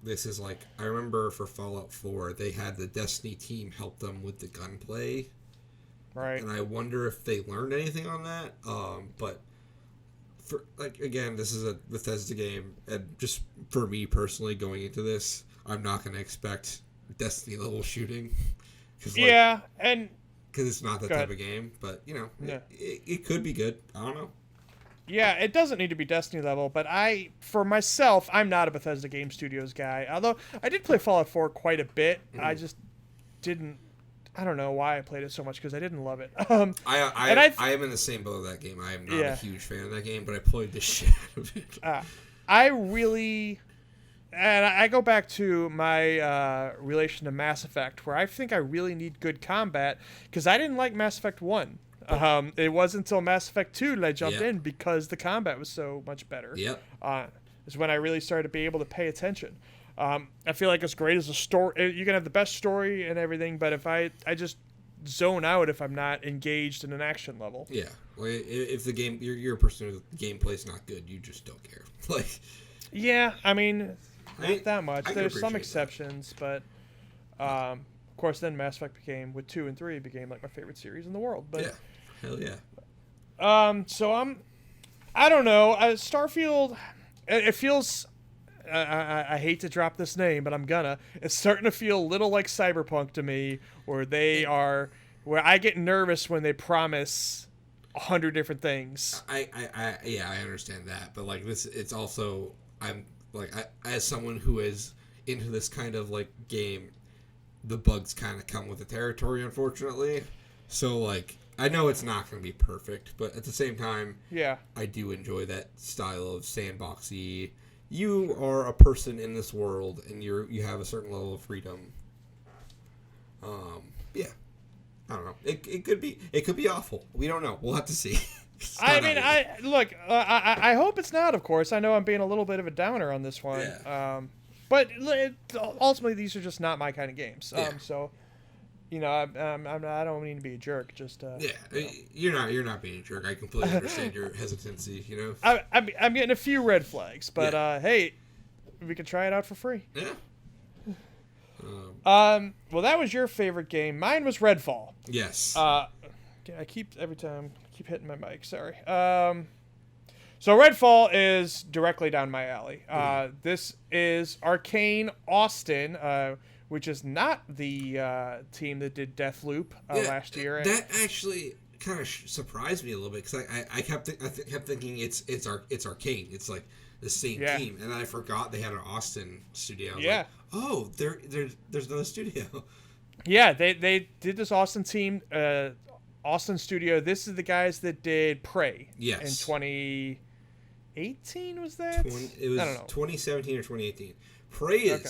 this is I remember for Fallout 4 they had the Destiny team help them with the gunplay, right? And I wonder if they learned anything on that. But for like again, this is a Bethesda game, and just for me personally going into this, I'm not going to expect Destiny level shooting. And because it's not that type of game. But it could be good. I don't know. Yeah, it doesn't need to be Destiny level, but for myself, I'm not a Bethesda Game Studios guy. Although I did play Fallout 4 quite a bit, I just didn't. I don't know why I played it so much because I didn't love it. I am in the same boat of that game. I am not a huge fan of that game, but I played the shit out of it. I really, and I go back to my relation to Mass Effect, where I think I really need good combat because I didn't like Mass Effect 1. It wasn't until Mass Effect 2 that I jumped in because the combat was so much better. Yep. Is when I really started to be able to pay attention. I feel like as great as a story, you can have the best story and everything, but if I just zone out if I'm not engaged in an action level. Yeah. Well, if the game, you're a person who the gameplay's not good, you just don't care. Like. Yeah, I mean, not that much. There's some exceptions, that. but of course, then Mass Effect with 2 and 3 became like my favorite series in the world. But yeah, hell yeah. So I don't know. Starfield, it feels. I hate to drop this name, but I'm gonna. It's starting to feel a little like Cyberpunk to me, where where I get nervous when they promise 100 different things. I understand that, but like this, it's also I'm like as someone who is into this kind of like game, the bugs kind of come with the territory, unfortunately. So like I know it's not going to be perfect, but at the same time, I do enjoy that style of sandboxy. You are a person in this world, and you have a certain level of freedom. Yeah, I don't know. It could be awful. We don't know. We'll have to see. I hope it's not. Of course, I know I'm being a little bit of a downer on this one. Yeah. But ultimately, these are just not my kind of games. Yeah. So, I don't mean to be a jerk. Just you're not being a jerk. I completely understand your hesitancy. I'm getting a few red flags, but hey, we can try it out for free. Yeah. Well, that was your favorite game. Mine was Redfall. Yes. I keep hitting my mic. Sorry. So Redfall is directly down my alley. This is Arcane Austin, which is not the team that did Deathloop last year. That actually kind of surprised me a little bit because I kept thinking it's Arcane. It's like the same team, and I forgot they had an Austin studio. Like, oh, there's another studio. Yeah, they did this Austin team, Austin studio. This is the guys that did Prey. Yes. In 2018 was that? It was 2017 or 2018. Prey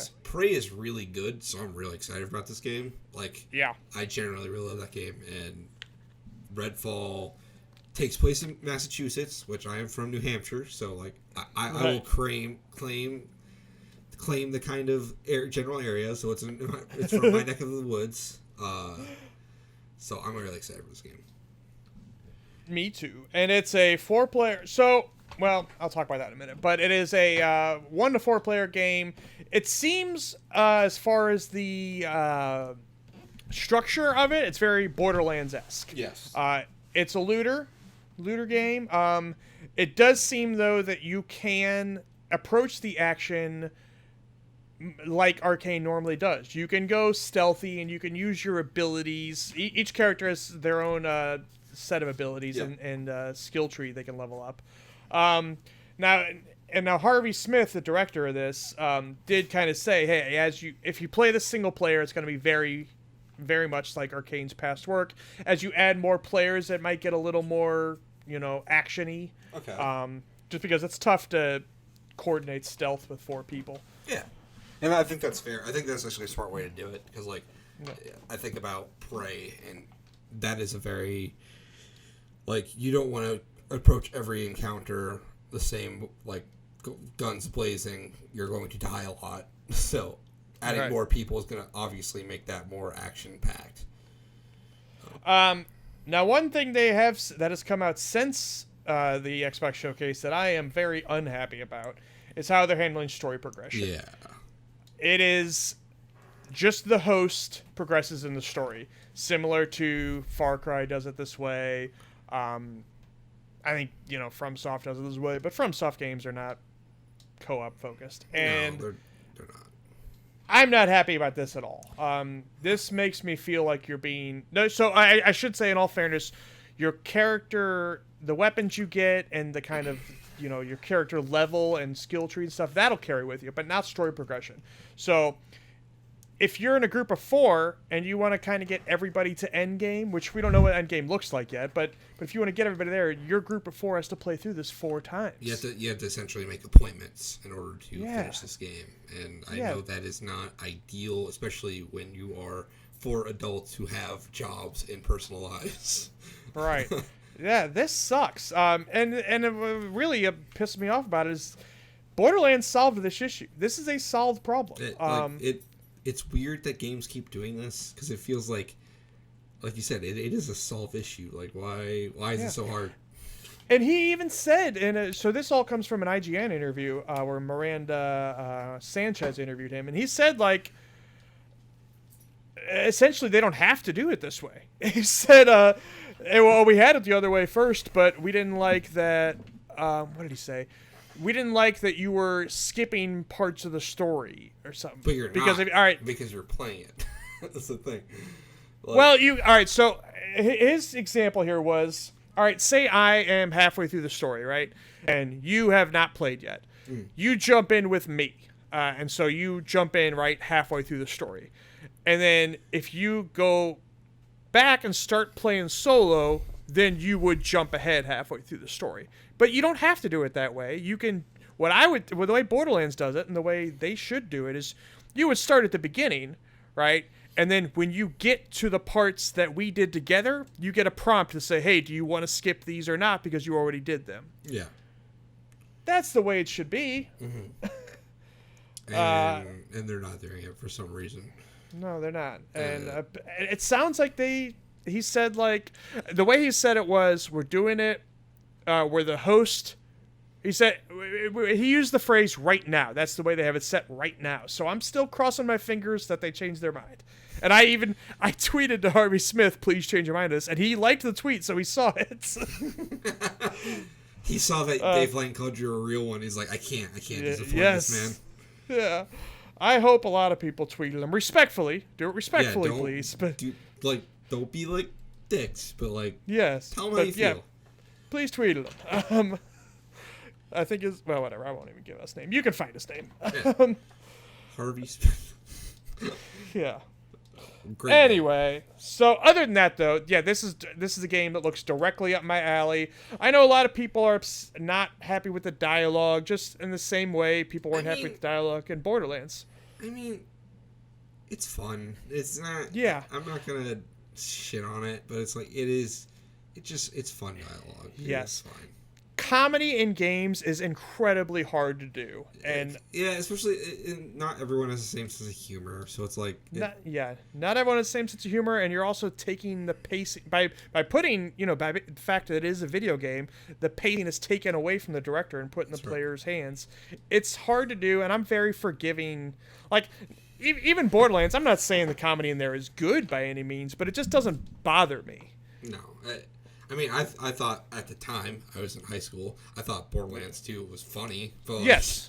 is really good, so I'm really excited about this game. Like, I generally really love that game, and Redfall takes place in Massachusetts, which I am from New Hampshire, so like I will claim the kind of general area, so it's from my neck of the woods. So I'm really excited for this game. Me too, and it's a 4-player. So. Well, I'll talk about that in a minute. But it is a 1 to 4 player game. It seems, as far as the structure of it, it's very Borderlands-esque. Yes. It's a looter game. It does seem, though, that you can approach the action like Arcane normally does. You can go stealthy, and you can use your abilities. Each character has their own set of abilities and skill tree they can level up. Now Harvey Smith, the director of this, did kind of say, hey, if you play this single player, it's going to be very, very much like Arcane's past work. As you add more players, it might get a little more, action-y. Okay. Just because it's tough to coordinate stealth with 4 people. Yeah. And I think that's fair. I think that's actually a smart way to do it because, I think about Prey, and that is a very, you don't want to approach every encounter the same, guns blazing. You're going to die a lot, so adding more people is going to obviously make that more action packed. Now one thing they have that has come out since the Xbox Showcase that I am very unhappy about is how they're handling story progression. Yeah, it is just the host progresses in the story, similar to Far Cry does it this way. I think, FromSoft does it this way, but FromSoft games are not co-op focused. And no, they're not. I'm not happy about this at all. This makes me feel like you're being... No, so I should say, in all fairness, your character, the weapons you get, and the kind of, your character level and skill tree and stuff, that'll carry with you, but not story progression. So if you're in a group of 4 and you want to kind of get everybody to endgame, which we don't know what endgame looks like yet, but if you want to get everybody there, your group of 4 has to play through this 4 times. You have to essentially make appointments in order to finish this game. And I know that is not ideal, especially when you are 4 adults who have jobs and personal lives. Right. Yeah, this sucks. And it really pissed me off about it is Borderlands solved this issue. This is a solved problem. It's weird that games keep doing this because it feels like you said, it is a solved issue. Like, why is it so hard? And he even said, so this all comes from an IGN interview where Miranda Sanchez interviewed him, and he said, like, essentially they don't have to do it this way. He said, well, we had it the other way first, but we didn't like that. What did he say? We didn't like that you were skipping parts of the story or something. But you're because not. All right. Because you're playing it. That's the thing. Like, well, all right. So his example here was, all right, say I am halfway through the story, right? And you have not played yet. You jump in with me. And so you jump in right halfway through the story. And then if you go back and start playing solo, then you would jump ahead halfway through the story. But you don't have to do it that way. You can, the way Borderlands does it and the way they should do it is you would start at the beginning, right? And then when you get to the parts that we did together, you get a prompt to say, hey, do you want to skip these or not? Because you already did them. Yeah. That's the way it should be. Mm-hmm. And they're not doing it for some reason. No, they're not. And it sounds like he said, like, the way he said it was, we're doing it where the host, he used the phrase right now. That's the way they have it set right now. So I'm still crossing my fingers that they change their mind. And I tweeted to Harvey Smith, please change your mind on this. And he liked the tweet, so he saw it. He saw that Dave Lang called you a real one. He's like, I can't disappoint this man. Yeah. I hope a lot of people tweeted him respectfully. Do it respectfully, please. But don't be like dicks, but like, yes, tell them how you feel. Please tweet him. I think whatever. I won't even give us name. You can find his name. Yeah. Harvey Smith. Yeah. Great anyway, so other than that, though, yeah, this is a game that looks directly up my alley. I know a lot of people are not happy with the dialogue, just in the same way people weren't happy with the dialogue in Borderlands. I mean, it's fun. It's not. Yeah. I'm not gonna shit on it, but it's like it's fun dialogue. Yes. It's fine. Comedy in games is incredibly hard to do, and especially not everyone has the same sense of humor, so it's like not everyone has the same sense of humor, and you're also taking the pacing by putting by the fact that it is a video game, the pacing is taken away from the director and put in the player's hands. It's hard to do, and I'm very forgiving. Like even Borderlands, I'm not saying the comedy in there is good by any means, but it just doesn't bother me. No. I mean, I thought at the time, I was in high school, I thought Borderlands 2 was funny. But yes,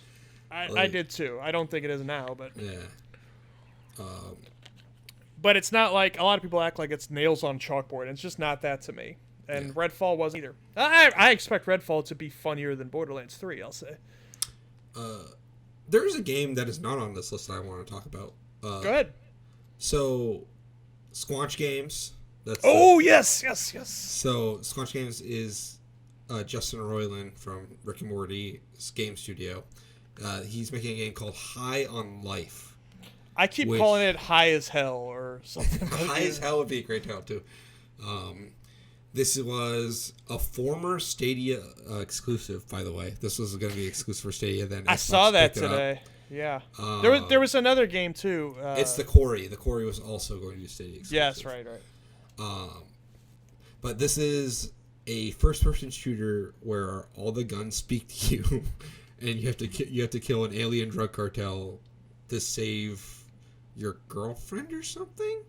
I did too. I don't think it is now, but... Yeah. But it's not like... A lot of people act like it's nails on chalkboard. It's just not that to me. And Redfall wasn't either. I expect Redfall to be funnier than Borderlands 3, I'll say. There's a game that is not on this list that I want to talk about. Go ahead. So, Squanch Games... yes. So, Squanch Games is Justin Roiland from Rick and Morty's game studio. He's making a game called High on Life. I keep calling it High as Hell or something. High as Hell would be a great title, too. This was a former Stadia exclusive, by the way. This was going to be exclusive for Stadia. Then I saw that today. Yeah. There was another game, too. It's the Quarry. The Quarry was also going to be Stadia exclusive. Yes, right. But this is a first-person shooter where all the guns speak to you, and you have to kill an alien drug cartel to save your girlfriend or something.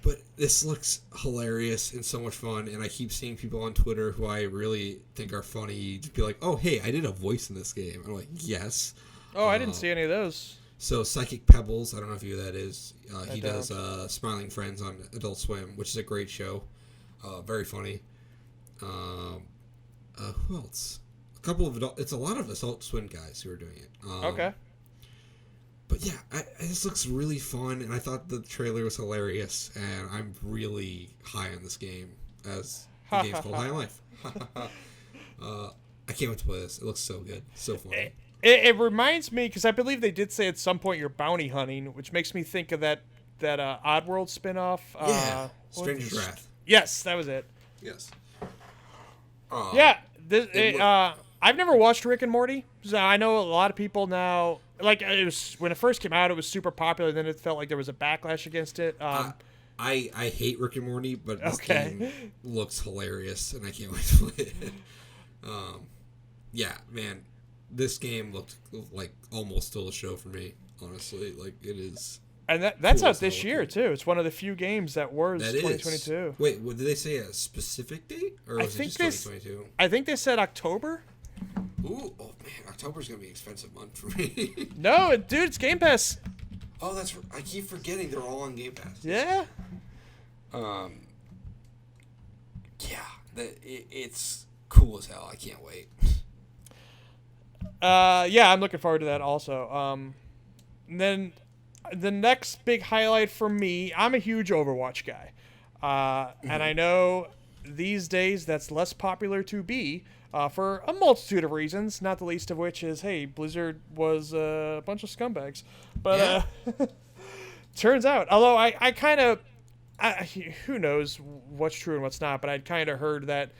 But this looks hilarious and so much fun, and I keep seeing people on Twitter who I really think are funny just be like, "Oh, hey, I did a voice in this game." I'm like, "Yes." Oh, I didn't see any of those. So Psychic Pebbles, I don't know if you know who that is. He does Smiling Friends on Adult Swim, which is a great show. Very funny. Who else? It's a lot of Adult Swim guys who are doing it. Okay. But yeah, this looks really fun, and I thought the trailer was hilarious, and I'm really high on this game, as the game's called High on Life. I can't wait to play this. It looks so good. So fun. It reminds me, because I believe they did say at some point you're bounty hunting, which makes me think of that Oddworld spinoff. Yeah, Stranger's Wrath. Yes, that was it. Yes. Yeah, I've never watched Rick and Morty. So I know a lot of people now. Like, it was when it first came out, it was super popular. Then it felt like there was a backlash against it. I hate Rick and Morty, but this game looks hilarious, and I can't wait to play it. Yeah, man, this game looked like almost still a show for me. Honestly, like it is. And that's out this year too. It's one of the few games that was 2022. Wait, did they say a specific date, or was it just 2022? I think they said October. Ooh, oh man, October's gonna be an expensive month for me. No, dude, it's Game Pass. Oh, I keep forgetting they're all on Game Pass. Yeah. Yeah, it's cool as hell. I can't wait. Yeah, I'm looking forward to that also. And then the next big highlight for me, I'm a huge Overwatch guy. And I know these days that's less popular to be for a multitude of reasons, not the least of which is, hey, Blizzard was a bunch of scumbags. But turns out, although I kind of, who knows what's true and what's not, but I'd kind of heard that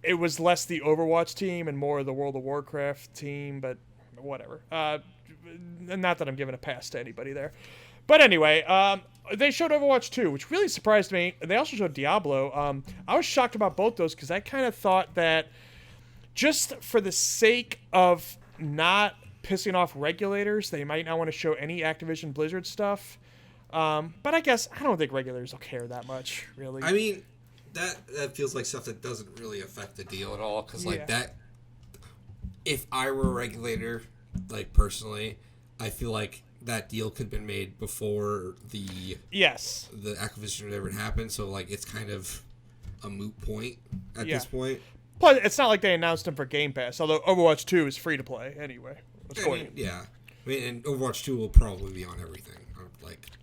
it was less the Overwatch team and more the World of Warcraft team, but whatever. Not that I'm giving a pass to anybody there. But anyway, they showed Overwatch 2, which really surprised me. They also showed Diablo. I was shocked about both those because I kind of thought that just for the sake of not pissing off regulators, they might not want to show any Activision Blizzard stuff. But I guess I don't think regulators will care that much, really. I mean, that feels like stuff that doesn't really affect the deal at all. Because like that, if I were a regulator, like personally, I feel like that deal could have been made before the acquisition ever happened. So like it's kind of a moot point at this point. Plus, it's not like they announced them for Game Pass. Although Overwatch 2 is free to play anyway. And Overwatch 2 will probably be on everything.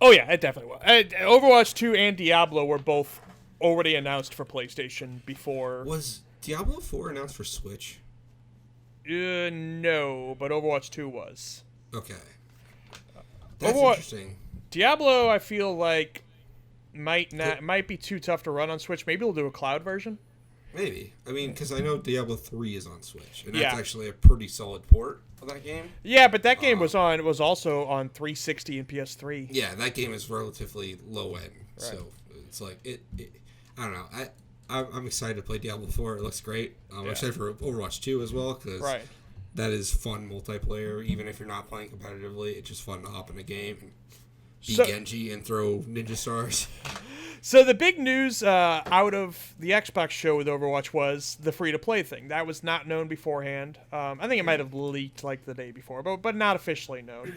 Oh yeah, it definitely will. Overwatch 2 and Diablo were both already announced for PlayStation before. Was Diablo 4 announced for Switch? No, but Overwatch 2 was. Okay. That's interesting. Diablo, I feel like might be too tough to run on Switch. Maybe we'll do a cloud version. Maybe. I mean, because I know Diablo 3 is on Switch, and that's actually a pretty solid port of that game. Yeah, but that game was also on 360 and PS3. Yeah, that game is relatively low end, so it's like it I don't know. I'm excited to play Diablo 4. It looks great. I'm excited for Overwatch 2 as well because that is fun multiplayer. Even if you're not playing competitively, it's just fun to hop in a game and be Genji and throw ninja stars. So the big news out of the Xbox show with Overwatch was the free-to-play thing. That was not known beforehand. I think it might have leaked like the day before, but not officially known.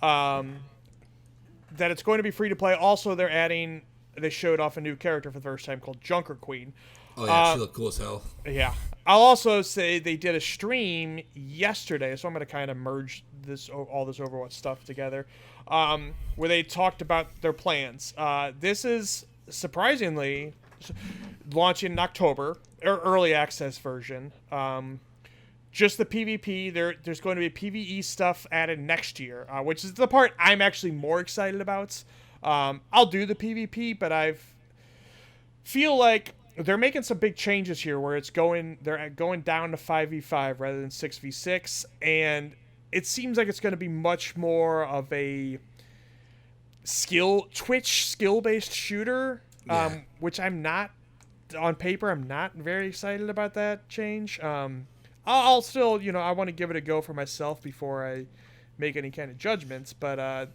That it's going to be free-to-play. Also, they showed off a new character for the first time called Junker Queen. Oh, yeah, she looked cool as hell. Yeah. I'll also say they did a stream yesterday, so I'm going to kind of merge all this Overwatch stuff together, where they talked about their plans. This is surprisingly launching in October, or early access version. Just the PvP. There's going to be PvE stuff added next year, which is the part I'm actually more excited about. I'll do the PvP, but I feel like they're making some big changes here where they're going down to 5v5 rather than 6v6, and it seems like it's going to be much more of a skill-based shooter, which I'm not, on paper, I'm not very excited about that change. I'll still, I want to give it a go for myself before I make any kind of judgments, but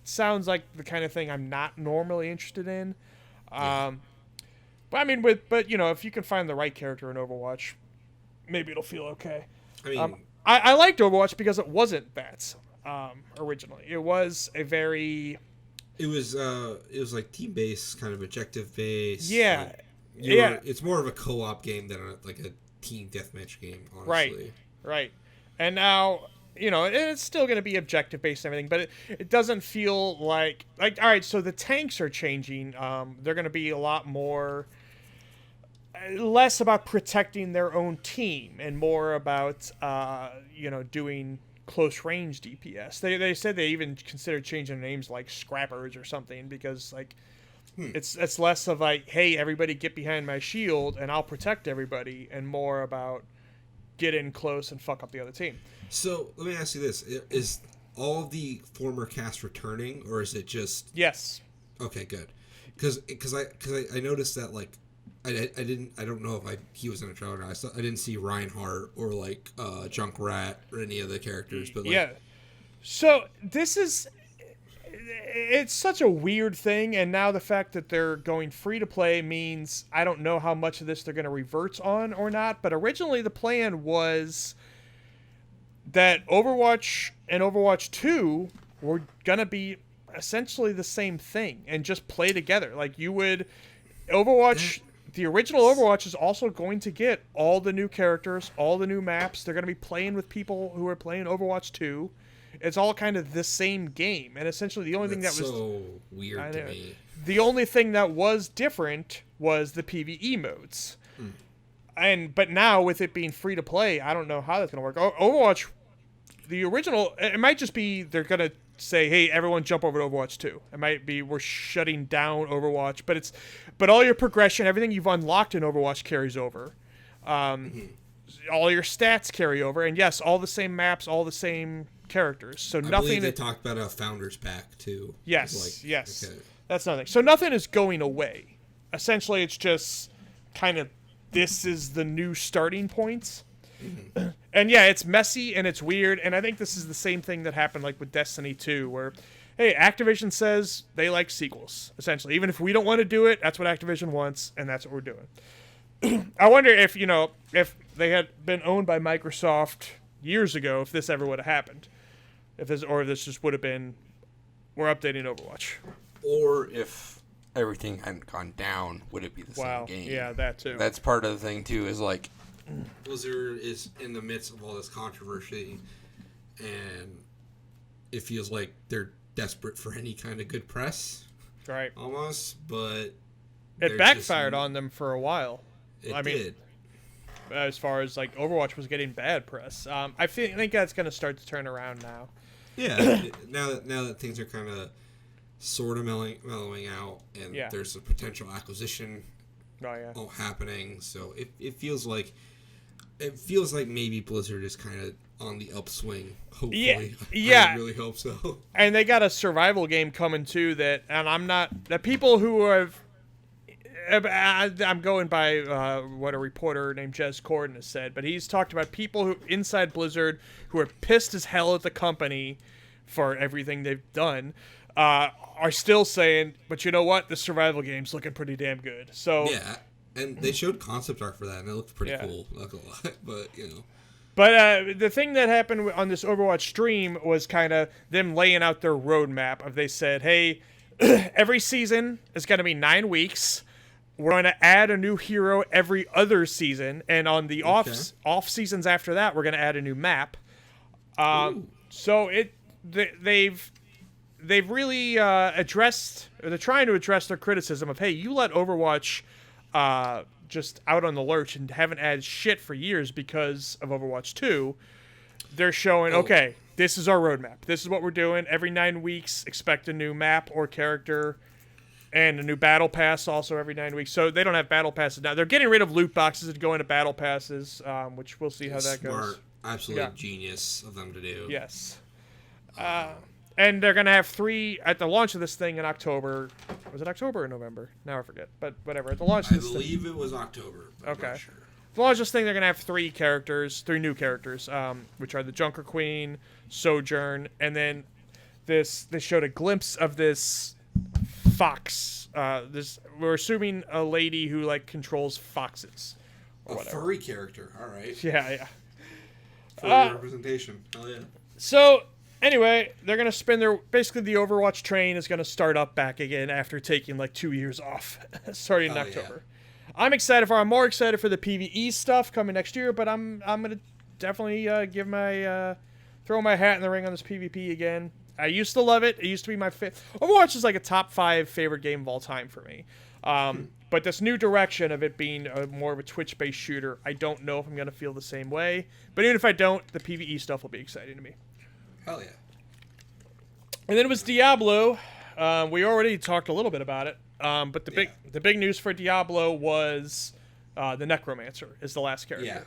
sounds like the kind of thing I'm not normally interested in. Yeah. But I mean, if you can find the right character in Overwatch, maybe it'll feel okay. I mean, I liked Overwatch because it wasn't that originally. It was a very... It was like team based, kind of objective based. Yeah. Like it's more of a co-op game than like a team deathmatch game, honestly. Right. And now, it's still going to be objective based and everything, but it doesn't feel like all right, so the tanks are changing. They're going to be a lot more less about protecting their own team and more about doing close range DPS. They said they even considered changing names like Scrappers or something because it's less of like, hey, everybody get behind my shield and I'll protect everybody, and more about get in close and fuck up the other team. So let me ask you this: is all of the former cast returning, or is it just... Yes. Okay, good. Because I noticed that like I don't know if he was in a trailer. I didn't see Reinhardt or like Junkrat or any of the characters, but like, yeah. So it's such a weird thing, and now the fact that they're going free to play means I don't know how much of this they're going to revert on or not. But originally the plan was that Overwatch and Overwatch 2 were going to be essentially the same thing and just play together. Like you would Overwatch. The original Overwatch is also going to get all the new characters, all the new maps. They're going to be playing with people who are playing Overwatch 2. It's all kind of the same game. And essentially the only thing that was... so weird to me. The only thing that was different was the PvE modes. But now, with it being free to play, I don't know how that's going to work. Overwatch, the original... It might just be they're going to say, hey, everyone jump over to Overwatch 2. It might be we're shutting down Overwatch, but all your progression, everything you've unlocked in Overwatch carries over. All your stats carry over, and yes, all the same maps, all the same characters. So nothing. I believe they talked about a Founders Pack too. Yes, yes, okay. That's nothing. So nothing is going away. Essentially, it's just kind of this is the new starting points. And yeah, it's messy and it's weird, and I think this is the same thing that happened like with Destiny 2, where, hey, Activision says they like sequels, essentially. Even if we don't want to do it, that's what Activision wants, and that's what we're doing. I wonder if they had been owned by Microsoft years ago, if this ever would have happened. If this just would have been, we're updating Overwatch. Or if everything hadn't gone down, would it be the same game? Yeah, that too. That's part of the thing too, is like, Blizzard is in the midst of all this controversy, and it feels like they're desperate for any kind of good press. Right. Almost, but it backfired on them for a while. I mean, as far as like Overwatch was getting bad press. I think that's going to start to turn around now. Yeah, now that things are kind of sort of mellowing out, and there's a potential acquisition happening, so it feels like maybe Blizzard is kind of on the upswing. Hopefully, yeah. I really hope so. And they got a survival game coming too. The people who have. I'm going by what a reporter named Jez Corden has said, but he's talked about people who inside Blizzard who are pissed as hell at the company for everything they've done, are still saying, but you know what? The survival game's looking pretty damn good. So yeah, and they showed concept art for that, and it looked pretty cool. Not gonna lie, but But the thing that happened on this Overwatch stream was kind of them laying out their roadmap. They said, hey, every season is going to be 9 weeks. We're going to add a new hero every other season, and on the off seasons after that, we're going to add a new map. So they've really addressed, or they're trying to address their criticism of, hey, you let Overwatch just out on the lurch and haven't added shit for years because of Overwatch 2. They're showing, okay, this is our roadmap. This is what we're doing. Every 9 weeks, expect a new map or character. And a new battle pass also every 9 weeks. So they don't have battle passes now. They're getting rid of loot boxes and going to battle passes, which we'll see how that goes. Absolute genius of them to do. Yes. And they're going to have 3 at the launch of this thing in October. Was it October or November? Now I forget. But whatever. At the launch of this thing. I believe it was October. I'm not sure. The launch of this thing, they're going to have 3 new characters, which are the Junker Queen, Sojourn, and then they showed a glimpse of this fox. We're assuming a lady who like controls foxes. Or whatever. Furry character. All right. Yeah. Furry representation. Oh yeah. So anyway, they're gonna spin basically the Overwatch train is gonna start up back again after taking like 2 years off, starting in October. Yeah. I'm more excited for the PvE stuff coming next year, but I'm gonna definitely throw my hat in the ring on this PvP again. I used to love it. It used to be my Overwatch is like a top 5 favorite game of all time for me. But this new direction of it being more of a Twitch-based shooter, I don't know if I'm going to feel the same way. But even if I don't, the PvE stuff will be exciting to me. Hell yeah. And then it was Diablo. We already talked a little bit about it. But the big news for Diablo was the Necromancer is the last character. Yeah.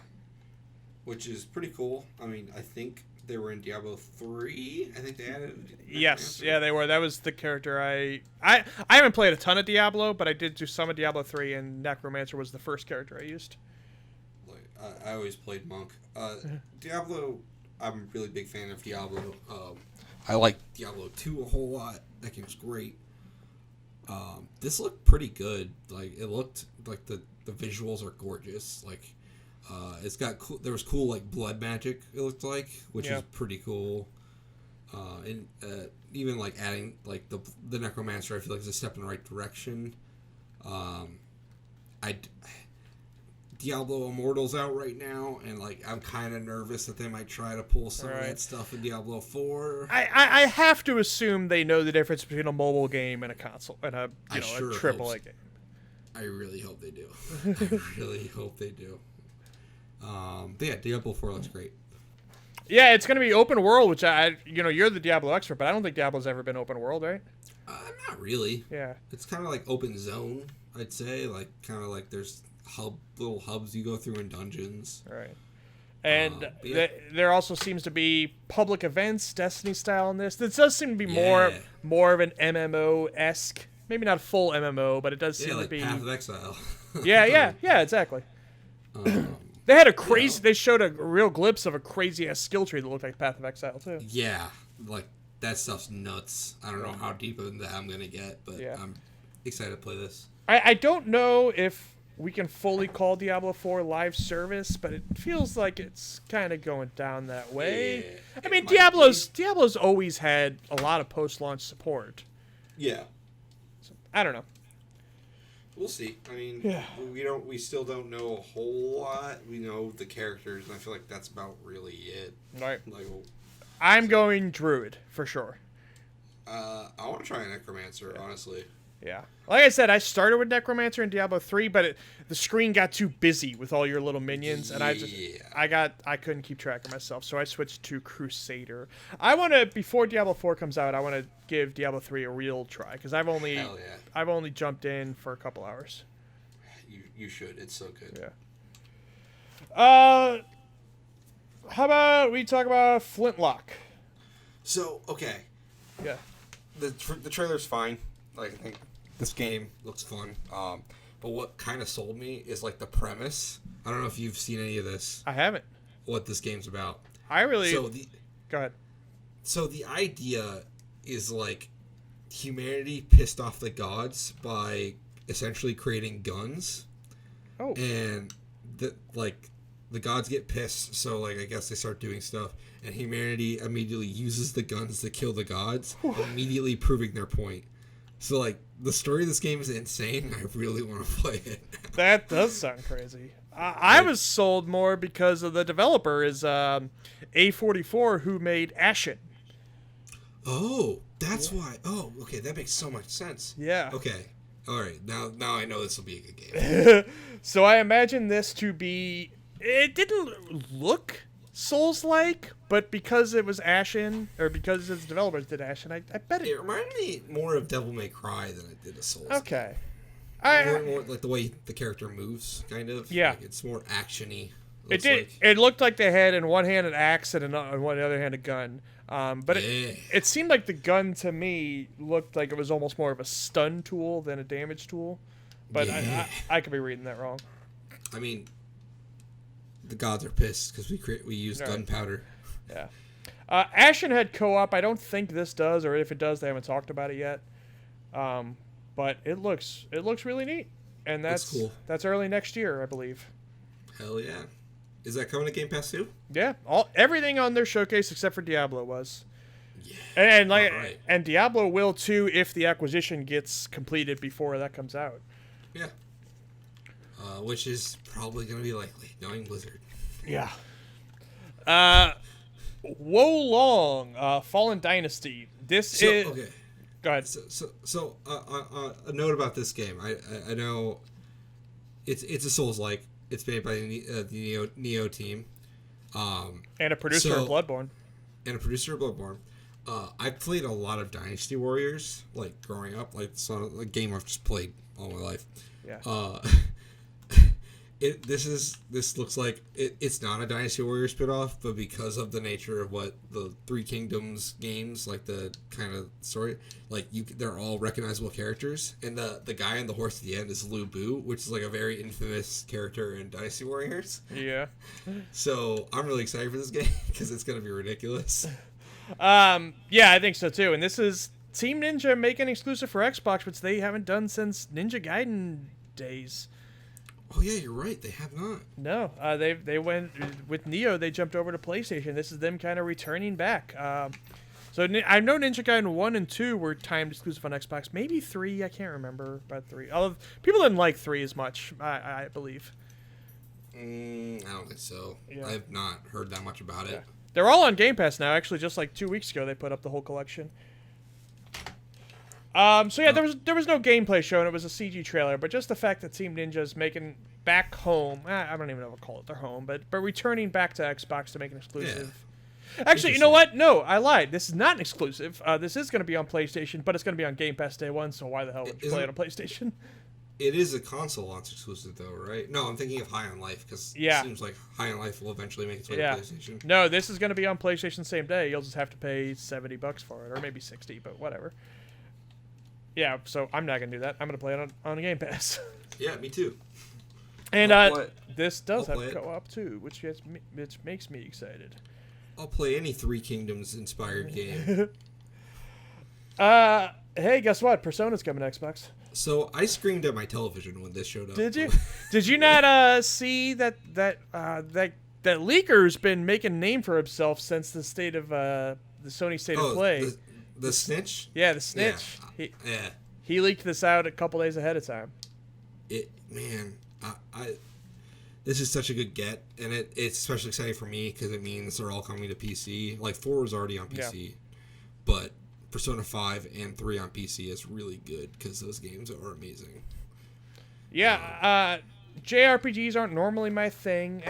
Which is pretty cool. I mean, I think they were in Diablo 3. I think they added. Yes, yeah, they were. That was the character I haven't played a ton of Diablo, but I did do some of Diablo 3, and Necromancer was the first character I used. I always played Monk. Diablo, I'm a really big fan of Diablo. I like Diablo 2 a whole lot. That game's great. This looked pretty good. Like it looked like the visuals are gorgeous. Like. It's got cool. There was cool like blood magic. It looked like, which is pretty cool. And even like adding like the Necromancer, I feel like is a step in the right direction. Diablo Immortal's out right now, and like I'm kind of nervous that they might try to pull some of that stuff in Diablo 4. I have to assume they know the difference between a mobile game and a console and a AAA game. I really hope they do. I really hope they do. But yeah, Diablo 4 looks great. Yeah, it's going to be open world, which you're the Diablo expert, but I don't think Diablo's ever been open world, right? Not really. Yeah. It's kind of like open zone, I'd say. Like, kind of like there's little hubs you go through in dungeons. Right. And there also seems to be public events, Destiny style in this. This does seem to be more of an MMO-esque. Maybe not a full MMO, but it does seem to be... Path of Exile. yeah, exactly. They had they showed a real glimpse of a crazy-ass skill tree that looked like Path of Exile, too. Yeah, like, that stuff's nuts. I don't know how deep into that I'm going to get, but I'm excited to play this. I don't know if we can fully call Diablo 4 live service, but it feels like it's kind of going down that way. Yeah, I mean, Diablo's always had a lot of post-launch support. Yeah. So, I don't know. We'll see. I mean, we still don't know a whole lot. We know the characters, and I feel like that's about really it. Right. I'm going Druid, for sure. I want to try a Necromancer, honestly. Yeah. Like I said, I started with Necromancer in Diablo 3, but the screen got too busy with all your little minions, and I couldn't keep track of myself, so I switched to Crusader. Before Diablo 4 comes out, I want to give Diablo 3 a real try, because I've only jumped in for a couple hours. You should. It's so good. Yeah. How about we talk about Flintlock? So, okay. Yeah. The trailer's fine. Like, I think this game looks fun. But what kind of sold me is, like, the premise. I don't know if you've seen any of this. I haven't. What this game's about. Go ahead. So the idea is, like, humanity pissed off the gods by essentially creating guns. Oh. And, the gods get pissed, so, like, I guess they start doing stuff. And humanity immediately uses the guns to kill the gods, immediately proving their point. So, like, the story of this game is insane. I really want to play it. That does sound crazy. I was sold more because of the developer is A44, who made Ashen. Oh, that's why. Oh, okay, that makes so much sense. Yeah. Okay. All right. Now I know this will be a good game. So I imagine this to be... It didn't look Souls-like, but because it was Ashen, or because its developers did Ashen, I bet it... It reminded me more of Devil May Cry than it did of Souls. Okay. More like the way the character moves, kind of. Yeah. Like it's more action-y. It looked like they had in one hand an axe and on the other hand a gun. But it seemed like the gun to me looked like it was almost more of a stun tool than a damage tool. But I could be reading that wrong. I mean, the gods are pissed because we use gunpowder. Yeah. Ashen had co-op. I don't think this does, or if it does, they haven't talked about it yet. But it looks really neat, and that's cool. That's early next year, I believe. Hell yeah! Is that coming to Game Pass too? Yeah, everything on their showcase except for Diablo was. Yeah. And Diablo will too if the acquisition gets completed before that comes out. Yeah. Which is probably going to be likely, knowing Blizzard. Yeah. Wolong, Fallen Dynasty. Okay. Go ahead. So a note about this game. I know it's a Souls-like. It's made by the Neo team. And a producer of Bloodborne. I played a lot of Dynasty Warriors, like growing up. Like it's a game I've just played all my life. Yeah. This looks like it's not a Dynasty Warriors spinoff, but because of the nature of what the Three Kingdoms games, like the kind of story, like they're all recognizable characters, and the guy on the horse at the end is Lu Bu, which is like a very infamous character in Dynasty Warriors. Yeah. So I'm really excited for this game because it's gonna be ridiculous. Yeah, I think so too. And this is Team Ninja making exclusive for Xbox, which they haven't done since Ninja Gaiden days. Oh yeah, you're right. They have not. No, they went with Neo. They jumped over to PlayStation. This is them kind of returning back. So I know Ninja Gaiden 1 and 2 were timed exclusive on Xbox. Maybe 3. I can't remember about 3. People didn't like 3 as much. I believe. I don't think so. Yeah. I've not heard that much about it. They're all on Game Pass now. Actually, just like 2 weeks ago, they put up the whole collection. So yeah, there was no gameplay shown. It was a CG trailer, but just the fact that Team Ninja is making back home. I don't even know what to call it their home, but returning back to Xbox to make an exclusive. Yeah. Actually, you know what? No, I lied. This is not an exclusive. This is going to be on PlayStation, but it's going to be on Game Pass day one. So why the hell would you play it on PlayStation? It is a console launch exclusive, though, right? No, I'm thinking of High on Life because it seems like High on Life will eventually make its way to PlayStation. No, this is going to be on PlayStation same day. You'll just have to pay $70 for it, or maybe 60, but whatever. Yeah, so I'm not going to do that. I'm going to play it on Game Pass. Yeah, me too. And this does have co-op too, which makes me excited. I'll play any Three Kingdoms inspired game. Hey, guess what? Persona's coming to Xbox. So I screamed at my television when this showed up. Did you? Did you not see that Leaker's been making a name for himself since the Sony State of Play? The Snitch? Yeah, the Snitch. Yeah. He leaked this out a couple days ahead of time. This is such a good get, and it's especially exciting for me because it means they're all coming to PC. Like 4 was already on PC, but Persona 5 and 3 on PC is really good because those games are amazing. Yeah, JRPGs aren't normally my thing,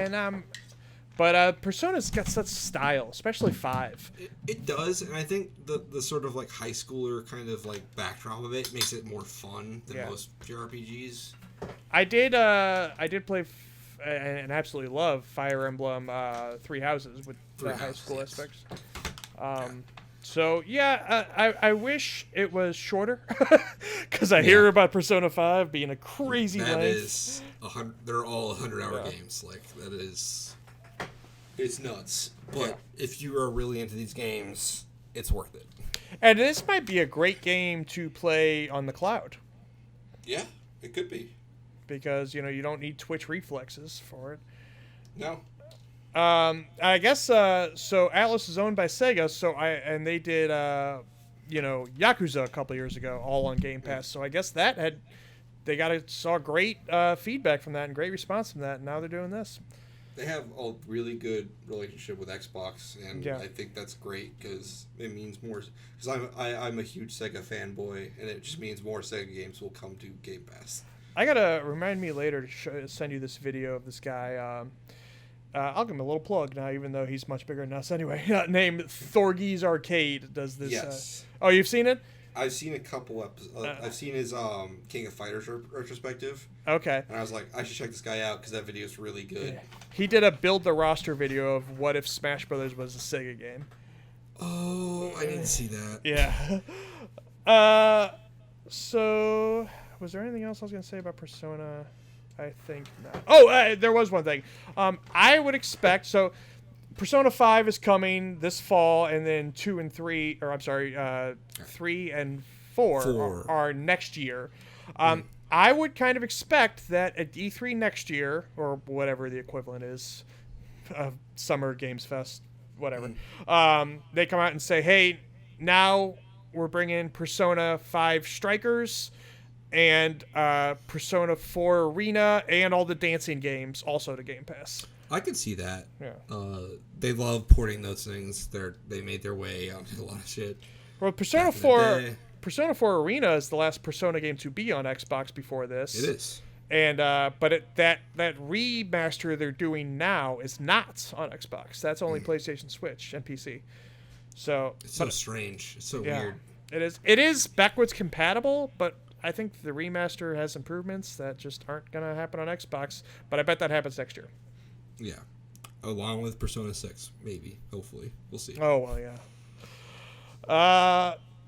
but Persona's got such style, especially 5. It does, and I think the sort of like high schooler kind of like backdrop of it makes it more fun than most JRPGs. I did play and absolutely love Fire Emblem 3 Houses with the high school aspects. So yeah, I wish it was shorter because I hear about Persona 5 being a crazy length. That is they're all 100-hour games. Like that is, it's nuts. But if you are really into these games, it's worth it. And this might be a great game to play on the cloud. Yeah, it could be. Because you don't need Twitch reflexes for it. No. I guess so. Atlas is owned by Sega, and they did Yakuza a couple years ago, all on Game Pass. So I guess they saw great feedback from that and great response from that, and now they're doing this. They have a really good relationship with Xbox, and I think that's great because it means more. Because I'm a huge Sega fanboy, and it just means more Sega games will come to Game Pass. I gotta remind me later to send you this video of this guy. I'll give him a little plug now, even though he's much bigger than us anyway. Named Thorgy's Arcade does this. Yes. Oh, you've seen it? I've seen a couple episodes. I've seen his King of Fighters retrospective. Okay. And I was like, I should check this guy out because that video is really good. Yeah. He did a build the roster video of what if Smash Brothers was a Sega game. Oh, I didn't see that. Yeah. So, was there anything else I was going to say about Persona? I think not. Oh, there was one thing. I would expect, so Persona 5 is coming this fall, and then 3 and 4 are next year. I would kind of expect that at E3 next year, or whatever the equivalent is, Summer Games Fest, whatever, they come out and say, hey, now we're bringing Persona 5 Strikers and Persona 4 Arena and all the dancing games also to Game Pass. I can see that. Yeah. They love porting those things. They made their way onto a lot of shit. Well, Persona 4 Arena is the last Persona game to be on Xbox before this. It is. And but that remaster they're doing now is not on Xbox. That's only PlayStation, Switch, and PC. So it's so strange. It's so weird. It is backwards compatible, but I think the remaster has improvements that just aren't gonna happen on Xbox. But I bet that happens next year. Yeah, along with Persona 6, maybe. Hopefully, we'll see. Oh well, yeah.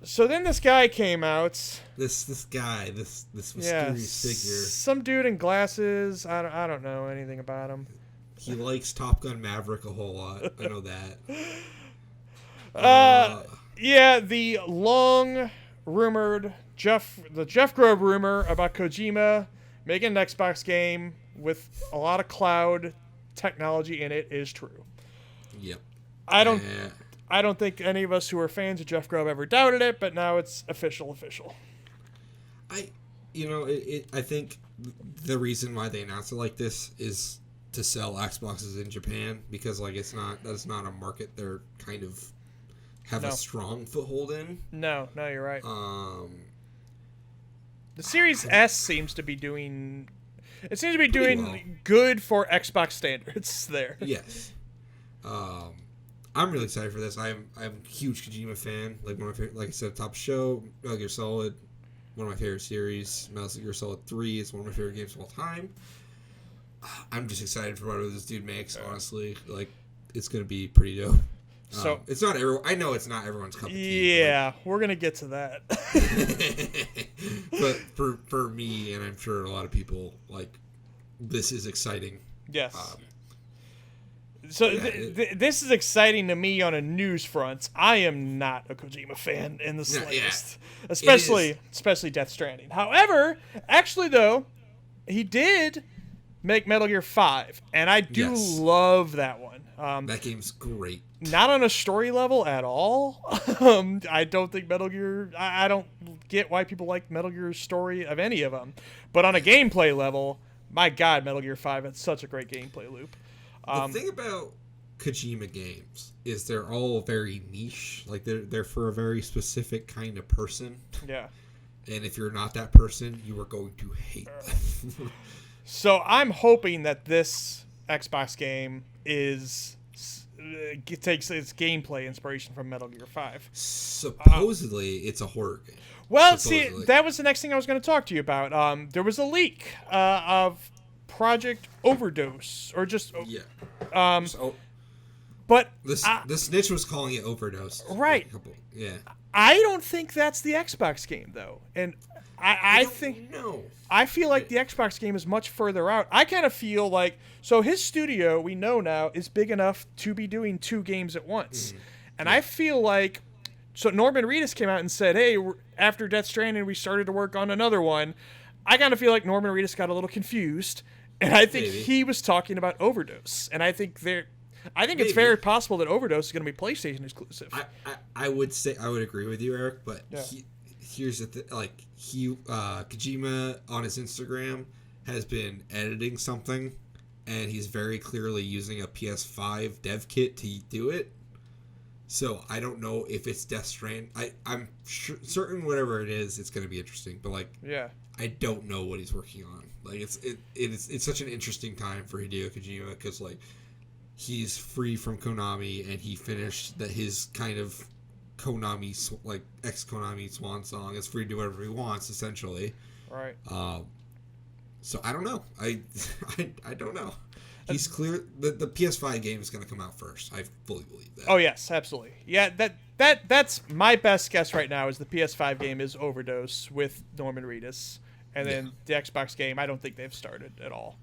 So then this guy came out. This guy, this mysterious figure. Some dude in glasses. I don't know anything about him. He likes Top Gun Maverick a whole lot. I know that. Yeah, the long rumored Jeff Grubb rumor about Kojima making an Xbox game with a lot of cloud technology in it is true. Yep. I don't think any of us who are fans of Jeff Grubb ever doubted it, but now it's official. I think the reason why they announced it like this is to sell Xboxes in Japan, because like that's not a market they're kind of have a strong foothold in. No, you're right. The Series S seems to be doing. It seems to be doing good for Xbox standards there. Yes. I'm really excited for this. I'm a huge Kojima fan. Like one of my favorite, like I said, top show, Metal Gear Solid, one of my favorite series. Metal Gear Solid 3 is one of my favorite games of all time. I'm just excited for whatever this dude makes. Honestly, like it's gonna be pretty dope. So it's not everyone. I know it's not everyone's cup of tea. Yeah, we're gonna get to that. But for me, and I'm sure a lot of people, like this is exciting. Yes. This is exciting to me on a news front. I am not a Kojima fan in the slightest, especially Death Stranding. However, actually though, he did make Metal Gear 5, and I do love that one. That game's great. Not on a story level at all. I don't think Metal Gear... I don't get why people like Metal Gear's story of any of them. But on a gameplay level, my God, Metal Gear 5 had such a great gameplay loop. The thing about Kojima games is they're all very niche. Like, they're for a very specific kind of person. Yeah. And if you're not that person, you are going to hate them. So I'm hoping that this Xbox game takes its gameplay inspiration from Metal Gear 5. Supposedly, it's a horror game. Well, see, that was the next thing I was going to talk to you about. There was a leak of Project Overdose, or just but the snitch was calling it Overdose. Right. Yeah. I don't think that's the Xbox game though, and I think no. I feel like the Xbox game is much further out. I kind of feel like his studio, we know now, is big enough to be doing 2 games at once, and I feel like Norman Reedus came out and said, "Hey, after Death Stranding, we started to work on another one." I kind of feel like Norman Reedus got a little confused, and I think he was talking about Overdose, and I think it's very possible that Overdose is going to be PlayStation exclusive. I would agree with you, Eric, but here's the thing: like Kojima on his Instagram has been editing something, and he's very clearly using a PS5 dev kit to do it. So I don't know if it's Death Stranding. I'm certain whatever it is, it's going to be interesting. But I don't know what he's working on. Like it's such an interesting time for Hideo Kojima because like he's free from Konami and he finished his kind of Konami like ex-Konami swan song. Is free to do whatever he wants essentially. Right. So I don't know. I don't know. He's clear. The PS5 game is going to come out first. I fully believe that. Oh yes, absolutely. Yeah, that's my best guess right now. Is the PS5 game is Overdose with Norman Reedus, and then the Xbox game I don't think they've started at all.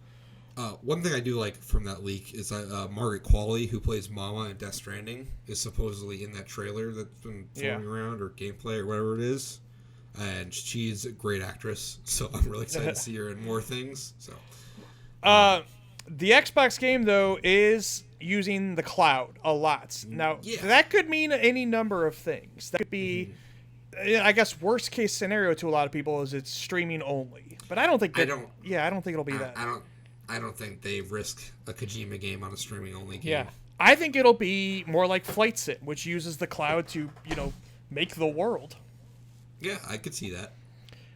One thing I do like from that leak is Margaret Qualley, who plays Mama in Death Stranding, is supposedly in that trailer that's been floating around, or gameplay, or whatever it is. And she's a great actress, so I'm really excited to see her in more things. So, the Xbox game, though, is using the cloud a lot. Now, that could mean any number of things. That could be, I guess, worst case scenario to a lot of people is it's streaming only. But I don't think that, I don't think it'll be that. I don't think they risk a Kojima game on a streaming only game. Yeah, I think it'll be more like Flight Sim, which uses the cloud to, make the world. Yeah, I could see that.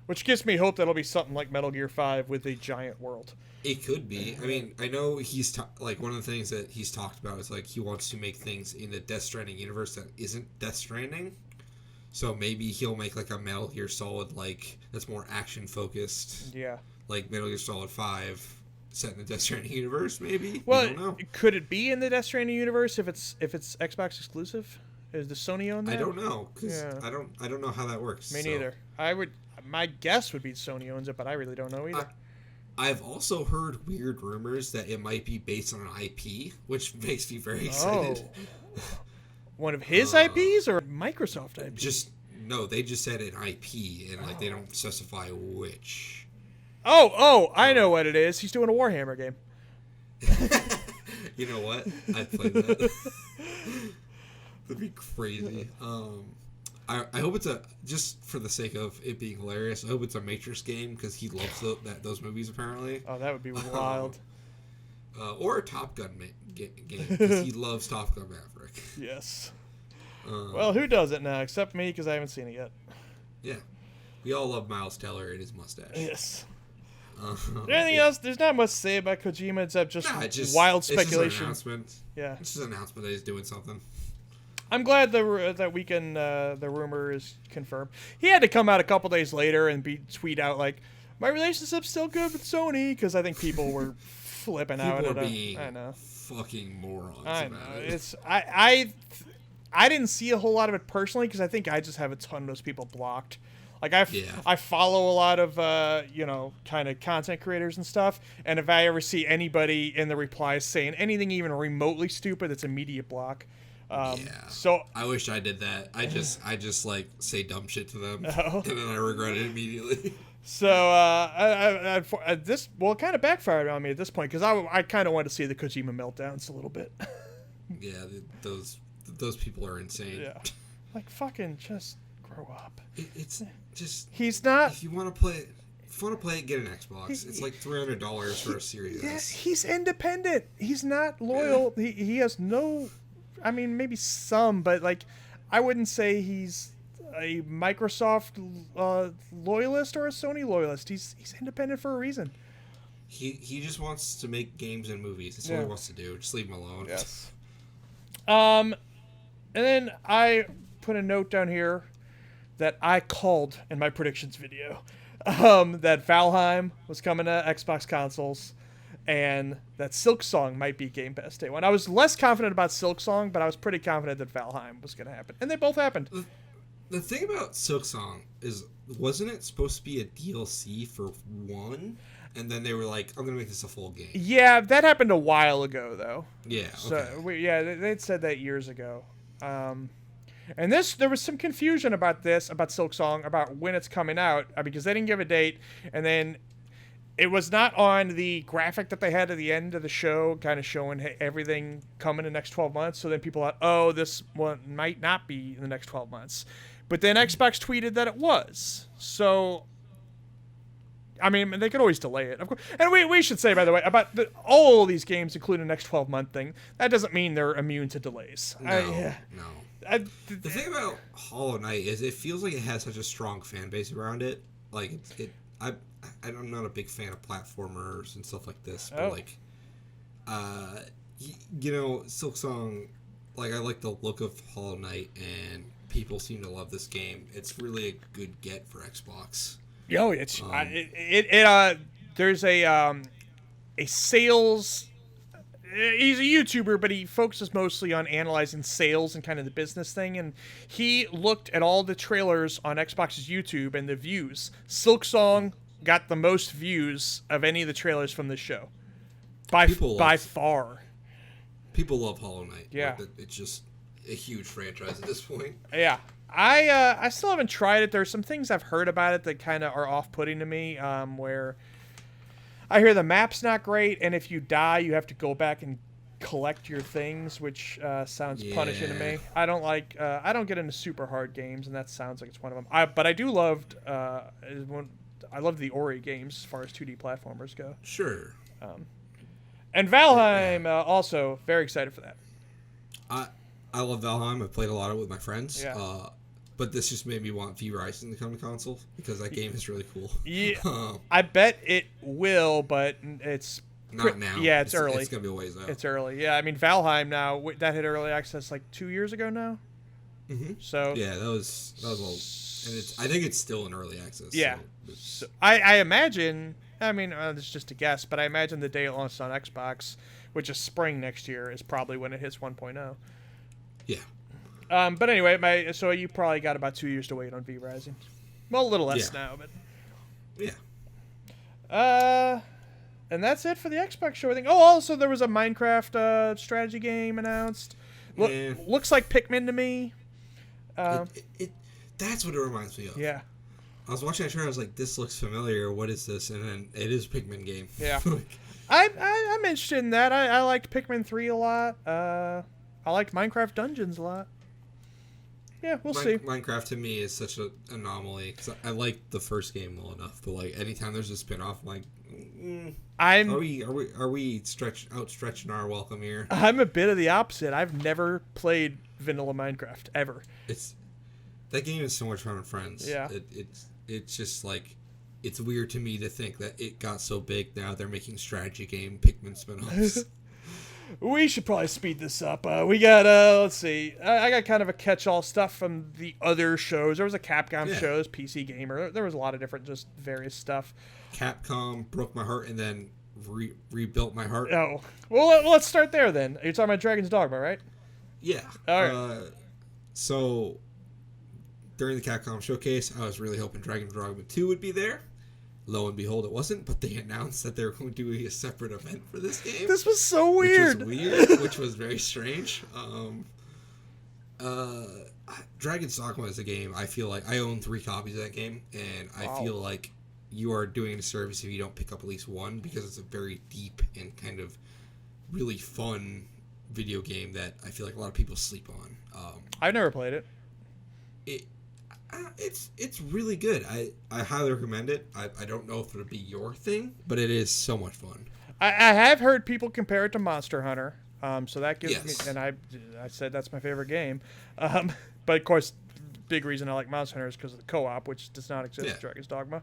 Which gives me hope that it'll be something like Metal Gear 5 with a giant world. It could be. I mean, I know he's one of the things that he's talked about is like he wants to make things in the Death Stranding universe that isn't Death Stranding. So maybe he'll make like a Metal Gear Solid that's more action focused. Yeah. Like Metal Gear Solid 5 set in the Death Stranding universe, maybe. Well, I don't know. Could it be in the Death Stranding universe if it's Xbox exclusive? Is the Sony own that? I don't know because I don't know how that works. Me neither. My guess would be Sony owns it, but I really don't know either. I've also heard weird rumors that it might be based on an IP, which makes me very excited. One of his IPs or Microsoft IP? They just said an IP, and they don't specify which. I know what it is. He's doing a Warhammer game. You know what? I'd play that. That'd be crazy. I hope it's just for the sake of it being hilarious, I hope it's a Matrix game because he loves those movies apparently. Oh, that would be wild. Or a Top Gun game because he loves Top Gun Maverick. Yes. Well, who doesn't now except me because I haven't seen it yet. Yeah. We all love Miles Teller and his mustache. Yes. Anything else? There's not much to say about Kojima except just wild speculation. It's just an announcement. Yeah. It's just an announcement that he's doing something. I'm glad that weekend the rumor is confirmed. He had to come out a couple days later and tweet out like, "My relationship's still good with Sony," because I think people were flipping out at him. I know. Fucking morons. I know. It's I didn't see a whole lot of it personally because I think I just have a ton of those people blocked. Like I follow a lot of kind of content creators and stuff, and if I ever see anybody in the replies saying anything even remotely stupid, it's immediate block. So I wish I did that. I just say dumb shit to them, and then I regret it immediately. So this it kind of backfired on me at this point because I kind of wanted to see the Kojima meltdowns a little bit. Yeah, those people are insane. Yeah, like fucking just grow up. It's just he's not. If you want to play it, get an Xbox. It's like $300 for a Series S. He's independent. He's not loyal. Yeah. He has no. I mean, maybe some, but I wouldn't say he's a Microsoft loyalist or a Sony loyalist. He's independent for a reason. He just wants to make games and movies. That's all he wants to do. Just leave him alone. Yes. And then I put a note down here that I called in my predictions video that Valheim was coming to Xbox consoles. And that Silksong might be Game Pass Day 1. I was less confident about Silksong, but I was pretty confident that Valheim was going to happen. And they both happened. The thing about Silksong is, wasn't it supposed to be a DLC for 1? And then they were like, I'm going to make this a full game. Yeah, that happened a while ago, though. Yeah, okay. So, they'd said that years ago. And there was some confusion about Silksong, about when it's coming out, because they didn't give a date. And then it was not on the graphic that they had at the end of the show, kind of showing everything coming in the next 12 months. So then people thought, this one might not be in the next 12 months. But then Xbox tweeted that it was. So, I mean, they could always delay it, of course. And we should say, by the way, about all these games, including the next 12-month thing, that doesn't mean they're immune to delays. No. The thing about Hollow Knight is it feels like it has such a strong fan base around it. Like, I'm not a big fan of platformers and stuff like this, but Silksong, I like the look of Hollow Knight, and people seem to love this game. It's really a good get for Xbox. Yo, there's a sales. He's a YouTuber, but he focuses mostly on analyzing sales and kind of the business thing. And he looked at all the trailers on Xbox's YouTube and the views. Silksong got the most views of any of the trailers from this show. by far. People love Hollow Knight. Yeah. Like, it's just a huge franchise at this point. Yeah. I still haven't tried it. There's some things I've heard about it that kind of are off-putting to me, where I hear the map's not great, and if you die, you have to go back and collect your things, which sounds punishing to me. I don't get into super hard games, and that sounds like it's one of them. But I do I love the Ori games as far as 2D platformers go. Sure. And Valheim, also very excited for that. I love Valheim. I've played a lot of it with my friends. Yeah. But this just made me want V-Rising to come to console because that game is really cool. Yeah. I bet it will, but it's not now. Yeah, it's early. It's gonna be a ways out. It's early. Yeah, I mean Valheim now that hit early access like 2 years ago now. Mm-hmm. So yeah, that was old, and I think it's still in early access. Yeah. So I imagine. I mean, this is just a guess, but I imagine the day it launches on Xbox, which is spring next year, is probably when it hits 1.0. Yeah. But anyway, so you probably got about 2 years to wait on V-Rising. Well, a little less now, but. Yeah. And that's it for the Xbox show, I think. Oh, also there was a Minecraft strategy game announced. Looks like Pikmin to me. That's what it reminds me of. Yeah. I was watching that trailer, I was like, this looks familiar. What is this? And then it is a Pikmin game. Yeah. I'm interested in that. I liked Pikmin 3 a lot. I liked Minecraft Dungeons a lot. Yeah, we'll see. Minecraft to me is such an anomaly because I like the first game well enough, but like anytime there's a spin-off, I'm like, are we outstretching our welcome here? I'm a bit of the opposite. I've never played vanilla Minecraft ever. That game is so much fun with friends. Yeah, it's just like it's weird to me to think that it got so big. Now they're making strategy game Pikmin spin-offs. We should probably speed this up. We got, let's see. I got kind of a catch-all stuff from the other shows. There was a Capcom show, there's PC Gamer. There was a lot of different, just various stuff. Capcom broke my heart and then rebuilt my heart. Oh. Well, let's start there then. You're talking about Dragon's Dogma, right? Yeah. All right. So, during the Capcom showcase, I was really hoping Dragon's Dogma 2 would be there. Lo and behold, it wasn't, but they announced that they were going to do a separate event for this game. This was so weird. Which was very strange. Dragon's Dogma is a game, I feel like, I own 3 copies of that game, and I feel like you are doing a service if you don't pick up at least one, because it's a very deep and kind of really fun video game that I feel like a lot of people sleep on. I've never played it. It's really good. I highly recommend it. I don't know if it'll be your thing, but it is so much fun. I have heard people compare it to Monster Hunter, so that gives me, and I said that's my favorite game. But of course, big reason I like Monster Hunter is because of the co-op, which does not exist in Dragon's Dogma.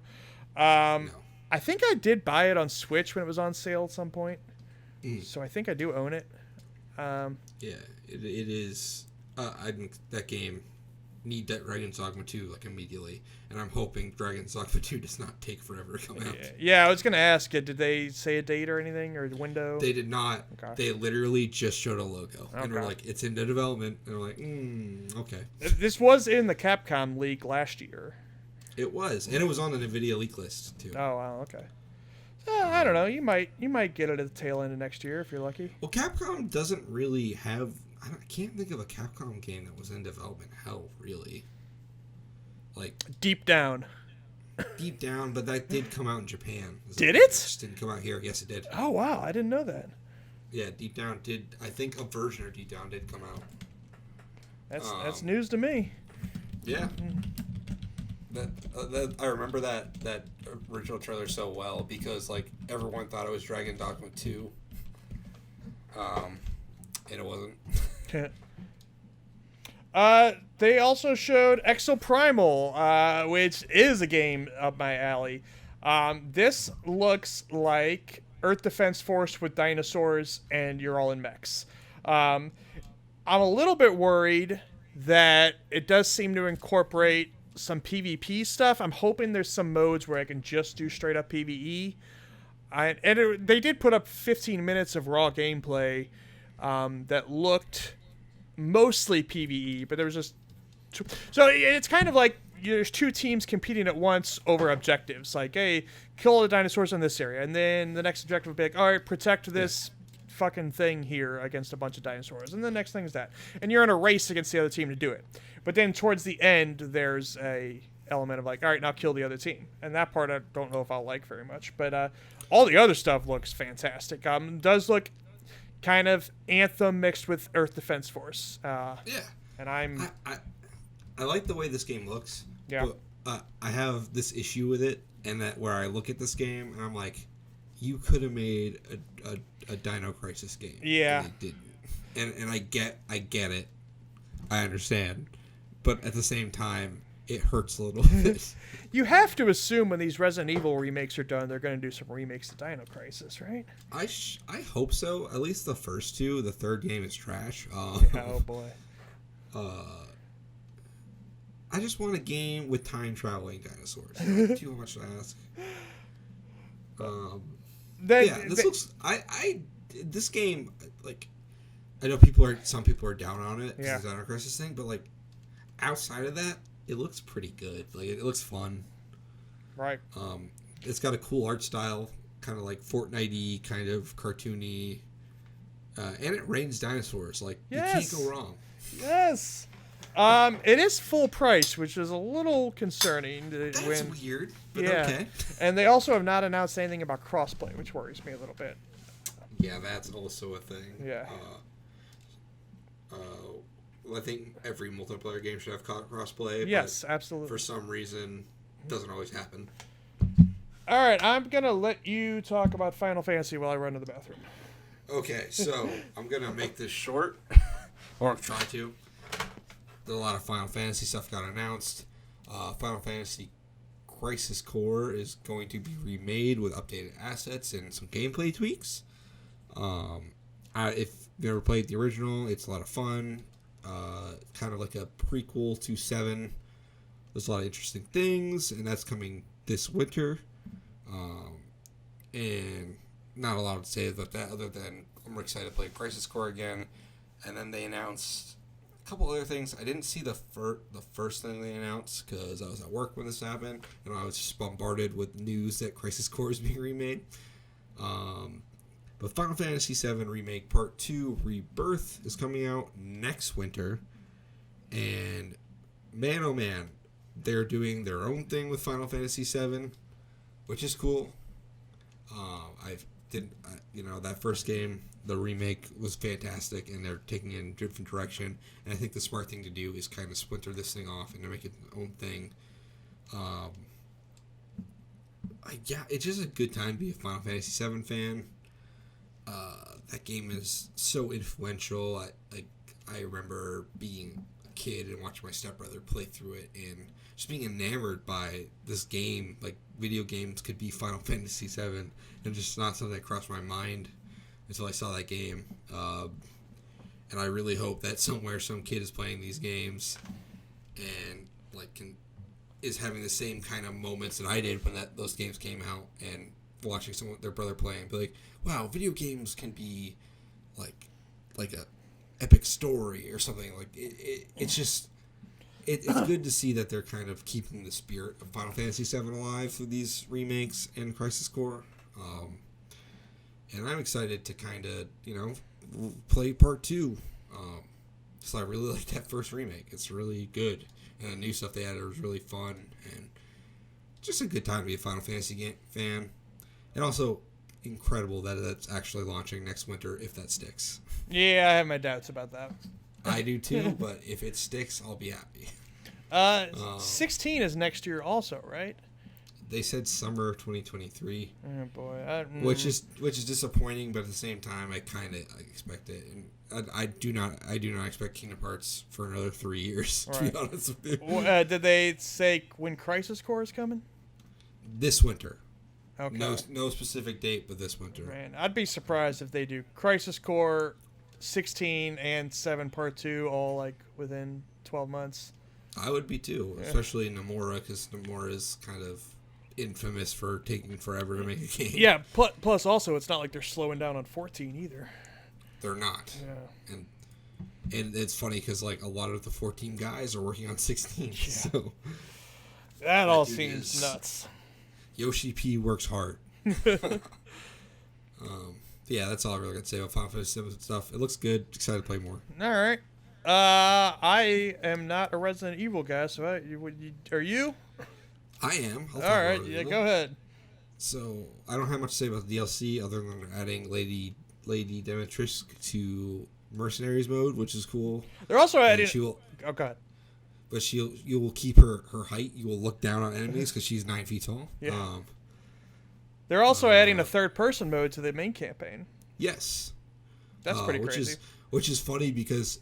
No. I think I did buy it on Switch when it was on sale at some point, so I think I do own it. Yeah, it is. I think that game need that Dragon's Dogma 2 like immediately, and I'm hoping Dragon's Dogma 2 does not take forever to come out. Yeah, I was gonna ask you, did they say a date or anything, or the window? They did not. Okay. They literally just showed a logo, and they're like, it's into development, and they're like, okay. This was in the Capcom leak last year. It was, and it was on the NVIDIA leak list too. Oh wow, okay. I don't know. You might get it at the tail end of next year if you're lucky. Well, Capcom doesn't really have. I can't think of a Capcom game that was in development hell, really. Like Deep Down, but that did come out in Japan. Did it? Just didn't come out here. Yes, it did. Oh wow, I didn't know that. Yeah, Deep Down did. I think a version of Deep Down did come out. That's news to me. Yeah. That I remember that original trailer so well because like everyone thought it was Dragon Dogma 2. And it wasn't. They also showed Exoprimal, which is a game up my alley. This looks like Earth Defense Force with dinosaurs, and you're all in mechs. I'm a little bit worried that it does seem to incorporate some PvP stuff. I'm hoping there's some modes where I can just do straight up PvE. They did put up 15 minutes of raw gameplay that looked mostly PvE, but there was just... So it's kind of like there's two teams competing at once over objectives. Like, hey, kill all the dinosaurs in this area, and then the next objective would be like, all right, protect this fucking thing here against a bunch of dinosaurs, and the next thing is that, and you're in a race against the other team to do it. But then towards the end, there's a element of like, all right, now kill the other team, and that part I don't know if I'll like very much. But all the other stuff looks fantastic. Does look kind of Anthem mixed with Earth Defense Force. Yeah, and I like the way this game looks. Yeah. But, I have this issue with it, and that where I look at this game and I'm like, you could have made a Dino Crisis game. Yeah. And they didn't. And I get it. I understand. But at the same time, it hurts a little bit. You have to assume when these Resident Evil remakes are done, they're going to do some remakes to Dino Crisis, right? I hope so. At least the first two. The third game is trash. Oh, boy. I just want a game with time-traveling dinosaurs. Too much to ask. This game, like, I know some people are down on it because it's a Dino Crisis thing, but, like, outside of that, it looks pretty good. Like, it looks fun. Right. It's got a cool art style, kind of like Fortnite-y, kind of cartoony, and it rains dinosaurs. Like, you can't go wrong. Yes. It is full price, which is a little concerning. That's weird, but yeah. Okay. And they also have not announced anything about crossplay, which worries me a little bit. Yeah, that's also a thing. Yeah. I think every multiplayer game should have crossplay. Yes, absolutely. For some reason, it doesn't always happen. All right, I'm going to let you talk about Final Fantasy while I run to the bathroom. Okay, so I'm going to make this short, or try to. A lot of Final Fantasy stuff got announced. Final Fantasy Crisis Core is going to be remade with updated assets and some gameplay tweaks. If you ever played the original, it's a lot of fun. Kind of like a prequel to 7. There's a lot of interesting things, and that's coming this winter. And not a lot to say about that other than I'm excited to play Crisis Core again. And then they announced a couple other things. I didn't see the first thing they announced because I was at work when this happened, and I was just bombarded with news that Crisis Core is being remade. But Final Fantasy VII Remake Part 2 Rebirth is coming out next winter. And man, oh man, they're doing their own thing with Final Fantasy VII, which is cool. That first game, the remake was fantastic, and they're taking it in a different direction. And I think the smart thing to do is kind of splinter this thing off and to make it its own thing. It's just a good time to be a Final Fantasy VII fan. That game is so influential. I remember being a kid and watching my stepbrother play through it and just being enamored by this game. Like, video games could be Final Fantasy VII, and just not something that crossed my mind until I saw that game. And I really hope that somewhere some kid is playing these games and is having the same kind of moments that I did when those games came out, and watching their brother play and be like, wow, video games can be like a epic story or something. Like it's good to see that they're kind of keeping the spirit of Final Fantasy VII alive through these remakes and Crisis Core. And I'm excited to kind of, play Part 2. So I really like that first remake. It's really good. And the new stuff they added was really fun. And just a good time to be a Final Fantasy fan. And also incredible that it's actually launching next winter if that sticks. Yeah, I have my doubts about that. I do too, but if it sticks, I'll be happy. 16 is next year also, right? They said summer of 2023. Oh boy, which is disappointing, but at the same time, I kind of expect it, and I do not expect Kingdom Hearts for another 3 years. Right. To be honest with you. Did they say when Crisis Core is coming? This winter. Okay. No specific date, but this winter. Man, I'd be surprised if they do Crisis Core, 16, and 7 Part 2 all within 12 months. I would be too, especially Nomura, because Nomura is kind of infamous for taking forever to make a game. Yeah, plus also it's not like they're slowing down on 14 either. They're not. Yeah. And it's funny because a lot of the 14 guys are working on 16. Yeah. So That all seems nuts. Yoshi P works hard. Yeah, that's all I really got to say about Final Fantasy VII stuff. It looks good. Excited to play more. All right. I am not a Resident Evil guy, so are you? I am. All right, yeah, go ahead. So I don't have much to say about the DLC other than adding Lady Dimitrescu to Mercenaries mode, which is cool. They're also adding. Oh God. But you will keep her height. You will look down on enemies because she's 9 feet tall. Yeah. They're also adding a third-person mode to the main campaign. Yes. That's pretty crazy. Which is funny because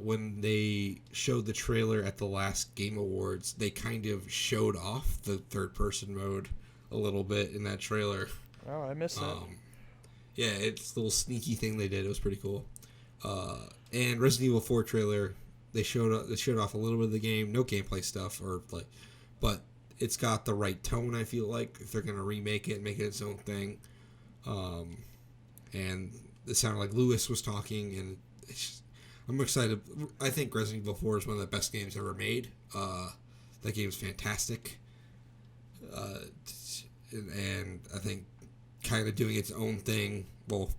when they showed the trailer at the last Game Awards, they kind of showed off the third-person mode a little bit in that trailer. Oh, I missed that. Yeah, it's a little sneaky thing they did. It was pretty cool. And Resident Evil 4 trailer, they showed off a little bit of the game. No gameplay stuff, but it's got the right tone, I feel like, if they're going to remake it and make it its own thing. And it sounded like Lewis was talking, and I'm excited. I think Resident Evil 4 is one of the best games ever made. That game is fantastic. And I think kind of doing its own thing, well,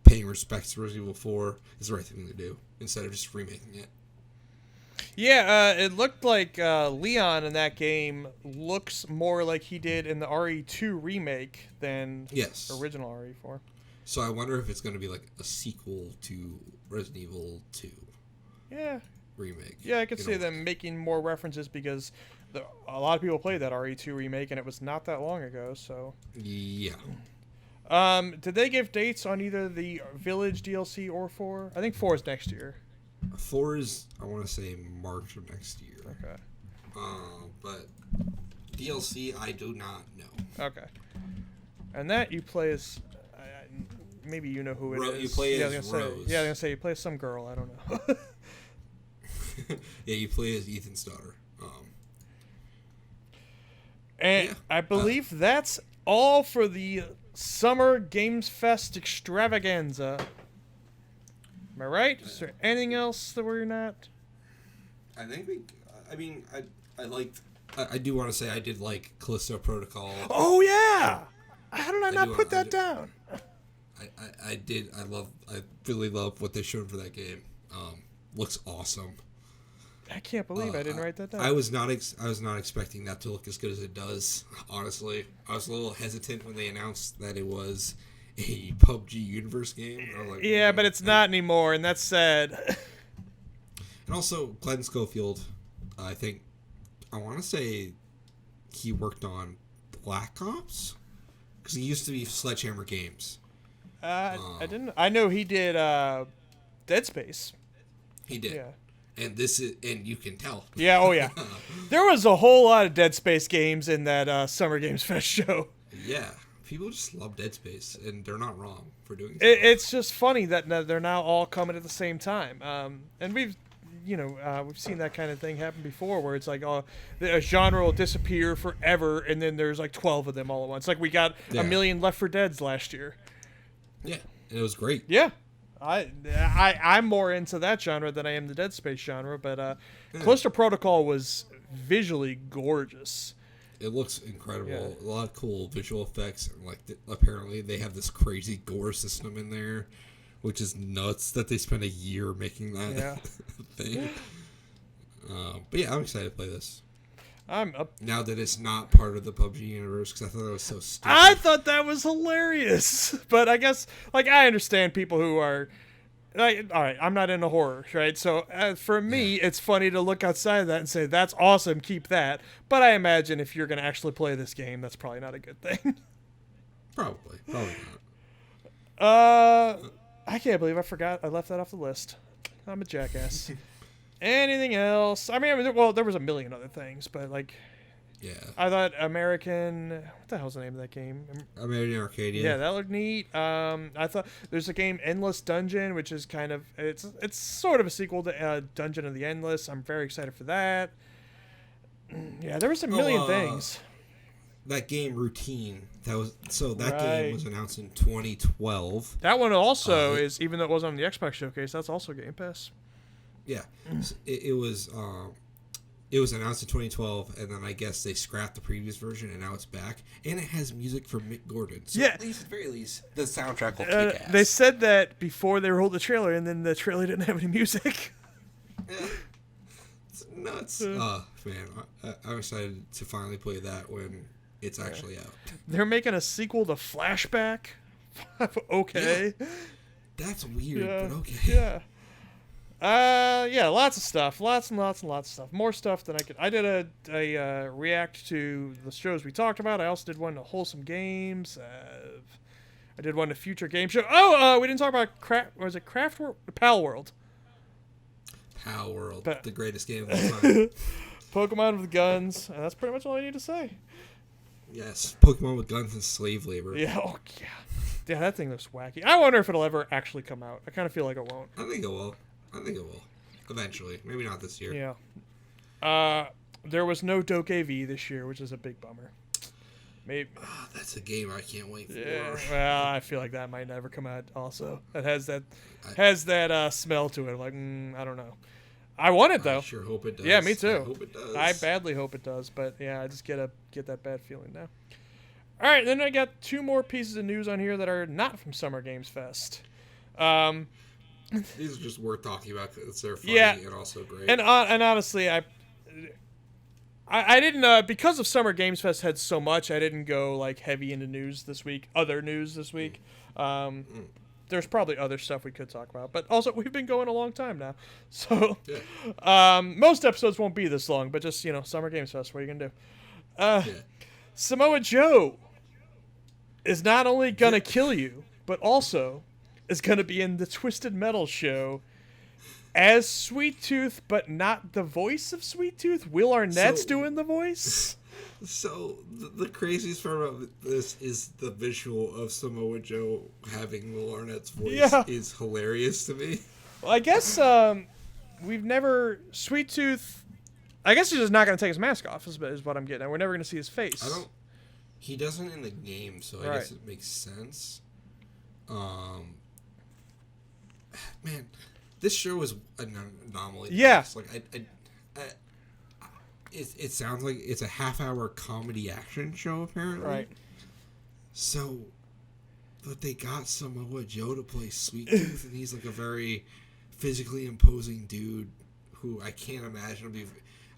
paying respects to Resident Evil 4 is the right thing to do, instead of just remaking it. Yeah, it looked like Leon in that game looks more like he did in the RE2 remake than original RE4. So I wonder if it's going to be like a sequel to Resident Evil 2. Yeah. Remake. Yeah, I could see them making more references because a lot of people played that RE2 remake and it was not that long ago, so. Yeah. Did they give dates on either the Village DLC or 4? I think 4 is next year. 4 is, I want to say, March of next year. Okay. But DLC, I do not know. Okay. And that you play as, maybe you know who it is. You play as Rose. I was going to say you play as some girl, I don't know. Yeah, you play as Ethan's daughter. And I believe that's all for the Summer Games Fest extravaganza. Am I right? Is there anything else that we're not? I think I do want to say I did like Callisto Protocol. Oh yeah! How did I not put that down? I did. I really love what they showed for that game. Looks awesome. I can't believe I didn't write that down. I was not expecting that to look as good as it does. Honestly, I was a little hesitant when they announced that it was a PUBG Universe game. I was like, yeah, but it's not anymore, and that's sad. And also, Glenn Schofield, I want to say he worked on Black Ops, because he used to be Sledgehammer Games. I didn't. I know he did Dead Space. He did. Yeah. And you can tell. Yeah, oh yeah. There was a whole lot of Dead Space games in that Summer Games Fest show. Yeah. People just love Dead Space, and they're not wrong for doing so. It's just funny that they're now all coming at the same time. And we've seen that kind of thing happen before, where it's like, a genre will disappear forever, and then there's like 12 of them all at once. Like we got a million Left 4 Deads last year. Yeah, and it was great. Yeah. I'm more into that genre than I am the Dead Space genre, but Callisto Protocol was visually gorgeous. It looks incredible. Yeah. A lot of cool visual effects. Like apparently they have this crazy gore system in there, which is nuts that they spent a year making that thing. But yeah, I'm excited to play this. I'm up now that it's not part of the PUBG universe, because I thought that was so stupid. I thought that was hilarious, but I guess I understand people who are like, all right, I'm not into horror, right? So for me, it's funny to look outside of that and say that's awesome, keep that. But I imagine if you're going to actually play this game, that's probably not a good thing. Probably not. I can't believe I forgot. I left that off the list. I'm a jackass. Anything else? I mean, there was a million other things, but I thought American. What the hell's the name of that game? American Arcadia. Yeah, that looked neat. I thought there's a game Endless Dungeon, which is it's sort of a sequel to Dungeon of the Endless. I'm very excited for that. Yeah, there was a million things. That game Routine. Game was announced in 2012. That one also is, even though it wasn't on the Xbox Showcase, that's also Game Pass. Yeah, it was it was announced in 2012, and then I guess they scrapped the previous version, and now it's back. And it has music from Mick Gordon. So Yeah. at the very least, the soundtrack will kick ass. They said that before they rolled the trailer, and then the trailer didn't have any music. Yeah. It's nuts. Man, I'm excited to finally play that when it's actually out. They're making a sequel to Flashback. Okay. Yeah. That's weird, but okay. Yeah. Lots of stuff. Lots and lots of stuff. More stuff than I could. I did a react to the shows we talked about. I also did one to Wholesome Games. I did one to Future Game Show. Oh, we didn't talk about Craft World? Pal World. Pal World, the greatest game of all time. Pokemon with guns. And that's pretty much all I need to say. Yes, Pokemon with guns and slave labor. Yeah, yeah. Yeah, that thing looks wacky. I wonder if it'll ever actually come out. I kind of feel like it won't. I think it will. Eventually. Maybe not this year. Yeah. There was no Doke AV this year, which is a big bummer. Maybe. Oh, that's a game I can't wait for. Yeah, well, I feel like that might never come out also. It has that smell to it. Like, I don't know. I want it, though. I sure hope it does. Yeah, me too. I hope it does. I badly hope it does, but yeah, I just get that bad feeling now. All right, then I got two more pieces of news on here that are not from Summer Games Fest. These are just worth talking about because they're funny and also great. And honestly, I didn't because of Summer Games Fest had so much. I didn't go like heavy into news this week. Other news this week. There's probably other stuff we could talk about, but also we've been going a long time now, so most episodes won't be this long. But just Summer Games Fest. What are you gonna do? Samoa Joe is not only gonna kill you, but also is gonna be in the Twisted Metal show as Sweet Tooth, but not the voice of Sweet Tooth. Will Arnett's doing the voice. So the craziest part of this is the visual of Samoa Joe having Will Arnett's voice is hilarious to me. Well, I guess we've never Sweet Tooth. I guess he's just not going to take his mask off. Is what I'm getting at. We're never going to see his face. He doesn't in the game, so I guess it makes sense. Man, this show is an anomaly. Yeah. Like it sounds like it's a half-hour comedy action show, apparently. Right. So, but they got Samoa Joe to play Sweet Tooth, and he's like a very physically imposing dude who I can't imagine will be.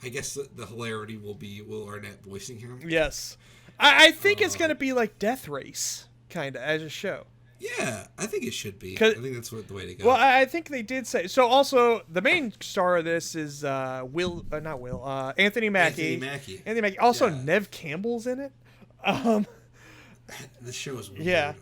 I guess the hilarity will be Will Arnett voicing him. Yes. I think it's going to be like Death Race, kind of, as a show. Yeah, I think it should be. I think that's the way to go. Well, I think they did say so. Also, the main star of this is Anthony Mackie. Anthony Mackie. Also, Nev Campbell's in it. This show is weird. Yeah.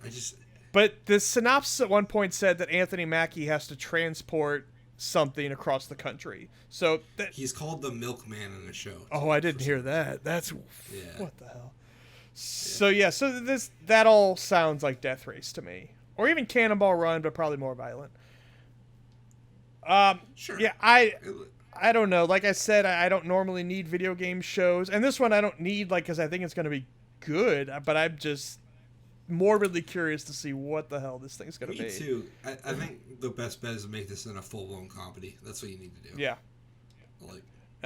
But the synopsis at one point said that Anthony Mackie has to transport something across the country. So he's called the milkman in the show. Oh, I didn't hear that. That's what the hell. So that all sounds like Death Race to me, or even Cannonball Run, but probably more violent. Sure. Yeah, I don't know. Like I said, I don't normally need video game shows, and this one I don't need because I think it's going to be good. But I'm just morbidly curious to see what the hell this thing's going to be. Me too. I think the best bet is to make this in a full-blown comedy. That's what you need to do. Yeah.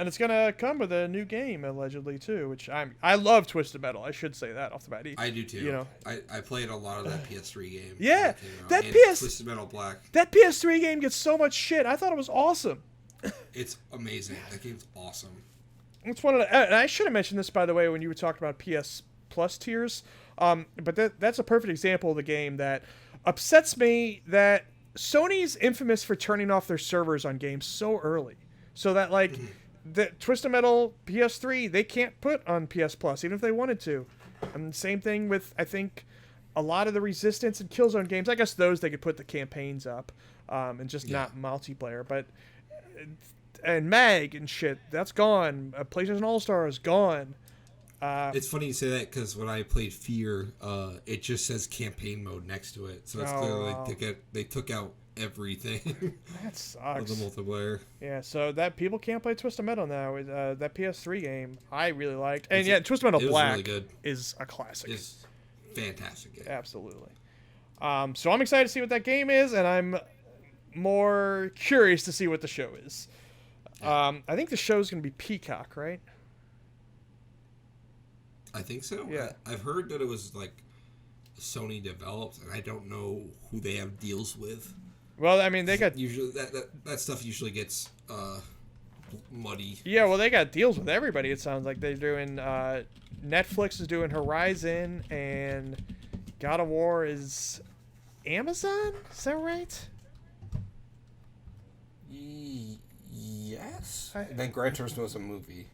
And it's gonna come with a new game allegedly too, which I love Twisted Metal. I should say that off the bat. I do too. I played a lot of that PS3 game. Yeah, Twisted Metal Black. That PS3 game gets so much shit. I thought it was awesome. It's amazing. That game's awesome. It's one of the. And I should have mentioned this by the way when you were talking about PS Plus tiers. But that's a perfect example of the game that upsets me that Sony's infamous for turning off their servers on games so early, so that the Twisted Metal PS3 they can't put on PS Plus even if they wanted to. And same thing with I think a lot of the Resistance and Killzone games. I guess those they could put the campaigns up and just not multiplayer. But and Mag and shit that's gone. PlayStation All Star is gone. It's funny you say that because when I played Fear, it just says campaign mode next to it, so it's clearly they took out everything. That sucks. Of the multiplayer. Yeah, so that people can't play Twisted Metal now. That PS3 game I really liked, and Twisted Metal Black really good. Is a classic. It's fantastic game. Absolutely. So I'm excited to see what that game is, and I'm more curious to see what the show is. I think the show's going to be Peacock, right? I think so. Yeah. I've heard that it was like Sony developed, and I don't know who they have deals with. Well, I mean, they got usually that stuff usually gets muddy. Yeah, well, they got deals with everybody. It sounds like they're doing. Netflix is doing Horizon, and God of War is Amazon. Is that right? Yes. Then Gran Turismo is a movie.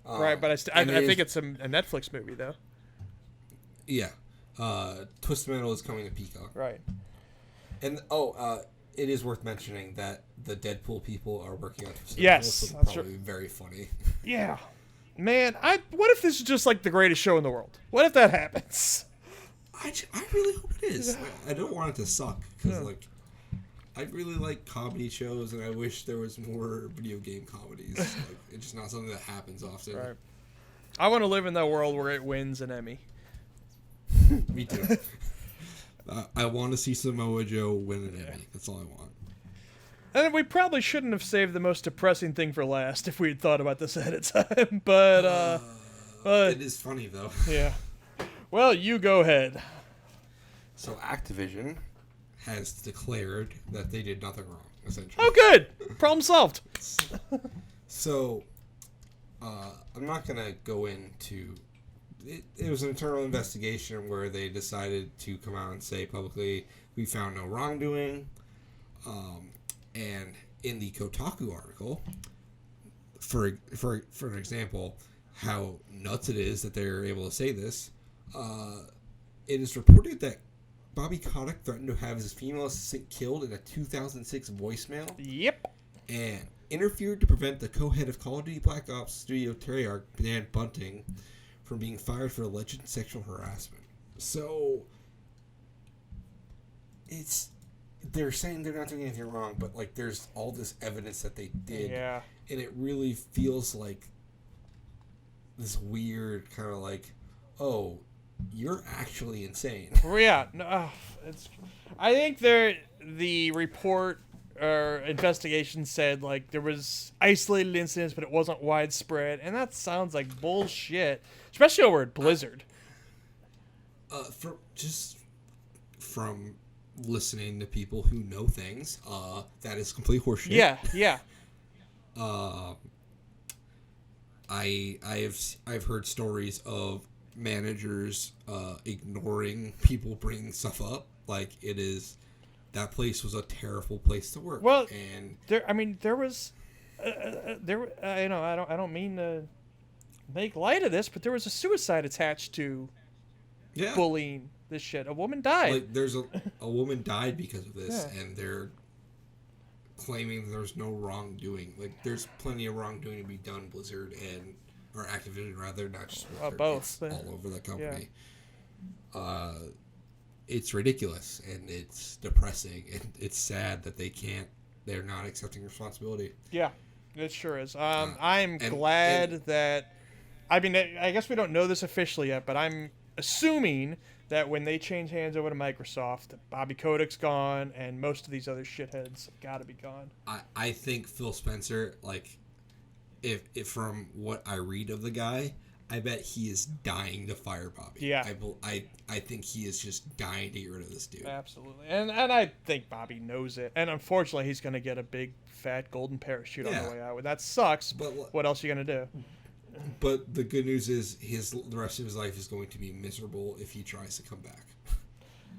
Right, but I think it's a Netflix movie though. Yeah. Twisted Metal is coming to Peacock. Right. And it is worth mentioning that the Deadpool people are working on Twisted Yes, Metal, so that's probably very funny. Yeah. Man, what if this is just like the greatest show in the world? What if that happens? I really hope it is. I don't want it to suck because I really like comedy shows, and I wish there was more video game comedies. It's just not something that happens often. Right. I want to live in that world where it wins an Emmy. Me too. I want to see Samoa Joe win an Emmy. That's all I want. And we probably shouldn't have saved the most depressing thing for last if we had thought about this ahead of time. But it is funny though. Yeah. Well, you go ahead. So Activision has declared that they did nothing wrong, essentially. Oh, good. Problem solved. So, I'm not going to go into... It was an internal investigation where they decided to come out and say publicly, we found no wrongdoing. And in the Kotaku article, for an example, how nuts it is that they're able to say this, it is reported that Bobby Kotick threatened to have his female assistant killed in a 2006 voicemail. Yep. And interfered to prevent the co-head of Call of Duty Black Ops studio Treyarch, Dan Bunting, from being fired for alleged sexual harassment. So, they're saying they're not doing anything wrong, but like there's all this evidence that they did. Yeah. And it really feels like this weird kind of like, oh, you're actually insane. Yeah, no, I think the report or investigation said like there was isolated incidents, but it wasn't widespread, and that sounds like bullshit, especially over at Blizzard. From listening to people who know things, that is complete horseshit. Yeah. I've heard stories of managers ignoring people bringing stuff up. Like that place was a terrible place to work. Well, and there was I don't mean to make light of this, but there was a suicide attached to bullying this shit. A woman died. Like there's a woman died because of this, and they're claiming there's no wrongdoing. Like there's plenty of wrongdoing to be done, Blizzard or Activision rather, not just Blizzard. Both. It's all over the company. Yeah. It's ridiculous and it's depressing and it's sad that they're not accepting responsibility. Yeah, it sure is. I'm glad that, I mean, I guess we don't know this officially yet, but I'm assuming that when they change hands over to Microsoft, Bobby Kotick's gone and most of these other shitheads have got to be gone. I think Phil Spencer, like, if from what I read of the guy, I bet he is dying to fire Bobby. Yeah. I think he is just dying to get rid of this dude. Absolutely. And I think Bobby knows it. And unfortunately, he's going to get a big, fat golden parachute on the way out. That sucks, but what else are you going to do? But the good news is the rest of his life is going to be miserable if he tries to come back.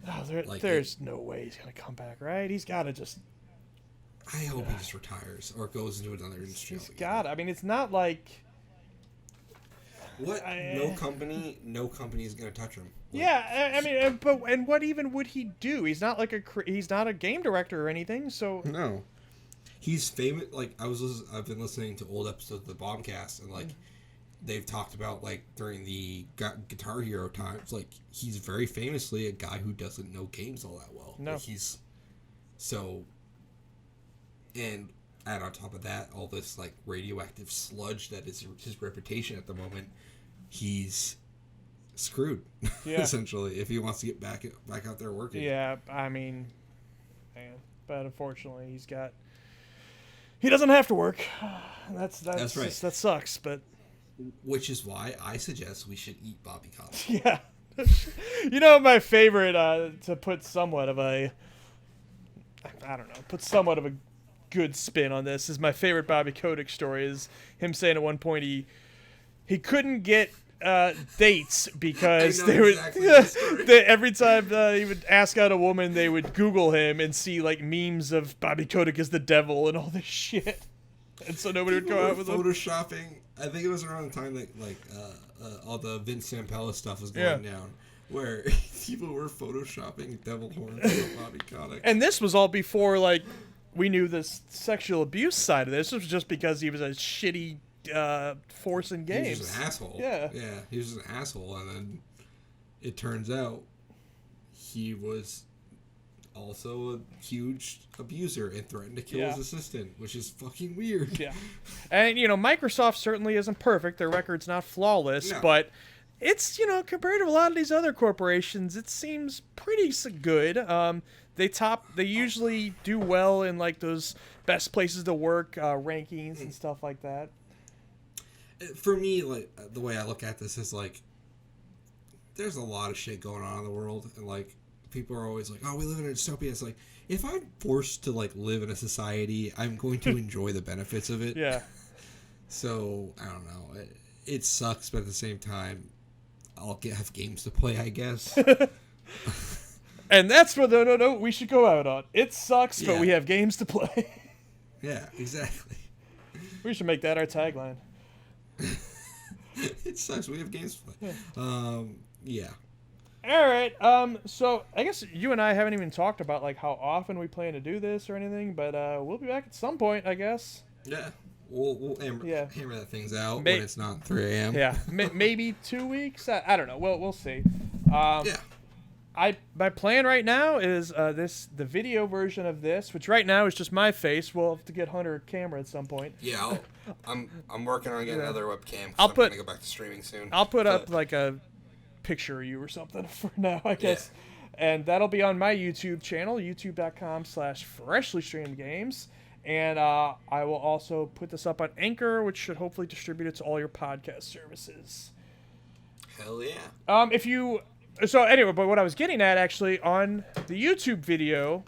Oh, there's no way he's going to come back, right? He's got to just... I hope he just retires or goes into another industry. He's got to. I mean, it's not like... No company is gonna touch him. Like, yeah, I mean, but what even would he do? He's not like he's not a game director or anything. So no, he's famous. Like I've been listening to old episodes of the Bombcast, and like they've talked about like during the Guitar Hero times, like he's very famously a guy who doesn't know games all that well. No, like, he's so and. And on top of that, all this like radioactive sludge that is his reputation at the moment, he's screwed. Yeah. Essentially, if he wants to get back out there working. Yeah, I mean, man, but unfortunately, he doesn't have to work. That's right. That sucks, but which is why I suggest we should eat Bobby Kotick. Yeah. You know, my favorite to put somewhat of a good spin on this is my favorite Bobby Kotick story is him saying at one point he couldn't get dates because they would every time he would ask out a woman, they would Google him and see like memes of Bobby Kotick as the devil and all this shit, and so nobody would go out with him. Photoshopping. I think it was around the time that all the Vince Zampella stuff was going down, where people were photoshopping devil horns of Bobby Kotick. And this was all before like we knew this sexual abuse side of this. This was just because he was a shitty force in games. He was just an asshole. Yeah, he was just an asshole, and then it turns out he was also a huge abuser and threatened to kill his assistant, which is fucking weird. Yeah, and Microsoft certainly isn't perfect. Their record's not flawless, but it's compared to a lot of these other corporations, it seems pretty good. They usually do well in like those best places to work rankings and stuff like that. For me, like the way I look at this is like, there's a lot of shit going on in the world, and like people are always like, "Oh, we live in a dystopia." It's like, if I'm forced to like live in a society, I'm going to enjoy the benefits of it. Yeah. So I don't know. It sucks, but at the same time, I'll have games to play, I guess. And that's what no we should go out on. It sucks, but we have games to play. Yeah, exactly. We should make that our tagline. It sucks. We have games to play. Yeah. All right. So I guess you and I haven't even talked about like how often we plan to do this or anything, but we'll be back at some point, I guess. Yeah. We'll hammer that things out when it's not 3 a.m. Yeah. Maybe 2 weeks. I don't know. We'll see. My plan right now is the video version of this, which right now is just my face. We'll have to get Hunter a camera at some point. Yeah, I'm working on getting another webcam. I'm gonna go back to streaming soon. I'll put up like a picture of you or something for now, I guess. Yeah. And that'll be on my YouTube channel, youtube.com/Freshley Streamed Games. And I will also put this up on Anchor, which should hopefully distribute it to all your podcast services. Hell yeah. So anyway, but what I was getting at actually on the YouTube video,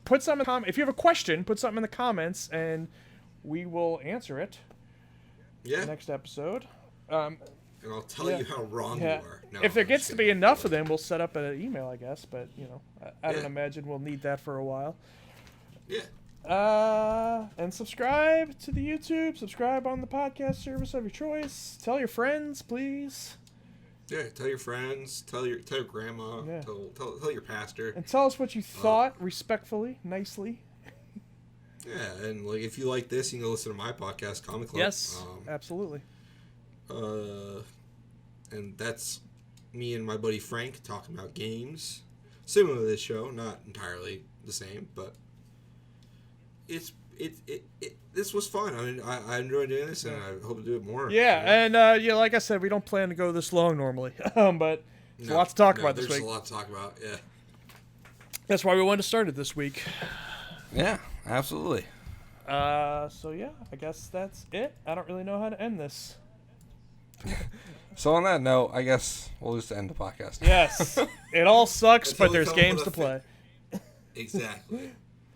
put something in the comment. If you have a question, put something in the comments, and we will answer it. Yeah. Next episode. And I'll tell you how wrong you are. No, if there gets to be enough of them, we'll set up an email, I guess. But I don't imagine we'll need that for a while. Yeah. And subscribe to the YouTube. Subscribe on the podcast service of your choice. Tell your friends, please. Yeah, tell your friends, tell your grandma, tell your pastor. And tell us what you thought, respectfully, nicely. Yeah, and like if you like this, you can go listen to my podcast, Kame Club. Yes, absolutely. And that's me and my buddy Frank talking about games. Similar to this show, not entirely the same, but this was fun. I mean, I enjoyed doing this, and I hope to do it more. Yeah, and like I said, we don't plan to go this long normally, but there's a lot to talk about this week. There's a lot to talk about. Yeah. That's why we wanted to start it this week. Yeah, absolutely. So yeah, I guess that's it. I don't really know how to end this. So on that note, I guess we'll just end the podcast. Yes, it all sucks, but there's games to play. Exactly.